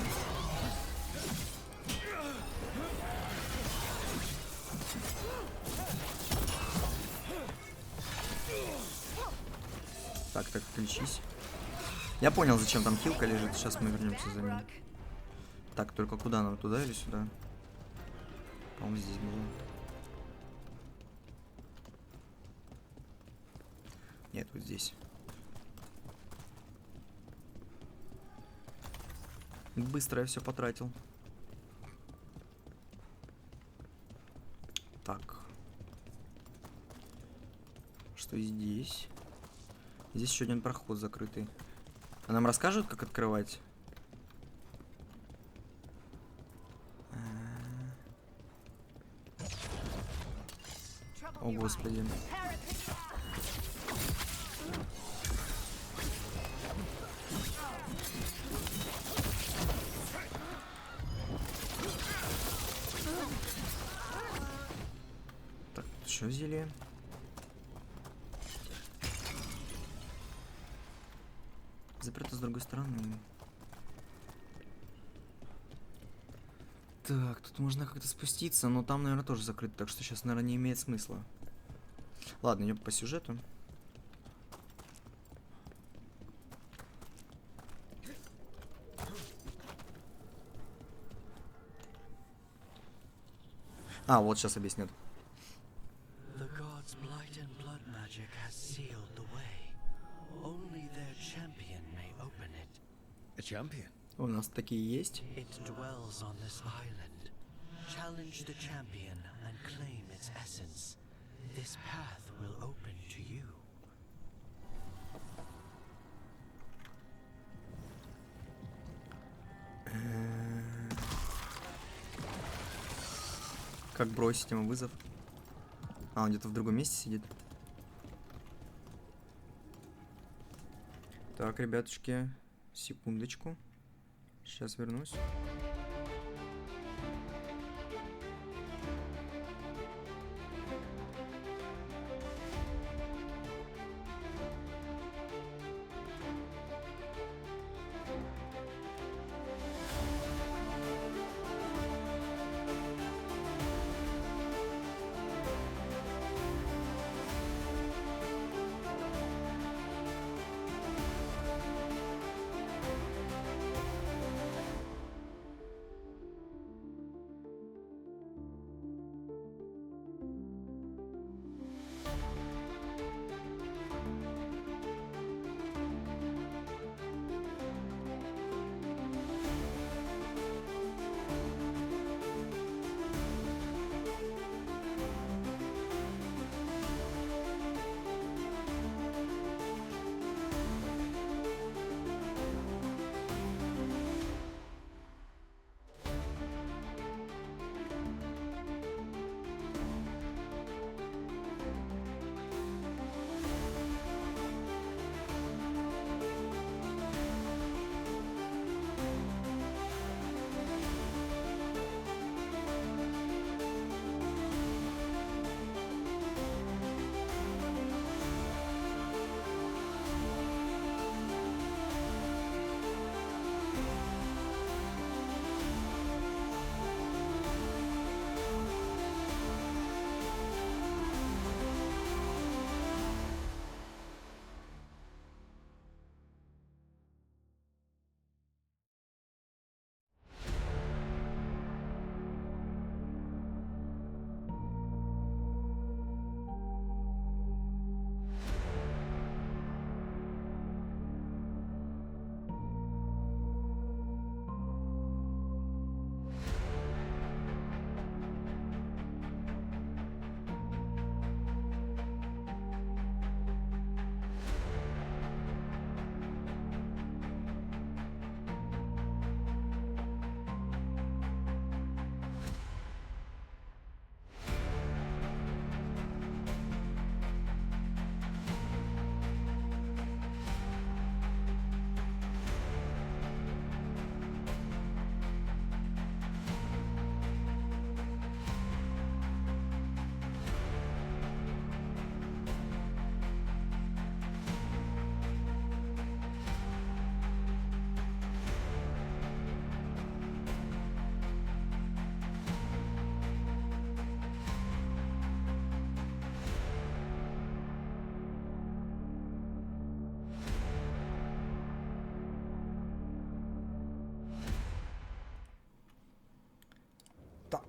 Так, отключись. Я понял, зачем там хилка лежит. Сейчас мы вернемся за ним. Так, только куда нам? Туда или сюда? По-моему, здесь было. Нет, вот здесь. Быстро я все потратил. Так. Что здесь? Здесь еще один проход закрытый. А нам расскажут, как открывать? О, господи. Так, что зелье? Заперто с другой стороны. Так, тут можно как-то спуститься, но там, наверное, тоже закрыто, так что сейчас, наверное, не имеет смысла. Ладно, идем по сюжету. А, вот сейчас объяснят. The gods' blight and blood magic has sealed the way. Only their champion may open it. A champion? У нас такие есть. It dwells on this island. Challenge the champion and claim its essence. This path will open to you. Как бросить ему вызов? А, он где-то в другом месте сидит. Так, ребятушки, секундочку. Сейчас вернусь.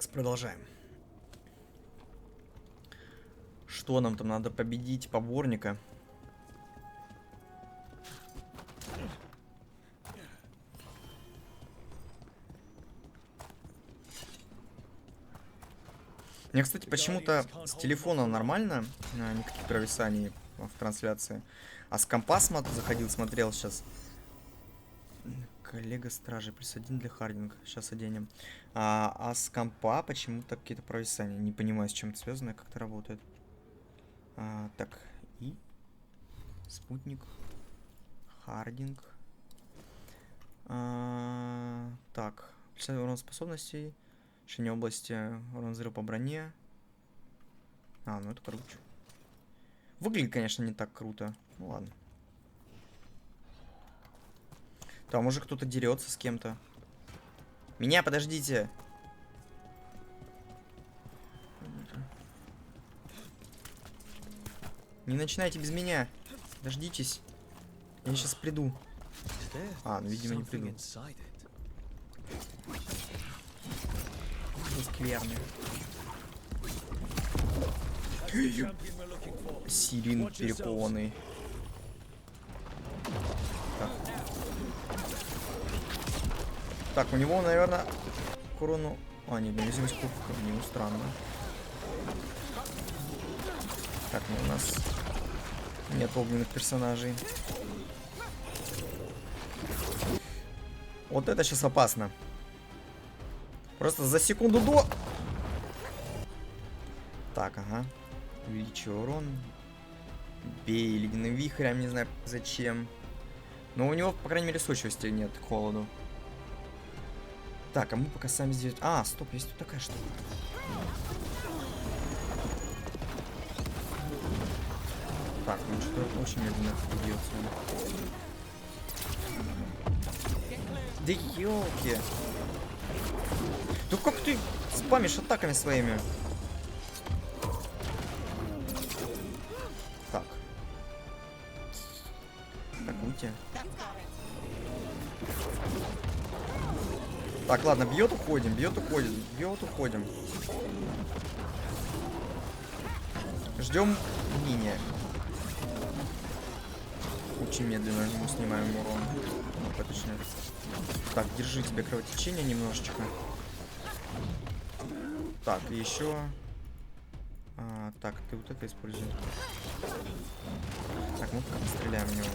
Продолжаем. Что нам там надо победить? Поборника. Мне, кстати, почему-то с телефона нормально, никаких провисаний в трансляции. А с компа заходил, смотрел сейчас. Коллега стражи, +1 для Хардинга. Сейчас оденем. А с компа почему-то какие-то провисания. Не понимаю, с чем это связано, как это работает. Так, и спутник. Хардинг. Так, урон способностей. Решение области, урон взрыва по броне. Ну это круче. Выглядит, конечно, не так круто. Ну ладно. Там уже кто-то дерется с кем-то. Меня, подождите. Не начинайте без меня. Дождитесь. Я сейчас приду. Ну, видимо, не приду. Скверный. Сирин перекованный. Так, у него, наверное, корону... нет, невесомость кубка. Ну, странно. Так, у нас нет огненных персонажей. Вот это сейчас опасно. Просто за секунду до... Так, ага. Увеличиваю урон. Бей ледяным вихрем, не знаю зачем. Но у него, по крайней мере, устойчивости нет к холоду. Так, а мы пока сами здесь... Стоп, есть тут такая штука. Так, ну что-то очень медленно бьется. Да ёлки. Да как ты спамишь атаками своими? Так. Так, уйти. Так, ладно, бьет, уходим, бьет, уходим, бьет, уходим. Ждем мини. Очень медленно мы снимаем урон. Точнее. Так, держи тебе кровотечение немножечко. Так, еще. Так, ты вот это используй. Так, мы пока постреляем в него.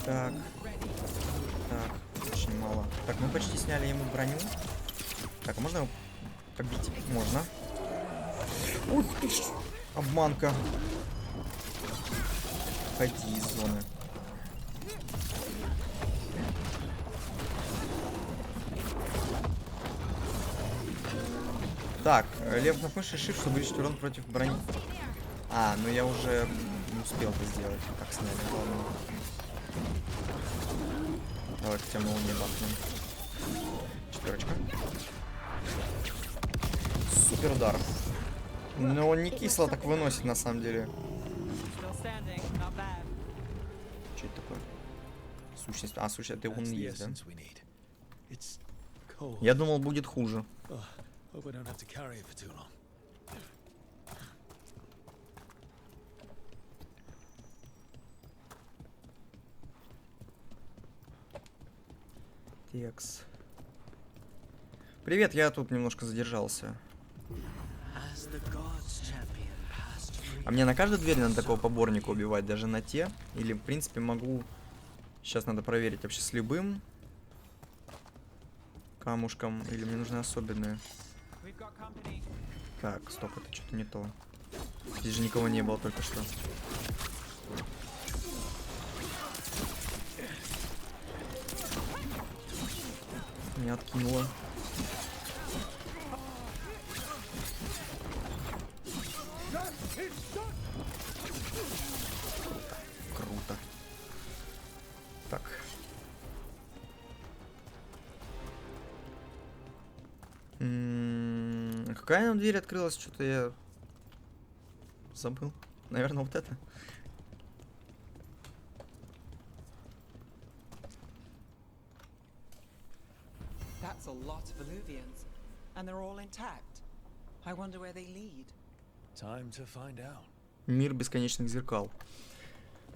Так. Так, очень мало. Так, мы почти сняли ему броню. Так, а можно его побить? Можно. Ух ты ж! Обманка. Пойди из зоны. Так, лев на мыши shift, чтобы увеличить урон против брони. Ну я уже не успел это сделать. Как сняли, ладно. Давай хотя бы не бахнем. 4. Супер удар. Но он не кисло так выносит на самом деле. Что это такое? Сущность. Сущность, это он есть, да? Я думал, будет хуже. Текс. Привет, я тут немножко задержался. А мне на каждую дверь надо такого поборника убивать, даже на те? Или, в принципе, могу... Сейчас надо проверить вообще с любым камушком. Или мне нужны особенные? Так, стоп, это что-то не то. Здесь же никого не было только что. Меня откинуло. Круто. Так. Какая нам дверь открылась? Что-то я забыл. Наверное, вот это. That's a lot of Illuvians, and they're all intact. I wonder where they lead. Time to find out. Мир бесконечных зеркал.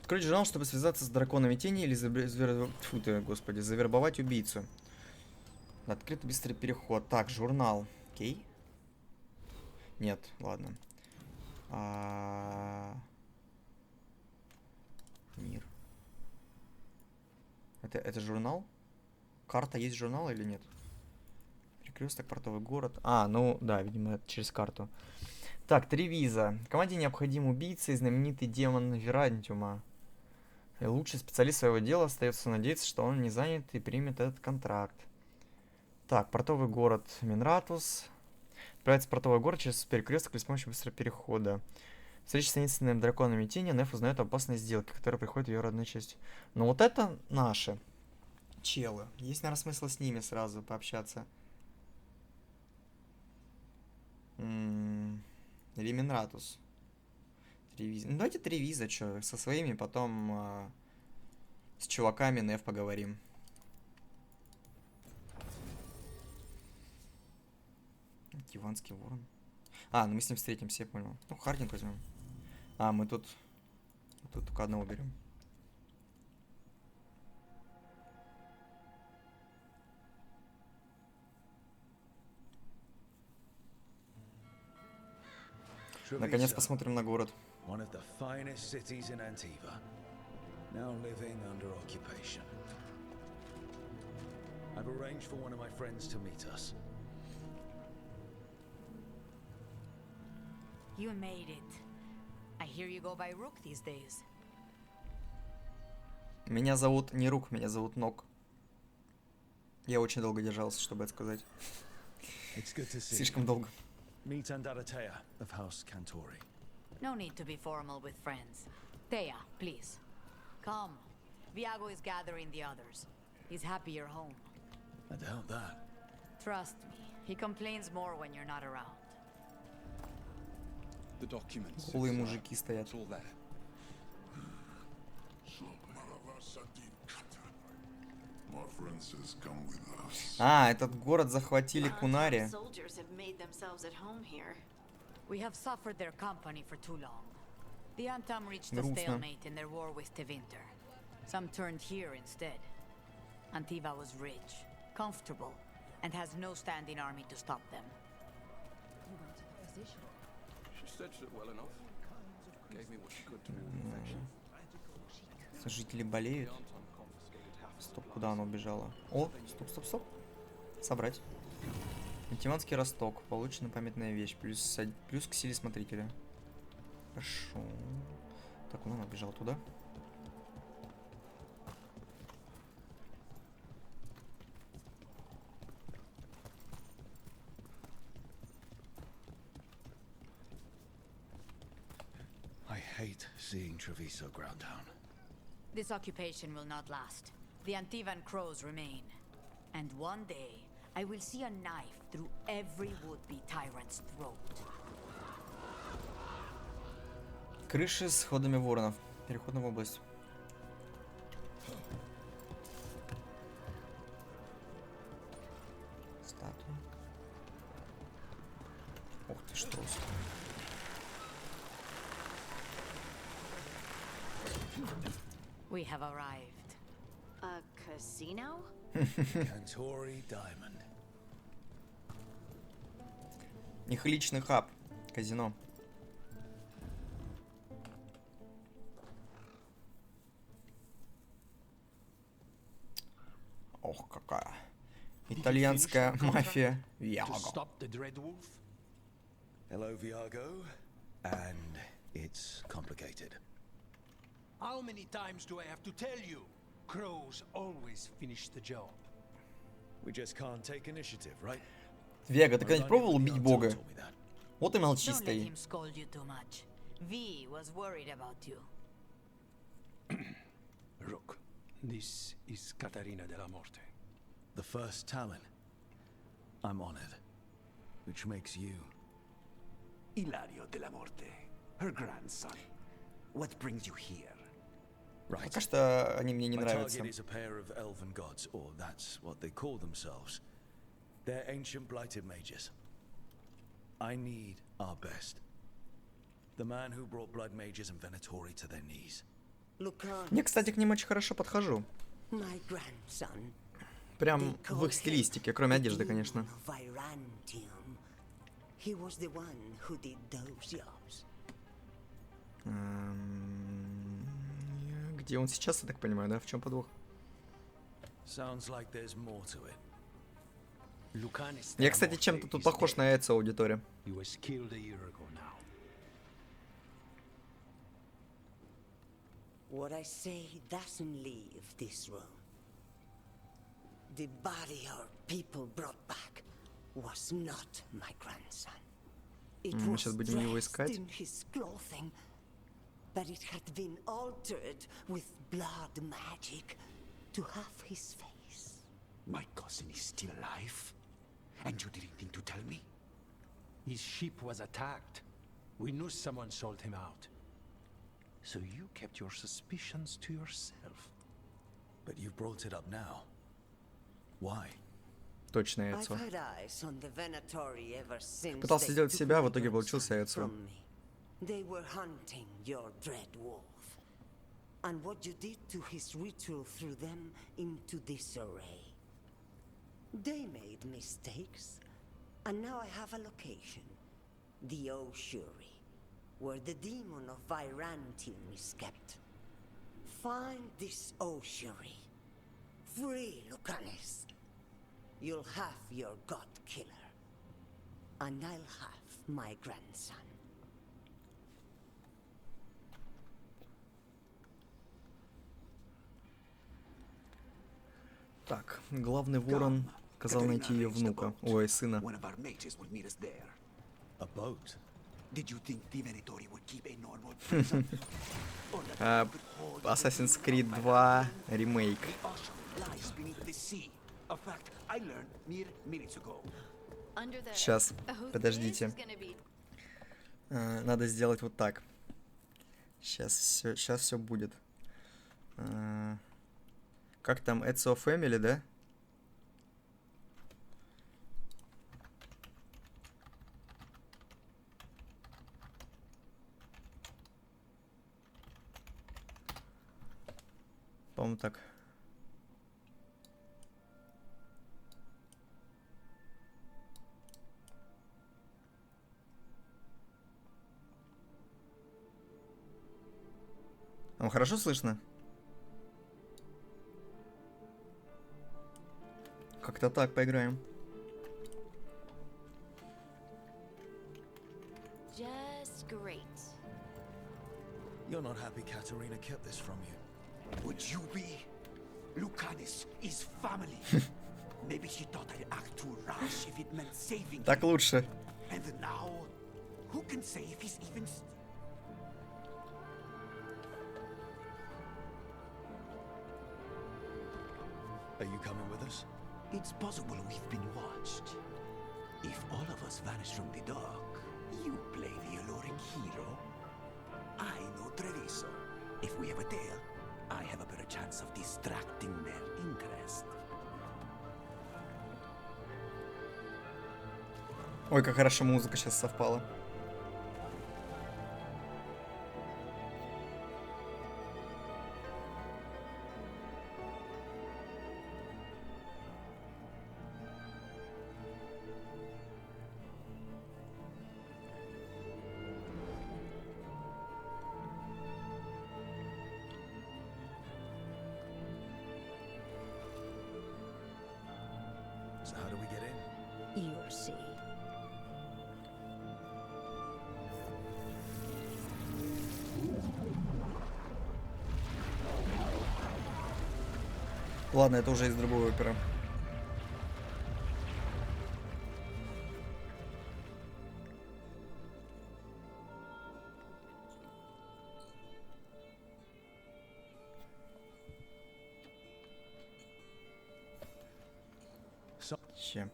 Открыть журнал, чтобы связаться с драконами тени или завербовать убийцу. Открыт быстрый переход. Так, журнал. Окей. Нет, ладно. Мир. Это журнал? Карта есть журнал или нет? Перекресток, портовый город. Ну да, видимо, это через карту. Так, 3 виза. Команде необходим убийца и знаменитый демон Верантиума. И лучший специалист своего дела, остается надеяться, что он не занят и примет этот контракт. Так, портовый город Минратус. Отправиться в портовый город через перекресток или с помощью быстрого перехода. Встреча с таинственными драконами тени, Неф узнает об опасной сделке, которая приходит в ее родной части. Но вот это наши челы. Есть, наверное, смысл с ними сразу пообщаться. Или Минратус. 3 виза. Ну, давайте 3 виза, что, со своими, потом с чуваками Неф поговорим. Иванский ворон. Ну мы с ним встретимся, я понял. Ну, Хардинг возьмем. Мы тут только одного берем. Наконец посмотрим на город. One of the finest cities in Antiva, now living under occupation. I've arranged for one of my friends to meet us. You made it. I hear you go by Rook these days. Меня зовут не Рук, меня зовут Нок. Я очень долго держался, чтобы это сказать. Слишком долго. Meet Andaratea of House Cantori. No need to be formal with friends. Thea, please. Come. Viago is gathering the others. He's happy you're home. I doubt that. Trust me, he complains more when you're not around. The documents. Голые мужики стоят. It's all there. Этот город захватили Кунари. We have suffered their company for too long. The Antam reached a stalemate in their war with Tevinter. Some turned here instead. Antiva was rich, comfortable, and has no standing army to stop them. She stitched it well enough. Gave me what she could to remove infection. Жители болеют. Стоп, куда она убежала? Стоп. Собрать. Антиманский росток. Получена памятная вещь. Плюс к силе смотрителя. Хорошо. Так, куда она убежала? Туда? I hate seeing Treviso ground down. This occupation will not last. The Antivan crows remain. And one day, I will see a knife through every would-be tyrant's throat. Крыши с ходами воронов. Переход в область. Статуя. Ух ты, что трус. We have arrived. A casino? Cantori Diamond. Их личный хаб. Казино. Ох, какая. Итальянская мафия. Viago. Hello, Viago. And it's complicated. How many times do I have to tell you? Crows always finish the job. We just can't take initiative, right? Вега, ты когда-нибудь пробовал убить бога? Вот и молчи, Don't let стои. him scold you too much. V was worried about you. Rook, this is Catarina de la Morte. The first Talon. I'm honored. Which makes you... Ilario de la Morte, her grandson. What brings you here? Right. Пока что они мне не My нравятся. target is a pair of elven gods, or that's what they call themselves. They're ancient blighted mages. I need our best. The man who brought blood mages and Venatori to their knees. Я, кстати, к ним очень хорошо подхожу. My grandson. Прям в их стилистике, кроме одежды, конечно. Virantium. He was the one who did those jobs. Где он сейчас, я так понимаю, да? В чем подвох? Sounds like there's more to it. Я, кстати, чем-то тут похож на Эцио аудитория. He was killed a year ago now. What I say doesn't leave this room. The body our people brought back was not my grandson. It Мы was сейчас будем его dressed искать. in his clothing, but it had been altered with blood magic to have his face. My cousin is still alive? And you didn't think to tell me? His ship was attacked. We knew someone sold him out. So you kept your suspicions to yourself. But you brought it up now. Why? Точно I've Эцио. had eyes on the Venatori ever since Пытался they сделать took себя, в my итоге получился grandson Эцио. from me. They were hunting your dread wolf. And what you did to his ritual threw them into disarray. They made mistakes, and now I have a location. The Oshuri, where the demon of Virantium is kept. Find this Oshuri. Free Lucanis. You'll have your god killer. And I'll have my grandson. Так, главный ворон сказал найти ее внука, ой, сына. One of our mages will meet us there. A boat? Did you think the Venatori would keep a normal prison? Assassin's Creed 2 ремейк. The ocean lies beneath the sea. A fact I learned mere minutes ago. Under the... Сейчас, Oh, подождите. this is gonna be... Надо сделать вот так. Сейчас все будет. Как там, Эцио Family, да? По-моему, так. Вам хорошо слышно? Как-то так поиграем. Just great. You're not happy Katerina kept this from you. Would you be? Lucanis is family. Maybe she thought I'd act too rash if it meant saving Так him. лучше. And now, who can say if he's even... Are you coming with us? It's possible we've been watched. If all of us vanish from the dock, you play the alluring hero. I know Treviso. If we have a tail, I have a better chance of distracting their interest. Ой, как хорошо музыка сейчас совпала. So how do we get in? You'll see. Ладно, это уже из другой оперы. Че?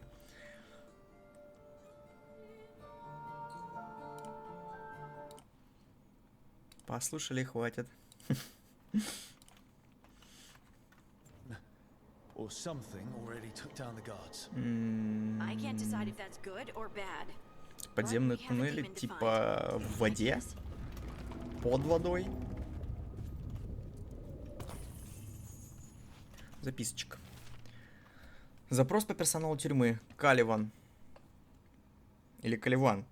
Послушали, хватит. or something already took down the guards. I can't decide if that's good or bad. Подземные туннели, типа в воде? Под водой? Записочка. Запрос по персоналу тюрьмы. Каливан. Или Каливан.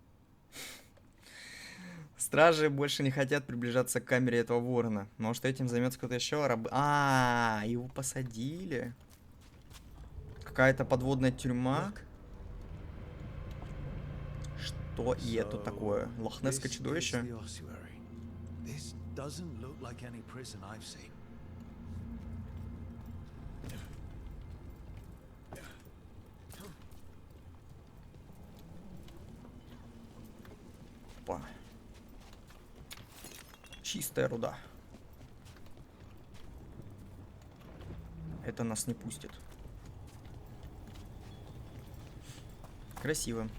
Стражи больше не хотят приближаться к камере этого ворона. Может, этим займется кто-то еще? Его посадили. Какая-то подводная тюрьма. Что и это такое? Лохнесское чудовище? Опа. Чистая руда. Это нас не пустит. Красиво.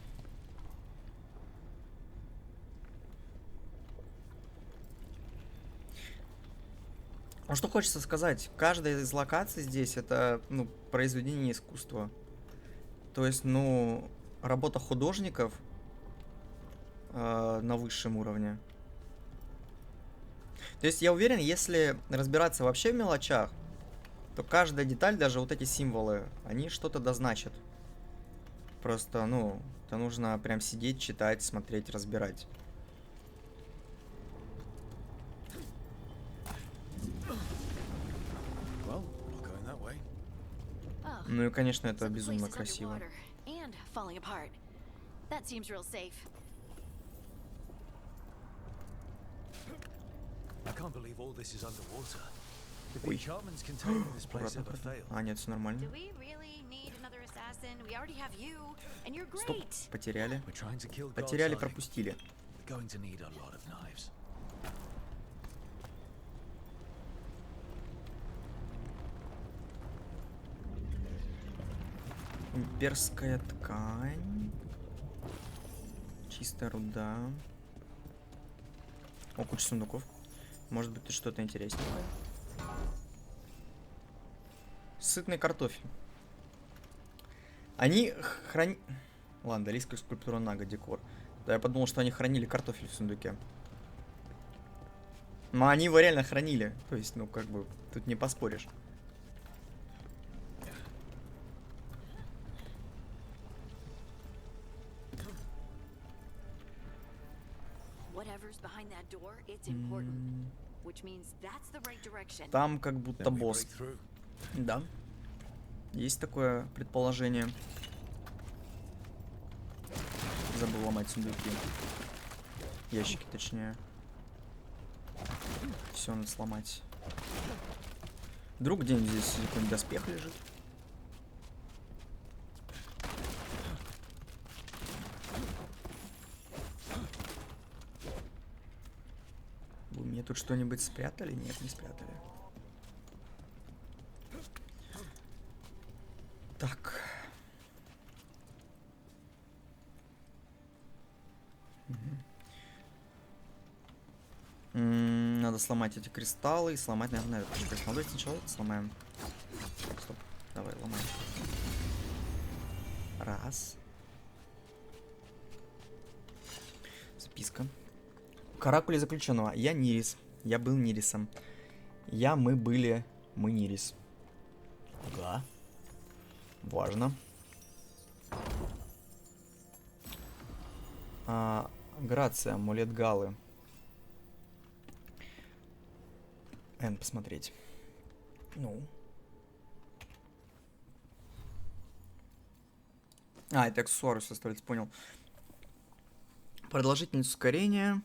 А что хочется сказать? Каждая из локаций здесь это, ну, произведение искусства. То есть, ну, работа художников на высшем уровне. То есть я уверен, если разбираться вообще в мелочах, то каждая деталь, даже вот эти символы, они что-то дозначат. Просто, ну, это нужно прям сидеть, читать, смотреть, разбирать. Ну и, конечно, это безумно красиво. Ой. А, нет, все нормально. Стоп, потеряли. Потеряли, пропустили. Имперская ткань. Чистая руда. О, куча сундуков. Может быть, тут что-то интересненькое. Сытный картофель. Они хранят... Ладно, далийская скульптура Нага, декор. Да, я подумал, что они хранили картофель в сундуке. Но они его реально хранили. То есть, ну, как бы, тут не поспоришь. Там как будто босс. Да. Есть такое предположение. Забыл ломать сундуки. Ящики, точнее. Все надо сломать. Вдруг где-нибудь здесь какой-нибудь доспех лежит. Вы мне тут что-нибудь спрятали? Нет, не спрятали. Так. Надо сломать эти кристаллы и сломать, наверное, этот кристалл. Давайте сначала сломаем. Стоп, давай, ломаем. Раз. Записка. Каракули заключенного. Я Нирис. Я был Нирисом. Мы были... Мы Нирис. Да. Важно. Грация, амулет Галы. Посмотреть. Ну. Это аксессуары составить, понял. Продолжительность ускорения.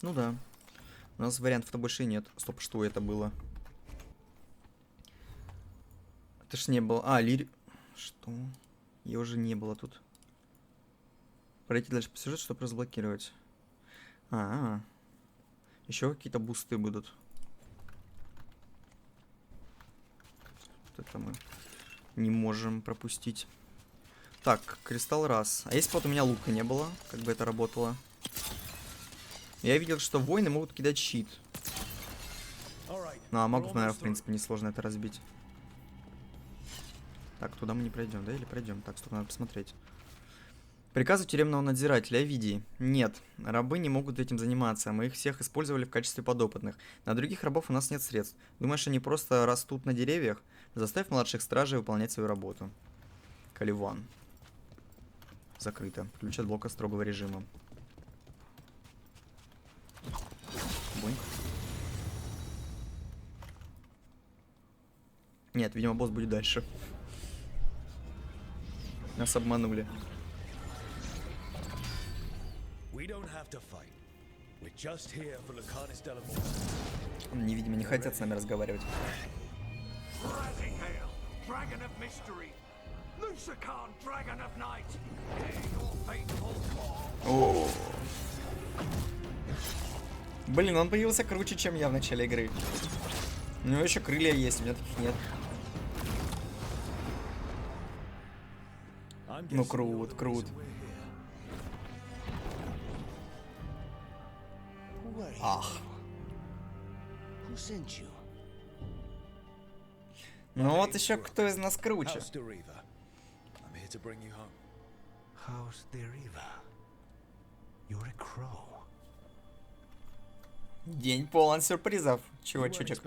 Ну да. У нас вариантов-то больше нет. Стоп, что это было? Это ж не было. Лири... Что? Ее уже не было тут. Пройти дальше по сюжету, чтобы разблокировать. Еще какие-то бусты будут. Это мы не можем пропустить. Так, кристалл раз. А если бы вот у меня лука не было, как бы это работало? Я видел, что воины могут кидать щит. Ну, а магов, наверное, в принципе, несложно это разбить. Так, туда мы не пройдем, да? Или пройдем? Так, стоп, надо посмотреть. Приказы тюремного надзирателя, Овидий. Нет, рабы не могут этим заниматься. Мы их всех использовали в качестве подопытных. На других рабов у нас нет средств. Думаешь, они просто растут на деревьях? Заставь младших стражей выполнять свою работу. Каливан. Закрыто. Ключ от блока строгого режима. Бунь. Нет, видимо, босс будет дальше. Нас обманули. Они, видимо, не хотят с нами разговаривать. О. Блин, он появился круче, чем я в начале игры. У него еще крылья есть, у меня таких нет. Ну, крут, крут. Ах. Ну вот еще кто из нас круче. День полон сюрпризов. Чего, чучек?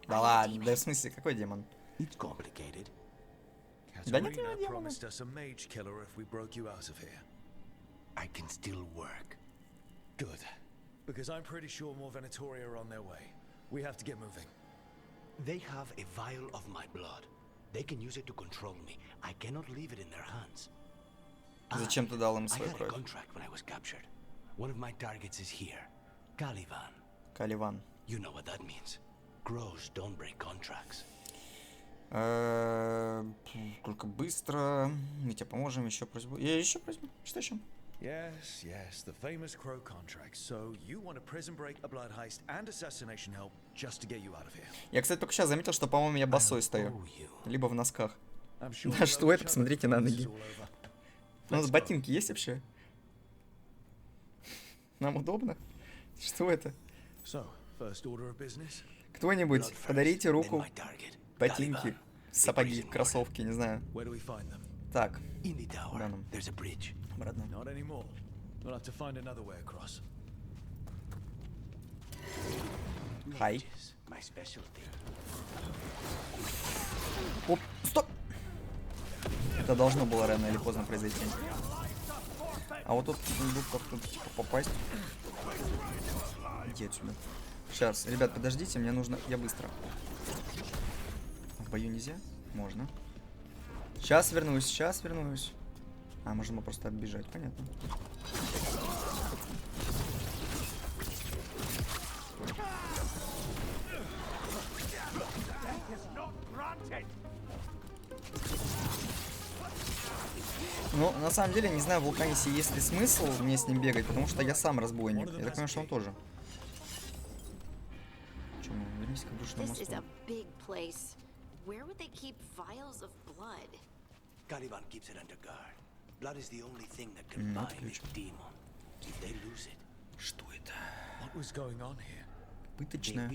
Да ладно, да в смысле, какой демон? Да нет его демона. I can still work. Good. Because I'm pretty sure more Venatori are on their way. We have to get moving. They have a vial of my blood. They can use it to control me. I cannot leave it in their hands. Зачем ты дал им свою кровь? I had a contract when I was captured. One of my targets is here. Caliban. Каливан. You know what that means. Crows don't break contracts. Только быстро. Мы тебе поможем, еще просьбу. Я еще просьбу. Что еще? Yes, the famous Crow contract. So you want a prison break, a blood heist, and assassination help just to get you out of here. Я, кстати, только сейчас заметил, что, по-моему, я босой стою. Либо в носках. Да что это? Посмотрите на ноги. У нас ботинки есть вообще? Нам удобно? Что это? Кто-нибудь, подарите руку, ботинки, сапоги, кроссовки, не знаю. Так. Да, нам. Обратно. Хай. Оп, стоп! Это должно было рано или поздно произойти. А вот тут иду как-то типа попасть. Иди отсюда. Сейчас, ребят, подождите, мне нужно... Я быстро. В бою нельзя? Можно. Сейчас вернусь, сейчас вернусь. А, можно просто отбежать, понятно. Ну, на самом деле, не знаю, в Вулканисе есть ли смысл мне с ним бегать, потому что я сам разбойник. Я так понимаю, что он тоже. Чё, мы вернемся к душному мосту. Caliban keeps it under guard. Blood is the only thing that can bind a demon. If they lose it, что это? What was going on here? Пыточная.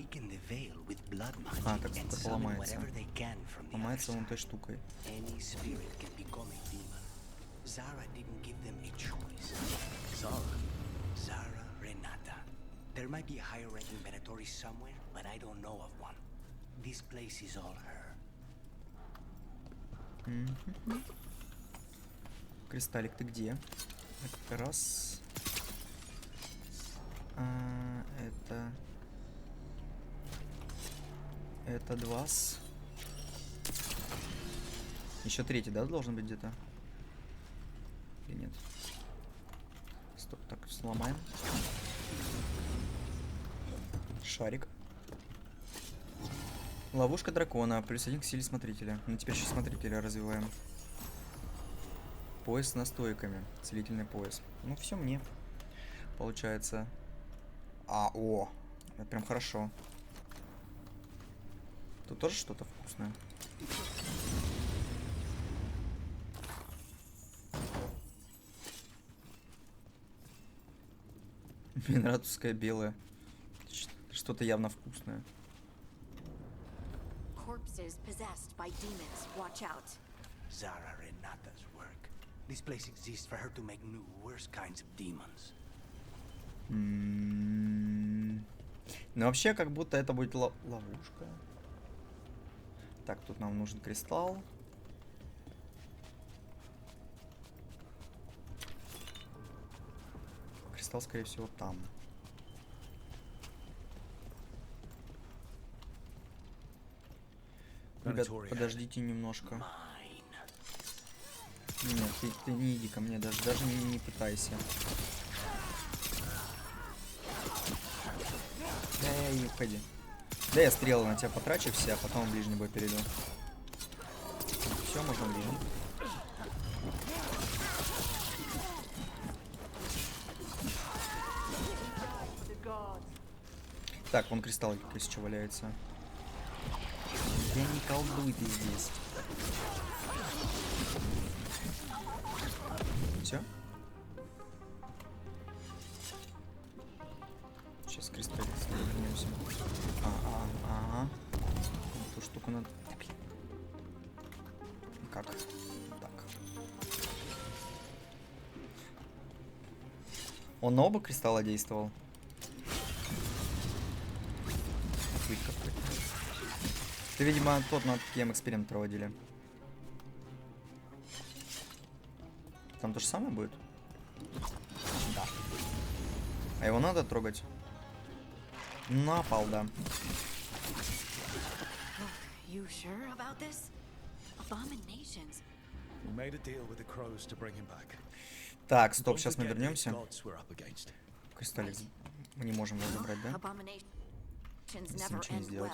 А, так это поломается. Ломается он той штукой. Zara didn't give them a choice. Zara Renata. There might be a higher-ranking Venatori somewhere, but I don't know of one. This place is all her. Кристаллик, ты где? Это раз. Это два. Еще третий, да, должен быть где-то? Или нет? Стоп, так, сломаем. Шарик. Ловушка дракона. Плюс 1 к силе смотрителя. Ну, теперь еще смотрителя развиваем. Пояс с настойками. Целительный пояс. Ну, все мне. Получается. О! Это прям хорошо. Тут тоже что-то вкусное. Минратуская белая. Что-то явно вкусное. Corpses possessed by demons. Watch out. Zara Renata's work. This place exists for her to make new, worse kinds of demons. Ну, вообще, как будто это будет ловушка. Так, тут нам нужен кристалл. Кристалл, скорее всего, там. Ребят, подождите немножко. Нет, ты не иди ко мне, даже не пытайся. Эй, уходи. Да, я стрелы на тебя потрачу все, а потом в ближний бой перейду. Все, можно ближний. Так, вон кристалл еще валяется. Я не колдуй, ты здесь. Все? Сейчас кристалл вернемся. Эту штуку надо. Да, блин. Как? Так. Он на оба кристалла действовал. Это, видимо, тот, над кем эксперимент проводили. Там то же самое будет? Да. А его надо трогать? На пол, да. You sure about this? Abominations. We made a deal with the crows to bring him back. Так, стоп, сейчас мы вернемся. Кристаллик мы не можем его забрать, да? Если ничего не сделать.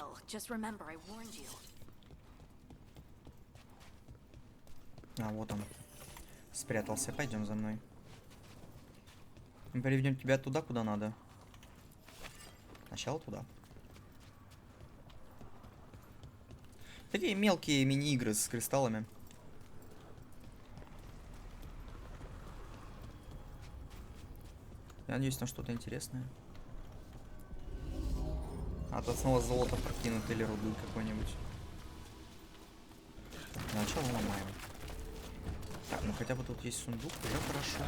А, вот он. Спрятался. Пойдем за мной. Мы приведем тебя туда, куда надо. Сначала туда. Такие мелкие мини-игры с кристаллами. Я надеюсь, там что-то интересное. А то снова золото прокинут или руды какой-нибудь. Сначала ломаем. Так, ну хотя бы тут есть сундук, уже хорошо.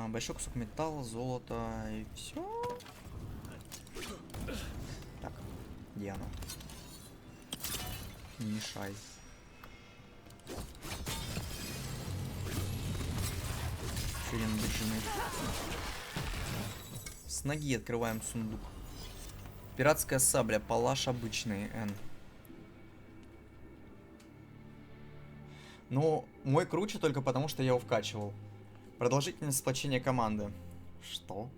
Большой кусок металла, золото и все. Так, где оно? Не мешай. Один бежит. С ноги открываем сундук. Пиратская сабля, палаш обычный, Н. Ну, мой круче только потому, что я его вкачивал. Продолжительность сплочения команды. Что?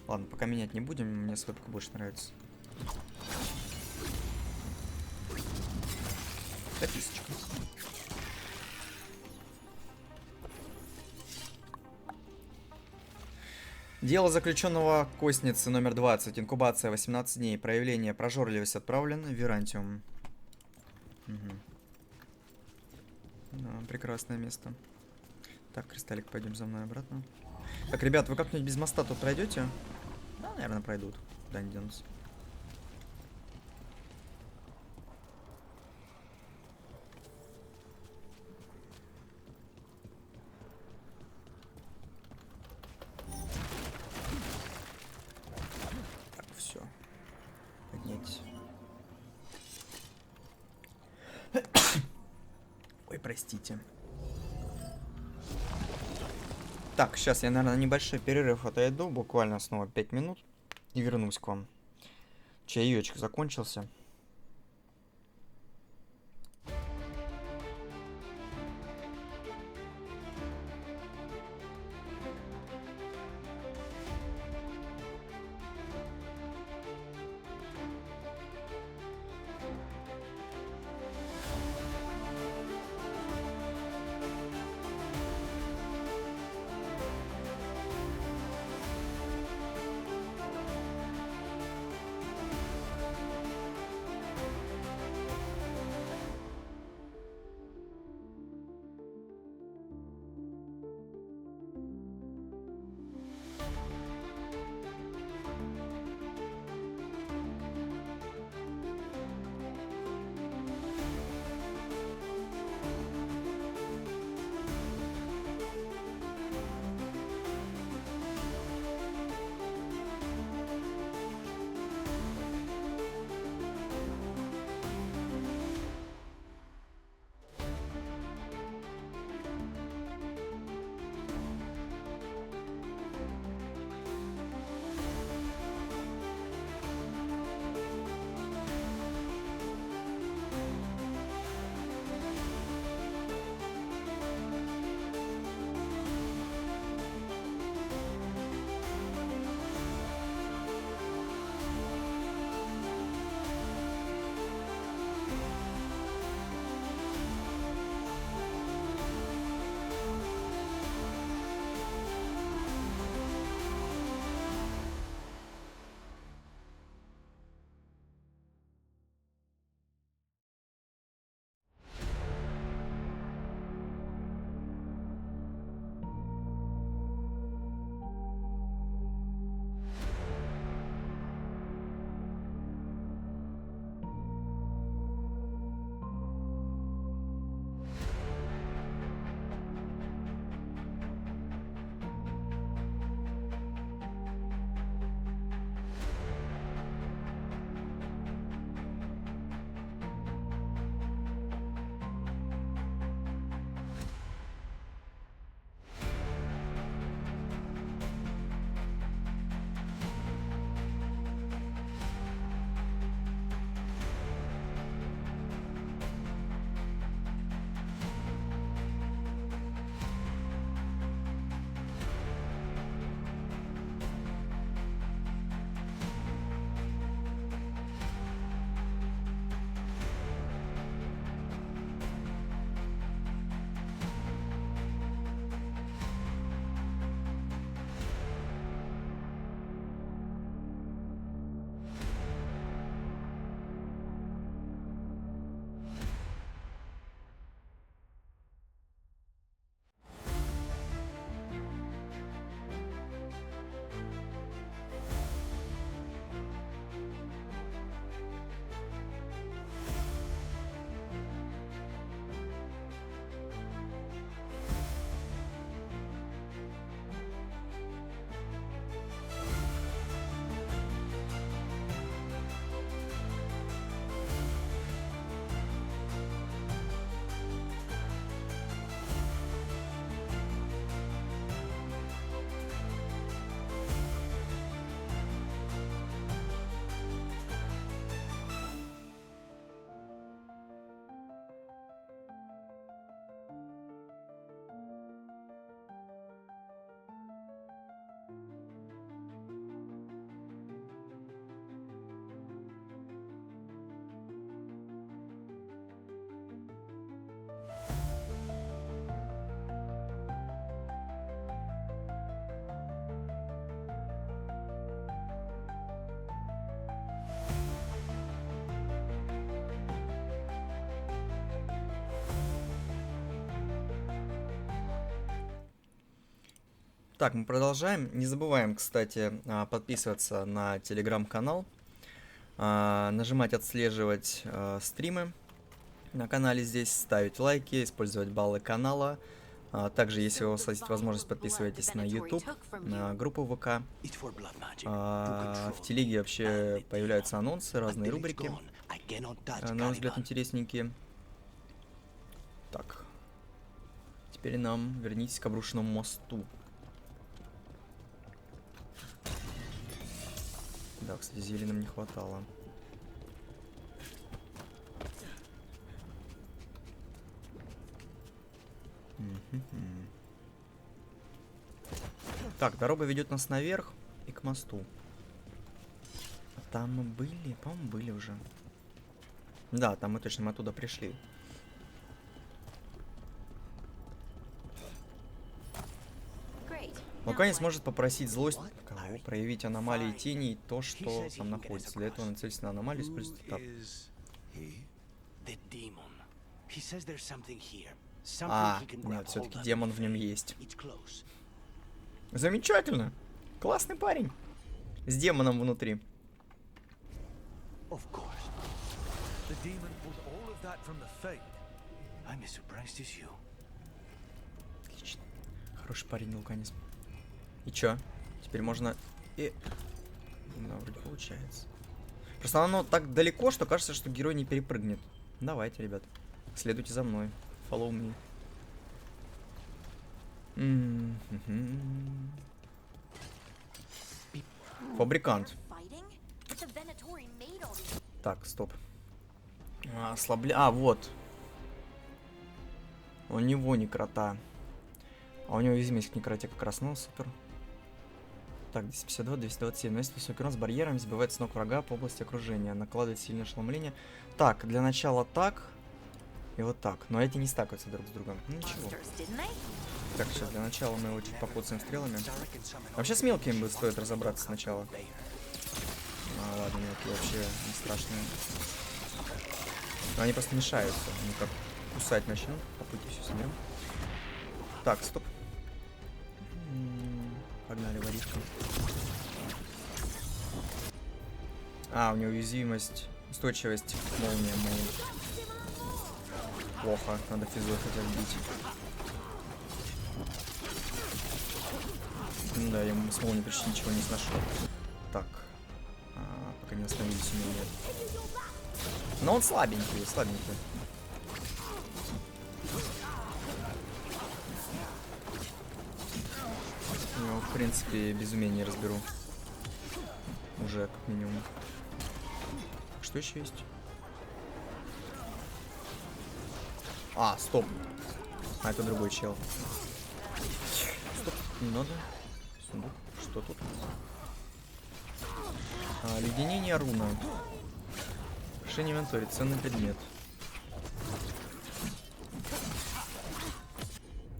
Ладно, пока менять не будем, мне свепка больше нравится. Записочка. Дело заключенного Костницы номер 20. Инкубация 18 дней. Проявление прожорливости отправлен в Вирантиум. Угу. Да, прекрасное место. Так, кристаллик, пойдем за мной обратно. Так, ребят, вы как-нибудь без моста тут пройдете? Да, наверное, пройдут. Куда они денутся. Так, все. Поднять. Ой, простите. Так, сейчас я, наверное, на небольшой перерыв отойду, буквально снова 5 минут, и вернусь к вам. Чаечек закончился. Так, мы продолжаем. Не забываем, кстати, подписываться на телеграм-канал, нажимать отслеживать стримы на канале здесь, ставить лайки, использовать баллы канала. Также, если у вас есть возможность, подписывайтесь на YouTube, на группу ВК. В телеге вообще появляются анонсы, разные рубрики, на мой взгляд, интересненькие. Так, теперь нам вернитесь к обрушенному мосту. Да, кстати, зелий нам не хватало. Так, дорога ведет нас наверх и к мосту. А там мы были? По-моему, были уже. Да, там мы точно оттуда пришли. Луканец может попросить злость кого? Проявить аномалии тени и то, что там находится. Для этого нацелиться на аномалию, используйте так. Нет, все-таки демон в нем есть. Замечательно. Классный парень. С демоном внутри. Отлично. Хороший парень, Луканец. И чё? Теперь можно... Да, вроде получается. Просто оно так далеко, что кажется, что герой не перепрыгнет. Давайте, ребят. Следуйте за мной. Follow me. Фабрикант. Так, стоп. Вот. У него некрота. А у него уязвимость к некроте как раз, ну, супер. Так, 252, 227. Наносит высокий урон с барьером, сбивает с ног врага по области окружения. Накладывает сильное ошеломление. Так, для начала так. И вот так. Но эти не стакаются друг с другом. Ну, ничего. Так, сейчас для начала мы его чуть покоцаем стрелами. Вообще с мелкими бы стоит разобраться сначала. Ладно, мелкие вообще не страшные. Но они просто мешаются. Они как кусать начнут. По пути все снимем. Так, стоп. Погнали, воришка. У него уязвимость, устойчивость к молниям моим. Плохо, надо физой хотя бы бить. Да, я с молнией почти ничего не сношу. Так. Пока не остановились у меня нет. Но он слабенький, слабенький. Ну, в принципе, без умения разберу. Уже, как минимум. Что еще есть? Стоп. Это другой чел. Стоп, не надо. Сундук. Что тут? Леденение руна. Решение инвентаря. Ценный предмет.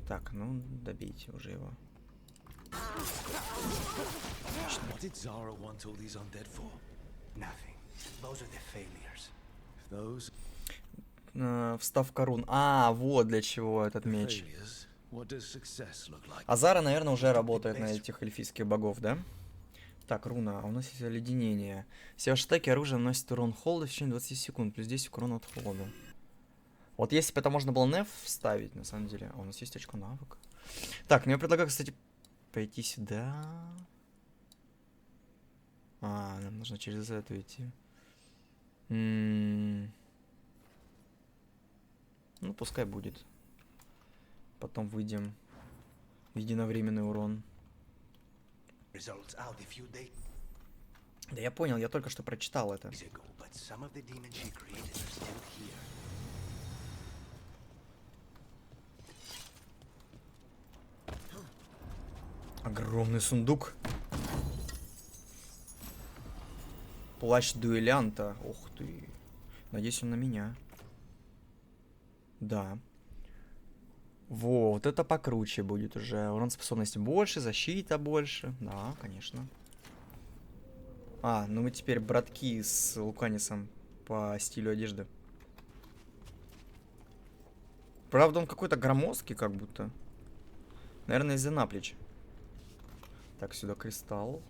Так, ну, добейте уже его. What did Zara want all these undead for? Nothing. Those are the failures. Those вставка рун. Вот для чего этот меч. What does success look like? Азара, наверное, уже работает на этих эльфийских богов, да? Так, руна. У нас есть оледенение. Все ваши атаки оружие наносит урон холода в течение 20 секунд. Плюс 10 к урону от холода. Вот если бы это можно было неф вставить, на самом деле. У нас есть очко навык. Так, мне предлагаю, кстати, пойти сюда. Нам нужно через это идти. Ну, пускай будет. Потом выйдем. Единовременный урон. Да я понял, я только что прочитал это. Огромный сундук. Плащ дуэлянта. Ух ты. Надеюсь, он на меня. Да. Вот это покруче будет уже. Урон способности больше, защита больше. Да, конечно. Ну мы теперь братки с Луканисом по стилю одежды. Правда, он какой-то громоздкий, как будто. Наверное, из-за наплеч. Так, сюда кристалл.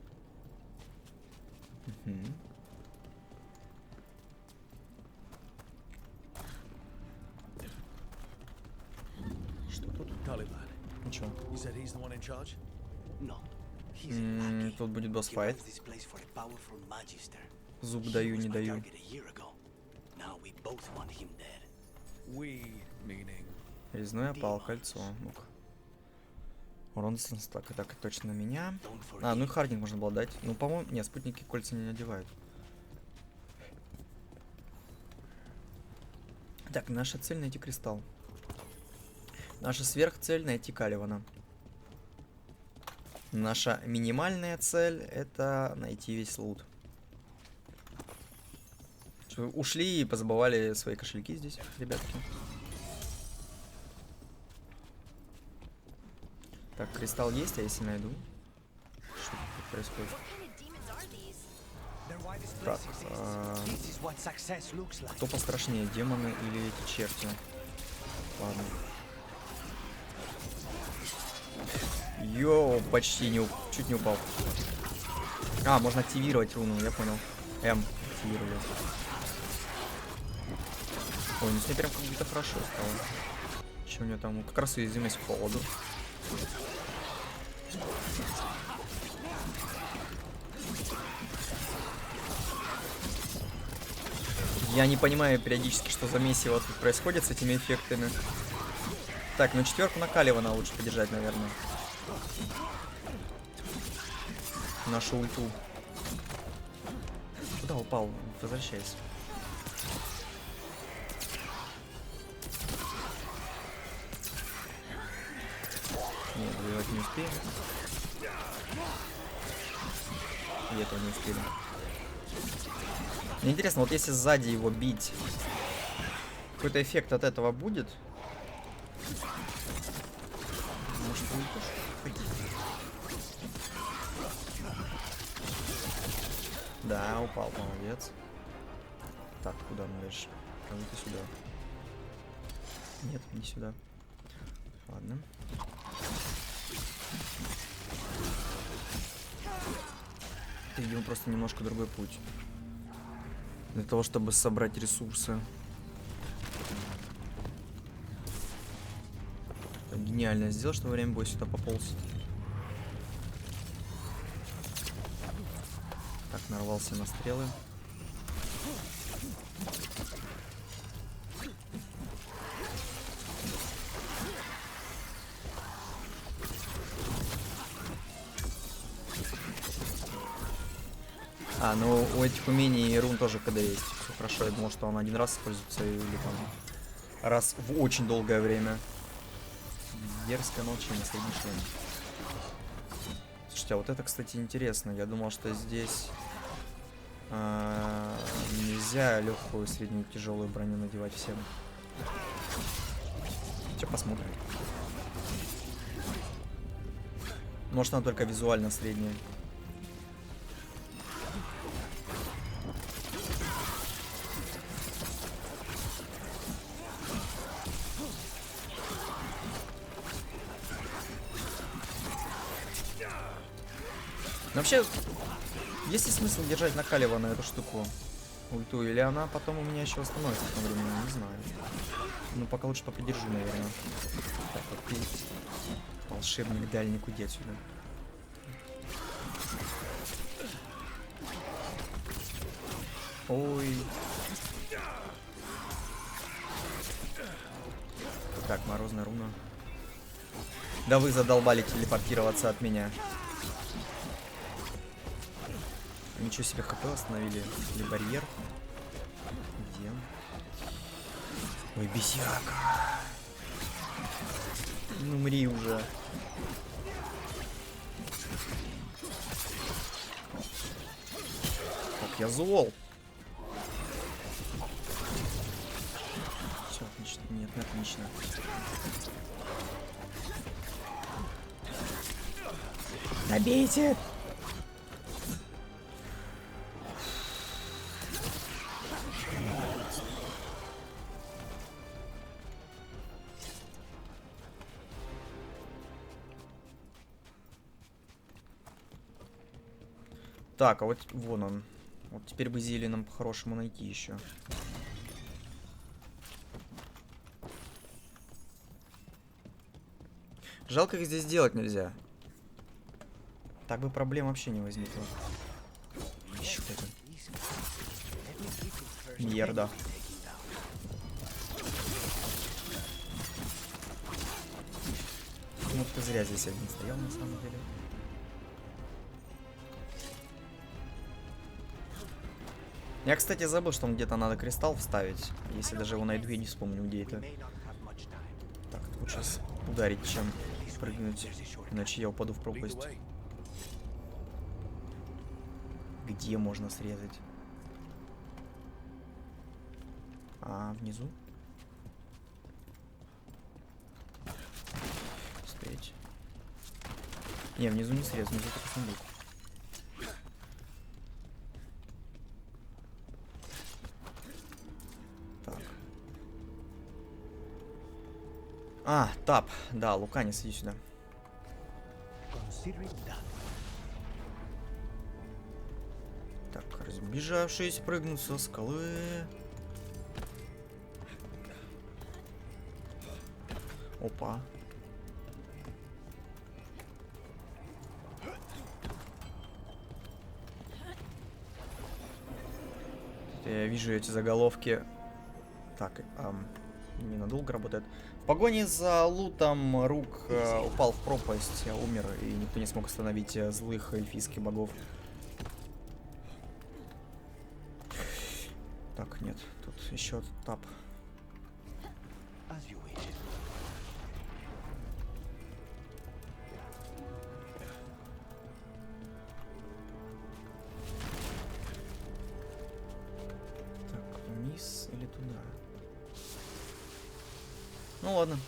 Мгм. Что тут? Caliban. Ничего. You said he's the one in charge? No. He's a lackey. Тут будет He босс-файт. runs this place for a powerful magister. Зуб He даю, was не my даю. target a year ago. Now we both want him dead. We, meaning... Резной опал, кольцо. Ну-ка. Урон так, это точно на меня. А, ну и хардинг можно было дать. Ну, по-моему, нет, спутники кольца не надевают. Так, наша цель найти кристалл. Наша сверхцель найти Каливана. Наша минимальная цель это найти весь лут. Что, ушли и позабывали свои кошельки здесь, ребятки. Так, кристалл есть, а если найду? Что тут происходит? Так, кто пострашнее, демоны или эти черти? Ладно. Йоу, почти не чуть не упал. А, можно активировать руну, я понял. М активировали. Ой, ну с ней прям как будто хорошо стало. Че у нее там? Как раз уязвимость к холоду. Я не понимаю периодически, что за месиво тут происходит с этими эффектами. Так, ну четверку на Каливана лучше подержать, наверное. Нашу ульту. Куда упал? Возвращайся. Нет, воевать не успеем. И этого не успели. Мне интересно, вот если сзади его бить, какой-то эффект от этого будет? Может, ульту? Да, упал, молодец. Так, куда мы дальше? Кому-то сюда. Нет, не сюда. Ладно. Идем просто немножко другой путь. Для того, чтобы собрать ресурсы. Гениально сделал, что во время боя сюда пополз. Так, нарвался на стрелы. А, ну у этих умений и рун тоже КД есть. Все хорошо, я думал, что он один раз используется или там раз в очень долгое время. Дерзкое молчание, средний шлем. Слушайте, а вот это, кстати, интересно. Я думал, что здесь нельзя легкую, среднюю, тяжелую броню надевать всем. Сейчас посмотрим. Может, она только визуально средняя. Но вообще, есть ли смысл держать на Каливана эту штуку? Ульту, или она потом у меня еще восстановится к тому времени, не знаю. Ну, пока лучше попридержу, наверное. Так, вот ты, волшебник, дальник, уйди отсюда. Ой. Так, морозная руна. Да вы задолбали телепортироваться от меня. Ничего себе, ХП остановили. Или барьер. Где? Ой, бесяка. Ну, умри уже. Как я зол. Все, отлично. Нет, не отлично. Набейте! Так, а вот вон он. Вот теперь бы зелье нам по-хорошему найти еще. Жалко, их здесь делать нельзя. Так бы проблем вообще не возникло. Еще это. Мерда. Ну ты зря здесь один стоял на самом деле. Я, кстати, забыл, что где-то надо кристалл вставить. Если даже его найду, я не вспомню, где это. Так, лучше сейчас ударить, чем прыгнуть. Иначе я упаду в пропасть. Где можно срезать? А, внизу? Успеть. Не, внизу не срез, внизу только сундук. Так. А, тап. Да, Луканис, иди сюда. Так, разбежавшись, прыгнут со скалы. Опа. Я вижу эти заголовки. Так, ненадолго работает. В погоне за лутом Рук упал в пропасть, умер, и никто не смог остановить злых эльфийских богов. Так, нет, тут еще тап. Так, вниз или туда? Ну ладно.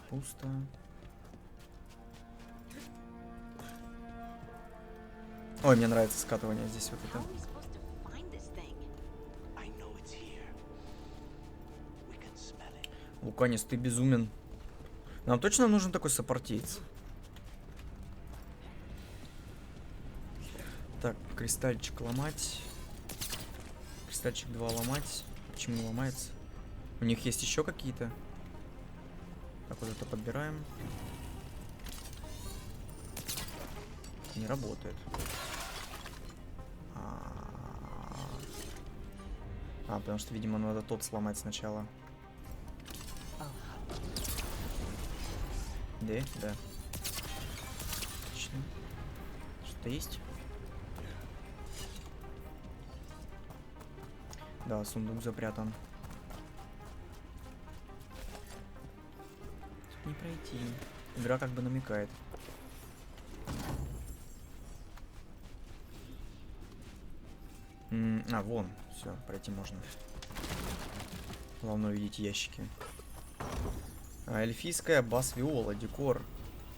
Пусто. Ой, мне нравится скатывание здесь вот это. Луканис, ты безумен. Нам точно нужен такой сопартиец. Так, кристальчик ломать. Кристальчик 2 ломать. Почему не ломается? У них есть еще какие-то. Так, вот это подбираем. Не работает. Потому что, видимо, надо тот сломать сначала. Да, да. Отлично. Что-то есть? Да, сундук запрятан. Тут не пройти. Игра как бы намекает. Вон. Все, пройти можно. Главное увидеть ящики. Эльфийская бас-виола, декор.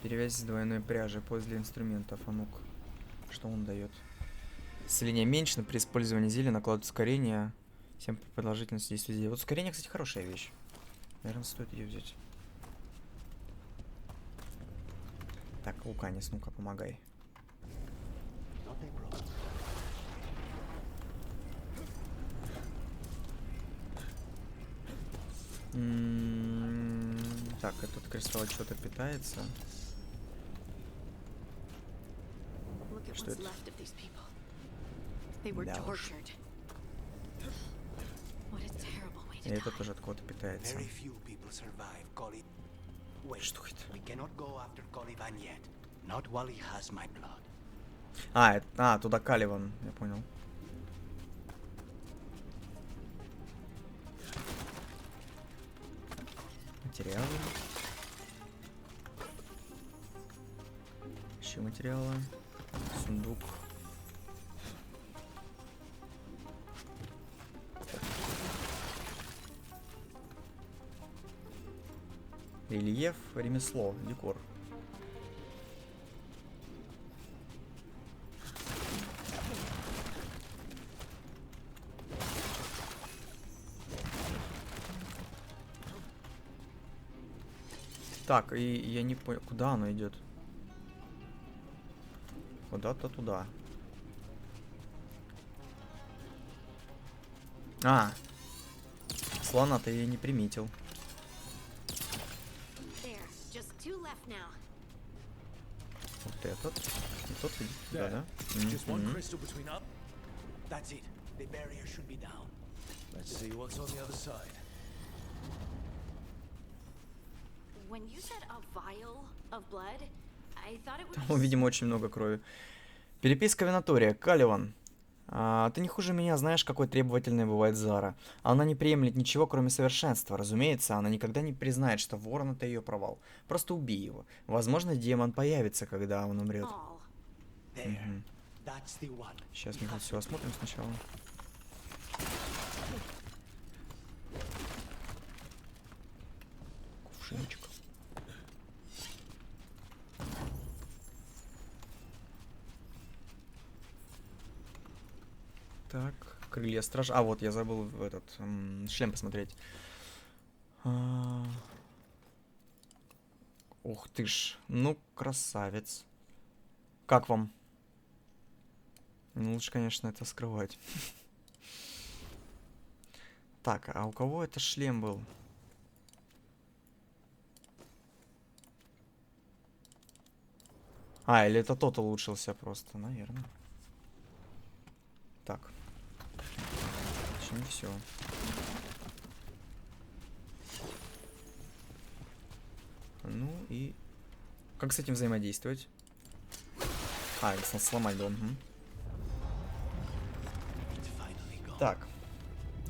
Перевязь с двойной пряжи, пояс для инструментов. А ну-ка, что он дает? Исцеление меньше, но при использовании зелья накладывает ускорение. Всем продолжительность действия. Вот ускорение, кстати, хорошая вещь. Наверное, стоит ее взять. Так, Луканис, ну-ка, помогай. Так, этот кристалл что-то питается. Что это? Да уж. И это тоже от кого-то питается. Что это? Туда Каливан, я понял. Материалы. Еще материалы. Сундук. Рельеф, ремесло, декор. Так, и я не понял, куда она идет? Куда-то туда. А, слона-то я не приметил. Вот этот. И тот идет туда, да? Just one crystal between up. That's it. The barrier should be down. Let's see what's on the other side. When you said a vial of blood, I thought it was... Там, видимо, очень много крови. Переписка Винатория. Каливан. Ты не хуже меня знаешь, какой требовательной бывает Зара. Она не приемлет ничего, кроме совершенства. Разумеется, она никогда не признает, что ворон — это ее провал. Просто убей его. Возможно, демон появится, когда он умрет. Сейчас мы тут все осмотрим сначала. Кувшинчик. Так, крылья стража. А, вот, я забыл в этот шлем посмотреть. Ух ты ж. Ну, красавец. Как вам? Ну, лучше, конечно, это скрывать. Так, а у кого это шлем был? А, или это тот улучшился просто, наверное. Так. Еще не все. Ну и... Как с этим взаимодействовать? А, если сломать, да. Угу. Так.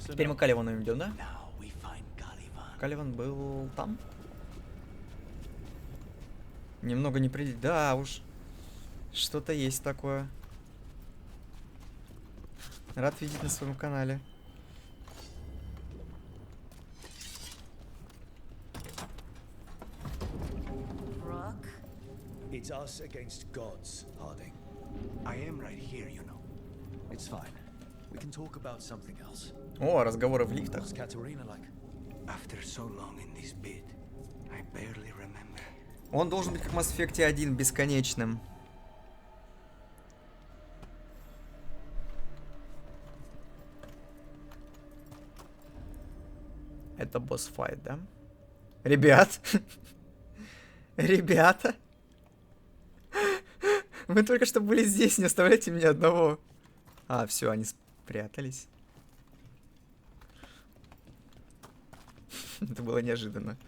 Теперь мы к Каливану идем, да? Каливан был там? Немного не придет. Да уж. Что-то есть такое. Рад видеть на своем канале. It's us against gods, Harding. I am right here, you know. It's fine. We can talk about something else. О, разговоры в лифтах. What's Katerina like? After so long in this bit, I barely remember. Он должен быть как в Mass Effect 1, бесконечным. Это босс-файт, да? Ребят! Ребята! Вы только что были здесь, не оставляйте меня одного. А, все, они спрятались. Это было неожиданно.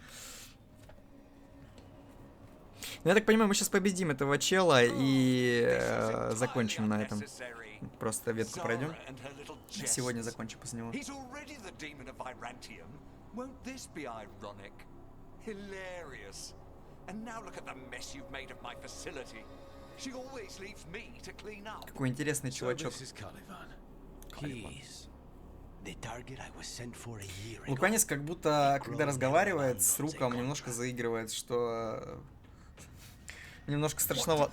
Я так понимаю, мы сейчас победим этого чела и закончим на этом. Просто ветку пройдем. Сегодня закончим после него. Какой интересный чувачок. Луканис как будто, когда разговаривает с Руком, немножко заигрывает, что... Немножко страшного.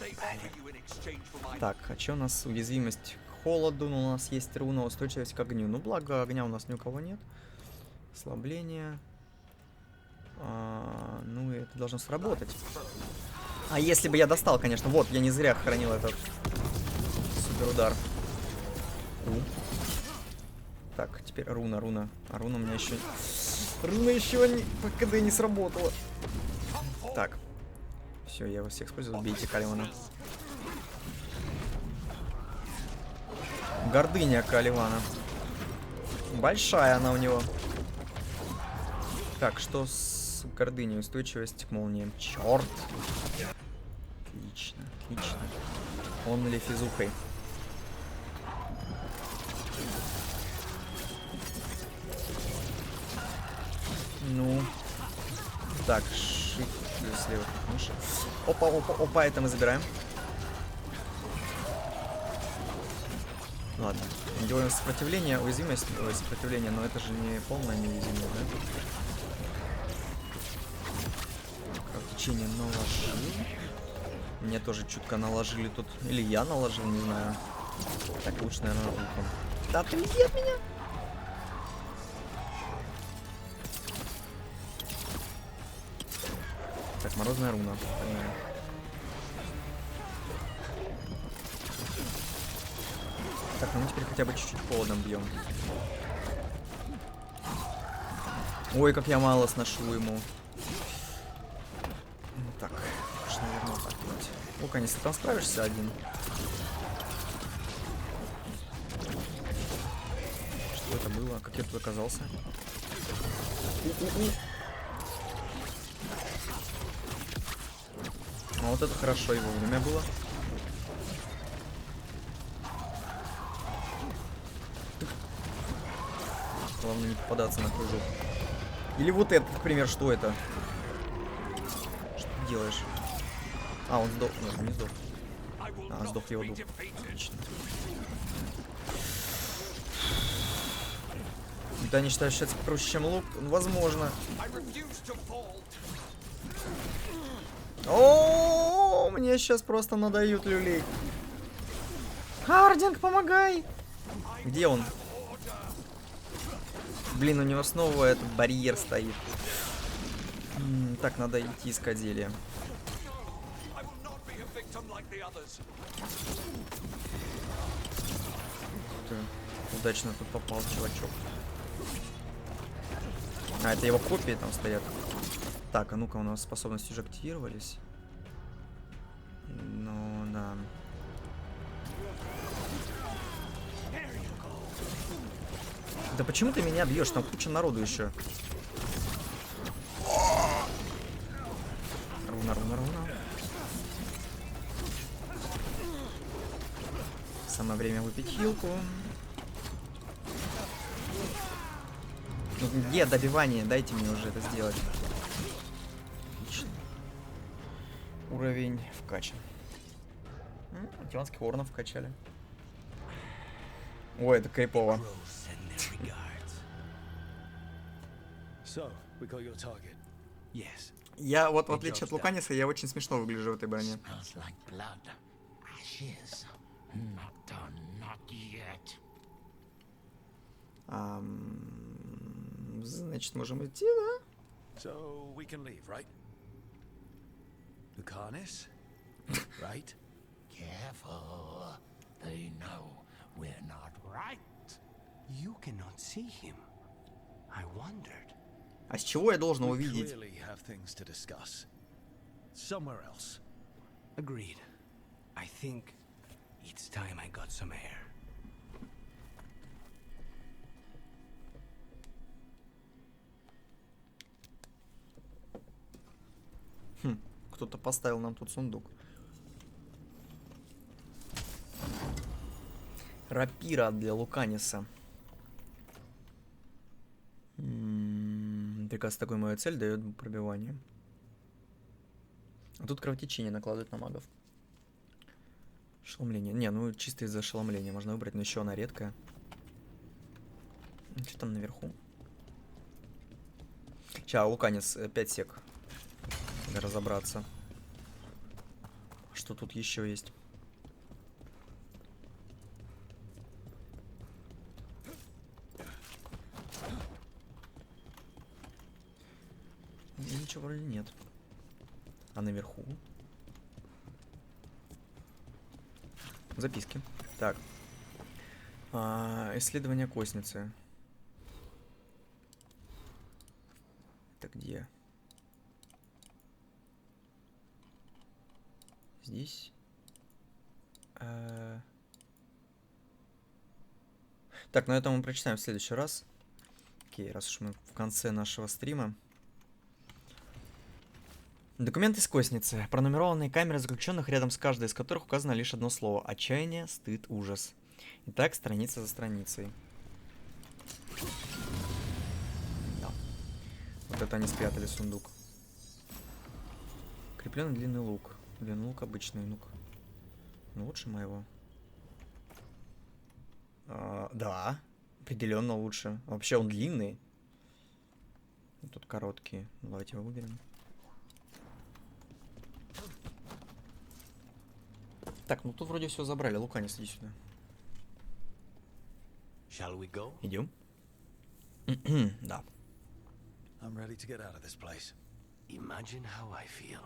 Так, а что у нас? Уязвимость к холоду, но у нас есть руна, устойчивость к огню. Ну, благо, огня у нас ни у кого нет. Ослабление. Ну, и это должно сработать. А если бы я достал, конечно. Вот, я не зря хранил этот суперудар. Так, теперь руна. А руна у меня еще... Руна еще не... по КД не сработала. Так. Все, я его всех использую. Убейте Каливана. Гордыня Каливана. Большая она у него. Так, что с гордыней? Устойчивость к молниям. Черт. Отлично, отлично. Он ли физухой? Ну. Так, слева. Опа, это мы забираем. Ладно. Делаем сопротивление, уязвимость, сопротивление, но это же не полная неуязвимость, да? Кровотечение наложил. Мне тоже чутко наложили тут. Или я наложил, не знаю. Так, лучше, наверное, ухом. Да ты иди от меня! Так, морозная руна. Погнали. Так, ну мы теперь хотя бы чуть-чуть холодом бьем. Ой, как я мало сношу ему. Так, уж, наверное, так делать. Луканис, ты там справишься один? Что это было? Как я тут оказался? Ну вот это хорошо, его время было. Главное не попадаться на кружок. Или вот этот, например, что это? Что ты делаешь? А, он сдох. Нет, он не сдох. А, сдох его дух. Отлично. Да, не считаю, считается проще, чем лук. Возможно. О, мне сейчас просто надают люлей. Хардинг, помогай! Где он? Блин, у него снова этот барьер стоит. Так, надо идти искать зелье. Удачно тут попал чувачок. А, это его копии там стоят. Так, а ну-ка, у нас способности уже активировались. Ну, да. Да почему ты меня бьешь? Там куча народу еще. Руна. Самое время выпить хилку. Ну, где добивание? Дайте мне уже это сделать. Отлично. Уровень вкачан. Антиванских орнов вкачали. Ой, это крипово. Я вот, в отличие от Луканиса, я очень смешно выгляжу в этой броне. Значит, можем идти, да? So we can leave, right? Lucanus? Right? Careful. They know we're not right. You cannot see him. I wondered. А с чего я должен его We видеть? clearly have things to discuss. Somewhere else. Agreed. I think it's time I got some air. Кто-то поставил нам тут сундук. Рапира для Луканиса. Приказ такой, моя цель дает пробивание. А тут кровотечение накладывают на магов. Ошеломление. Не, ну чисто из-за ошеломления можно выбрать, но еще она редкая. Что там наверху? Сейчас, Луканис, 5 сек. Надо разобраться. Что тут еще есть? Ничего вроде нет. А наверху? Записки. Так. Исследование костницы. Это где? Здесь. Так, ну это мы прочитаем в следующий раз. Окей, раз уж мы в конце нашего стрима. Документы из костницы. Пронумерованные камеры заключенных, рядом с каждой из которых указано лишь одно слово. Отчаяние, стыд, ужас. Итак, страница за страницей. Да. Вот это они спрятали сундук. Крепленный длинный лук. Длинный лук обычный, ну-ка. Ну, лучше моего. Да, определенно лучше. Вообще он длинный. Тут короткие. Давайте его выберем. Так, ну тут вроде все забрали. Луканис, иди сюда. Shall we go? Идем? Да. I'm ready to get out of this place. Imagine how I feel.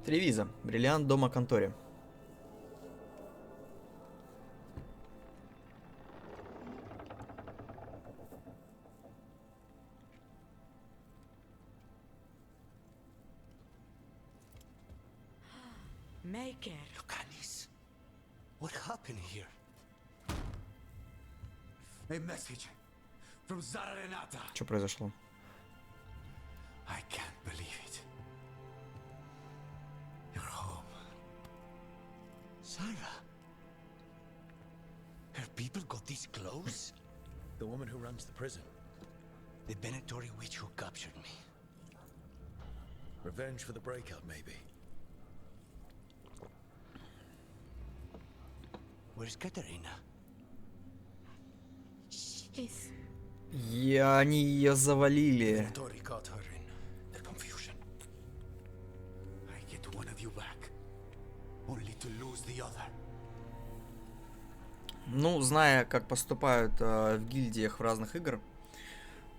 Тревиза. Бриллиант дома конторе. Make it. Lucanis, what happened here? A message from Zara Renata. Что произошло? I can't believe it. You're home. Sarah? Her people got this close? The woman who runs the prison. The Benettori witch who captured me. Revenge for the breakup, maybe. Where's Katerina? She's... Они ее завалили. Benettori caught her in their confusion. I get one of you back, only to lose the other. Ну, зная, как поступают в гильдиях в разных игр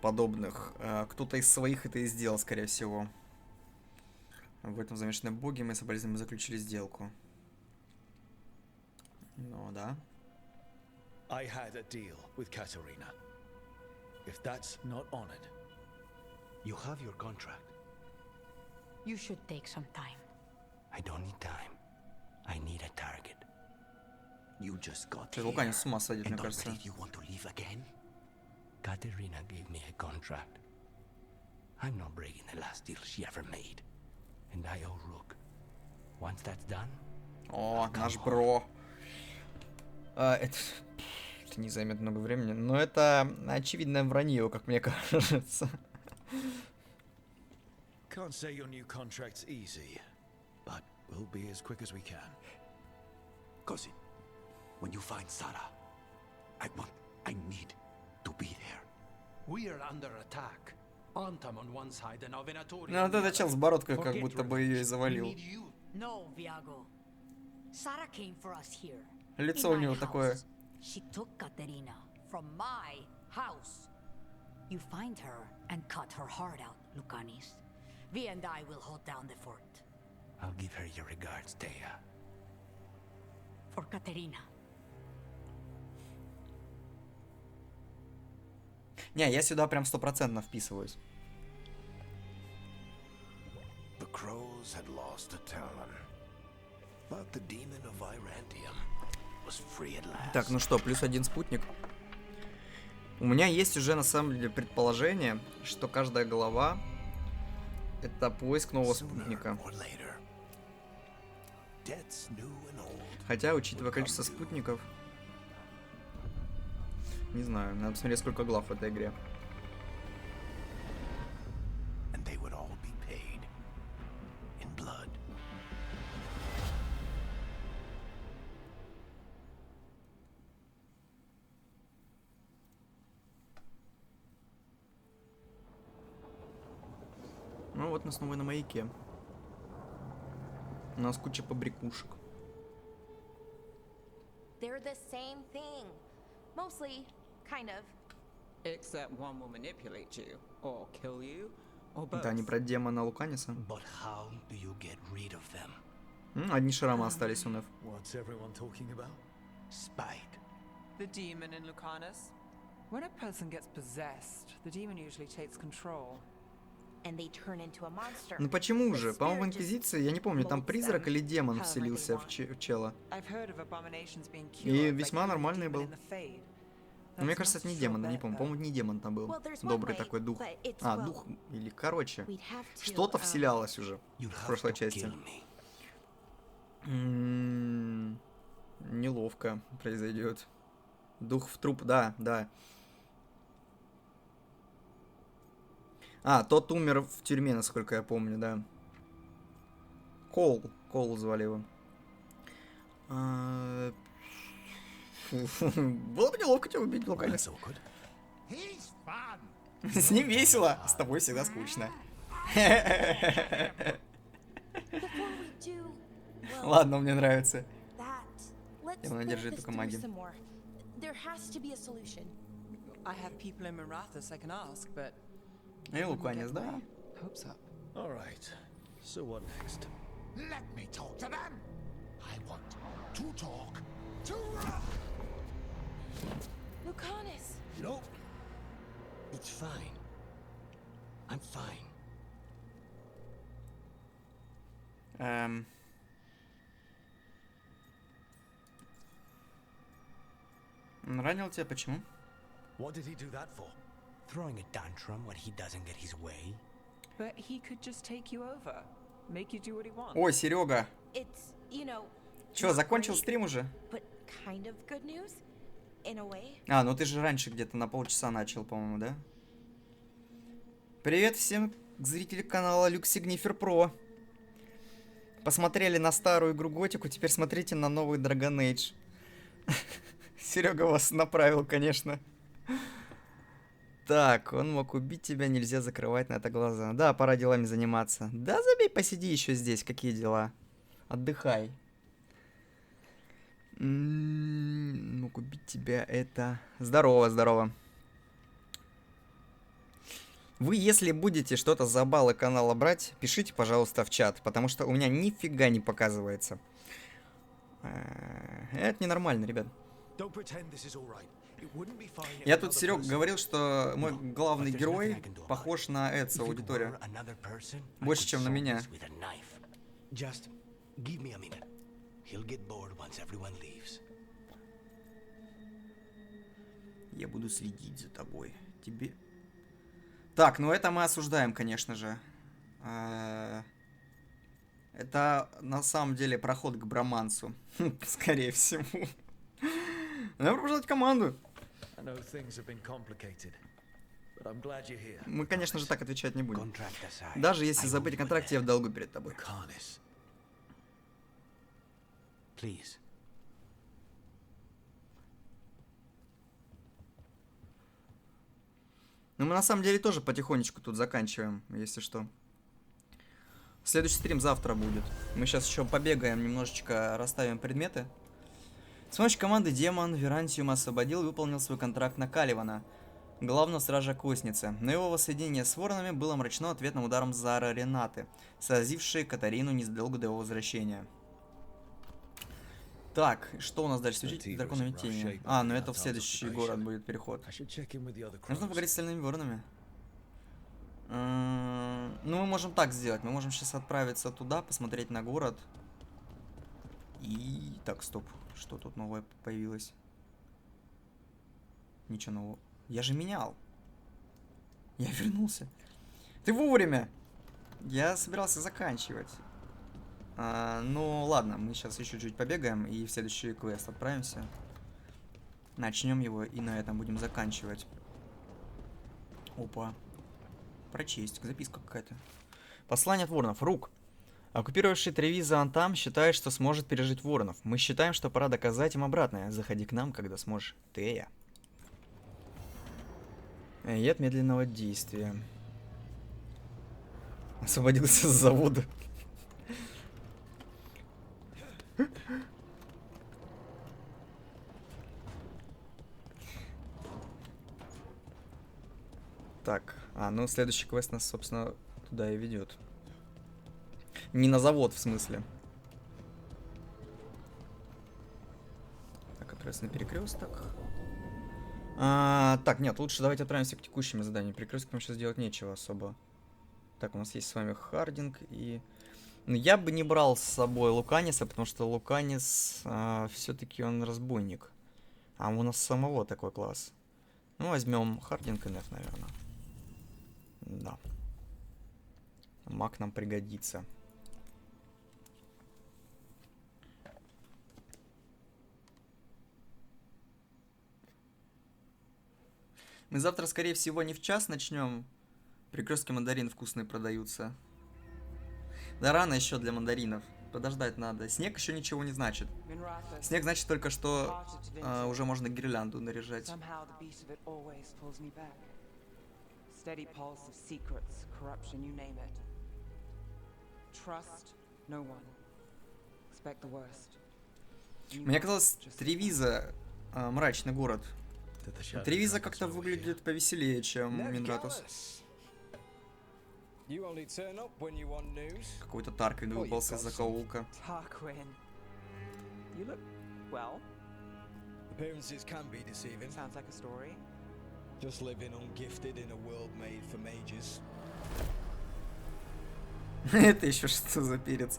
подобных, кто-то из своих это и сделал, скорее всего. В этом замешаны боги, мы с соболезнованием заключили сделку. Ну, да. I had a deal with Katerina. If that's not honored... You have your contract. You should take some time. I don't need time. I need a target. You just got Ты here, Луканис с ума сойдет, мне and кажется. already you want to leave again? Katerina gave me a contract. I'm not breaking the last deal she ever made. And I owe Rook. Once that's done... О, наш бро. Это не займет много времени, но это очевидное вранье, как мне кажется. Can't say your new contract's easy, but we'll be as quick as we can. Cousin, when you find Sarah, I need to be there. We are under attack. Antam on one side and Avenatori Ну, on вот the этот чел other. с бородкой как Forget будто бы ее и revenge. We завалил. need you. No, Viago. Sarah came for us here. Лицо In у my него house. такое. She took Katerina from my house. You find her and cut her heart out, Lucanis. Vi and I will hold down the fort. I'll give her your regards, Thea. For Katerina. Не, я сюда прям 100% вписываюсь. The crows had lost a talon, but the demon of Irantium was free at last. Так, ну что, плюс один спутник. У меня есть уже на самом деле предположение, что каждая голова это поиск нового спутника. Хотя, учитывая количество спутников, не знаю, надо посмотреть, сколько глав в этой игре. And they would all be paid in blood. Ну вот мы снова на маяке. У нас куча побрякушек. They're the same thing. Mostly, kind of. Except one will manipulate you, or kill you, or both. Это они про демона Луканиса. But how do you get rid of them? Одни шрамы остались у Неф. What's everyone talking about? Spite. The demon in Lucanus. When a person gets possessed, the demon usually takes control. And they turn into a monster. Ну почему The же? По-моему, в spirit just Инквизиции, я не помню, там molds призрак them или демон however вселился they в want. чела. I've heard of abominations being И cured, весьма like нормальный the demon был. in the Fade. Но мне That's кажется, not это не a демон, я sure не bet, помню. though. По-моему, не демон там был. Well, there's one Добрый way, такой дух. but it's, А, well, дух. Или, короче, we'd have to, что-то вселялось уже You'll в have прошлой to части. kill me. Неловко произойдет. Дух в труп, да, да. А, тот умер в тюрьме, насколько я помню, да. Коул звали его. Было бы неловко тебя убить, Луканис. С ним весело, с тобой всегда скучно. Ладно, мне нравится. Явно держит только маги. There has to be a solution. I have people in Marathas I can ask, but И Луканис, да? hopes up. All right. So what next? Let me talk to them. I want to talk to Lucanus! Nope. It's fine. I'm fine. Он ранил тебя, почему? What did he do that for? Throwing a tantrum when he doesn't get his way. But he could just take you over, make you do what he wants. Ой, Серега. It's, you know, Чё, закончил стрим уже? but kind of good news in a way. А, ну ты же раньше где-то на полчаса начал, по-моему, да? Привет всем зрителям канала Люк Сигнифер Про. Посмотрели на старую игру Готику, теперь смотрите на новый Dragon Age. Серега вас направил, конечно. Так, он мог убить тебя, нельзя закрывать на это глаза. Да, пора делами заниматься. Да, забей, посиди еще здесь, какие дела. Отдыхай. Мог убить тебя это... Здорово, здорово. Вы, если будете что-то за баллы канала брать, пишите, пожалуйста, в чат, потому что у меня нифига не показывается. Это ненормально, ребят. Я тут, Серег, говорил, что мой главный герой похож на Эдса, аудиторию. Больше, чем на меня. Я буду следить за тобой. Тебе... Так, ну это мы осуждаем, конечно же. Это на самом деле проход к бромансу. Скорее всего. Надо продолжать команду. Мы, конечно же, так отвечать не будем. Даже если забыть о контракте, я в долгу перед тобой. Ну, мы на самом деле тоже потихонечку тут заканчиваем, если что. Следующий стрим завтра будет. Мы сейчас еще побегаем, немножечко расставим предметы. С помощью команды Демон Верантиум освободил и выполнил свой контракт на Каливана, главного стража Косницы. Но его воссоединение с воронами было омрачено ответным ударом Зара Ренаты, сразившей Катарину незадолго до его возвращения. Так, что у нас дальше? Служить драконовой тени. А, ну это в следующий город будет переход. Нужно поговорить с остальными воронами. Ну, мы можем так сделать. Мы можем сейчас отправиться туда, посмотреть на город. И... Так, стоп. Что тут новое появилось? Ничего нового. Я же менял. Я вернулся. Ты вовремя! Я собирался заканчивать. Ну, ладно, мы сейчас еще чуть побегаем и в следующий квест отправимся. Начнем его и на этом будем заканчивать. Опа. Прочесть. Записка какая-то. Послание от воронов. Рук. Оккупировавший Тревиза Антам считает, что сможет пережить воронов. Мы считаем, что пора доказать им обратное. Заходи к нам, когда сможешь. Тея. Яд медленного действия. Освободился с завода. Так, ну следующий квест нас, собственно, туда и ведет. Не на завод, в смысле. Так, отправиться на перекресток. Так, нет, лучше давайте отправимся к текущим заданиям. Перекресткам сейчас делать нечего особо. Так, у нас есть с вами Хардинг и... Ну, я бы не брал с собой Луканиса, потому что Луканис все-таки он разбойник. А у нас самого такой класс. Ну, возьмем Хардинг и Неф, наверное. Да. Маг нам пригодится. Мы завтра, скорее всего, не в час начнем. Перекрестки мандарин вкусные продаются. Да рано еще для мандаринов. Подождать надо. Снег еще ничего не значит. Снег значит только, что уже можно гирлянду наряжать. Steady pulse of secrets, corruption, you name it. Trust no one. Expect the worst. Мне казалось, Тревиза мрачный город. Тревиза как-то выглядит повеселее, чем Минратус. Какой-то Тарквин выпался из закоулка. Tarquin. You look well. Appearances can be deceiving. Sounds like a story. Just living ungifted in a world made for mages. Это еще что за перец?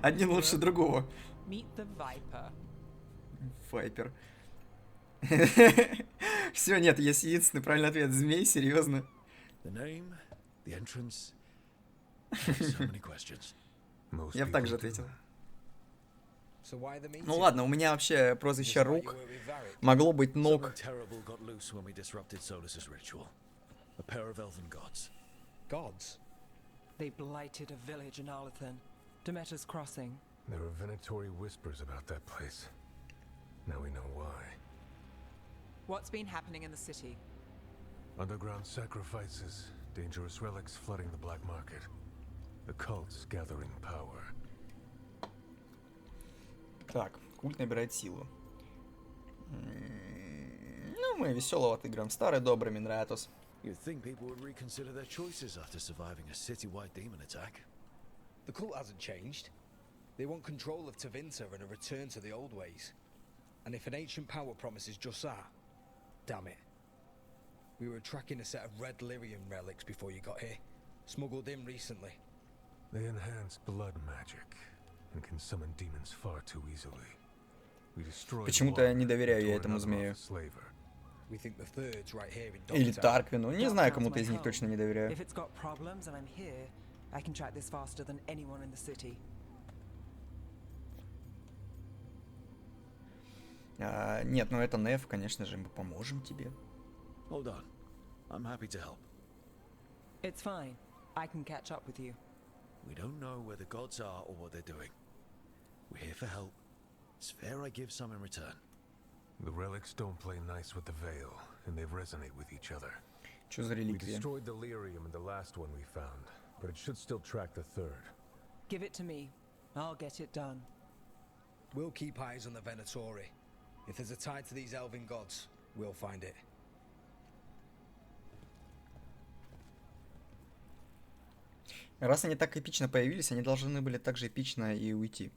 Один лучше другого. Meet the Viper. Вайпер. Все, нет, есть единственный правильный ответ. Змей, серьезно. The name, the entrance. So many questions. Я бы так же ответил. So why the meeting? Ну ладно, у меня вообще прозвище Рук. Могло быть Ног. Something terrible got loose when we disrupted Solus's ritual. A pair of elven gods. Gods? They blighted a village in Arlathan. Demeter's Crossing. There were venatory whispers about that place. Now we know why. What's been happening in the city? Underground sacrifices, dangerous relics flooding the black market. The cults gathering power. Так, культ набирает силу. Ну, мы веселого отыграем. Старый добрый Минратус. You'd think people would reconsider their choices after surviving a citywide demon attack. The cult hasn't changed. They want control of Tevinter and a return to the old ways. And if an ancient power promises just that, damn it. We were tracking a set of red lyrium relics before you got here. Smuggled in recently. They enhance blood magic and can summon demons far too easily. We destroyed Почему-то я не доверяю я этому змею. We think the third's right here in Или Dogtown. Тарквину. Не знаю, кому-то из них точно не доверяю. If it's got problems and I'm here, I can track this faster than anyone in the city. Нет, ну это Неф, конечно же, мы поможем тебе. Hold on. I'm happy to help. It's fine. I can catch up with you. We don't know where the gods are or what they're doing. We're here for help. It's fair I give some in return. The relics don't play nice with the Veil, and they resonate with each other. Что за We реликвия? destroyed the lyrium in the last one we found, but it should still track the third. Give it to me. I'll get it done. We'll keep eyes on the Venatori. If there's a tie to these elven gods, we'll find it. Раз они так эпично появились, они должны были так же эпично и уйти.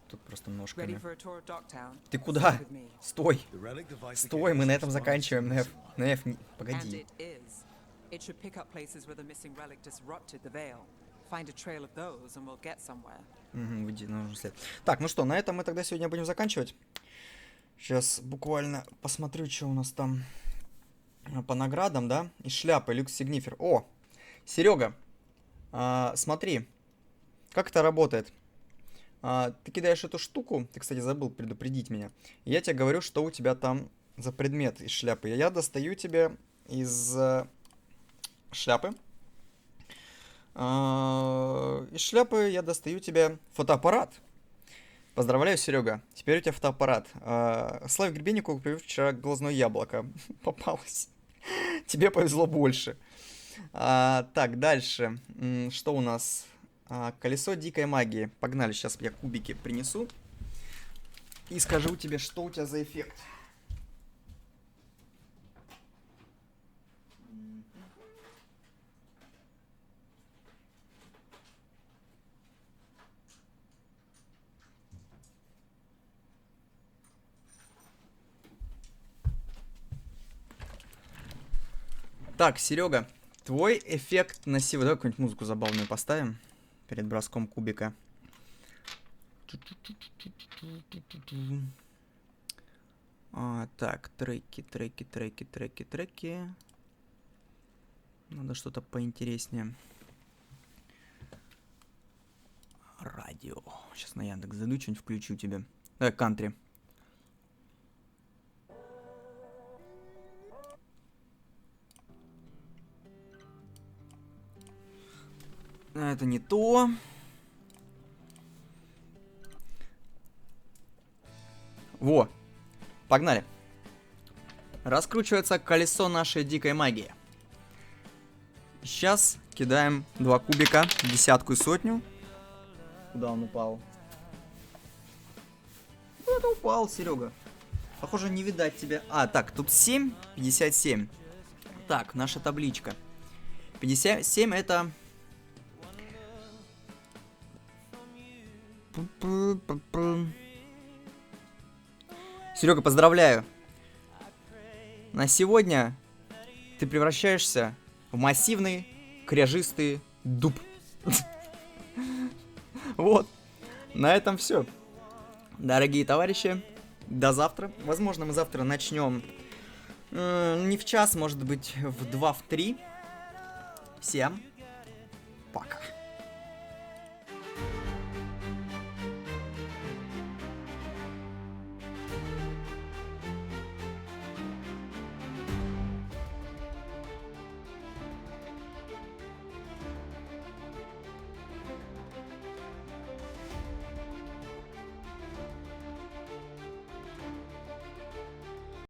Тут просто Ready ножками. for a tour of Dogtown? Ты куда? Stick with me. Стой! The relic device Стой, мы на этом заканчиваем, Неф. Неф, And погоди. it is. It should pick up places where the missing relic disrupted the veil. Find a trail of those and we'll get somewhere. Угу, уйди, нужен след. Так, ну что, на этом мы тогда сегодня будем заканчивать. Сейчас буквально посмотрю, что у нас там по наградам, да? И шляпы, люкс сигнифер. О, Серега, смотри, как это работает. Ты кидаешь эту штуку, ты, кстати, забыл предупредить меня. И я тебе говорю, что у тебя там за предмет из шляпы. Я достаю тебе из шляпы. Из шляпы я достаю тебе фотоаппарат. Поздравляю, Серега. Теперь у тебя фотоаппарат. Славе Гребеннику купил вчера глазное яблоко. Попалось. Тебе повезло больше. Так, дальше. Что у нас? Колесо дикой магии. Погнали, сейчас я кубики принесу. И скажу тебе, что у тебя за эффект. Так, Серега, твой эффект на сегодня... Давай какую-нибудь музыку забавную поставим перед броском кубика. Так, треки. Надо что-то поинтереснее. Радио. Сейчас на Яндекс зайду, что-нибудь включу тебе. Давай, кантри. Это не то. Во. Погнали. Раскручивается колесо нашей дикой магии. Сейчас кидаем 2 кубика, десятку и сотню. Куда он упал? куда ты упал, Серега? Похоже, не видать тебя. А, так, тут 7, 57. Так, наша табличка. 57 это... Серега, поздравляю. На сегодня ты превращаешься в массивный кряжистый дуб. Вот. На этом все. Дорогие товарищи, до завтра. Возможно, мы завтра начнем не в час, может быть, в 2, в 3. Всем пока.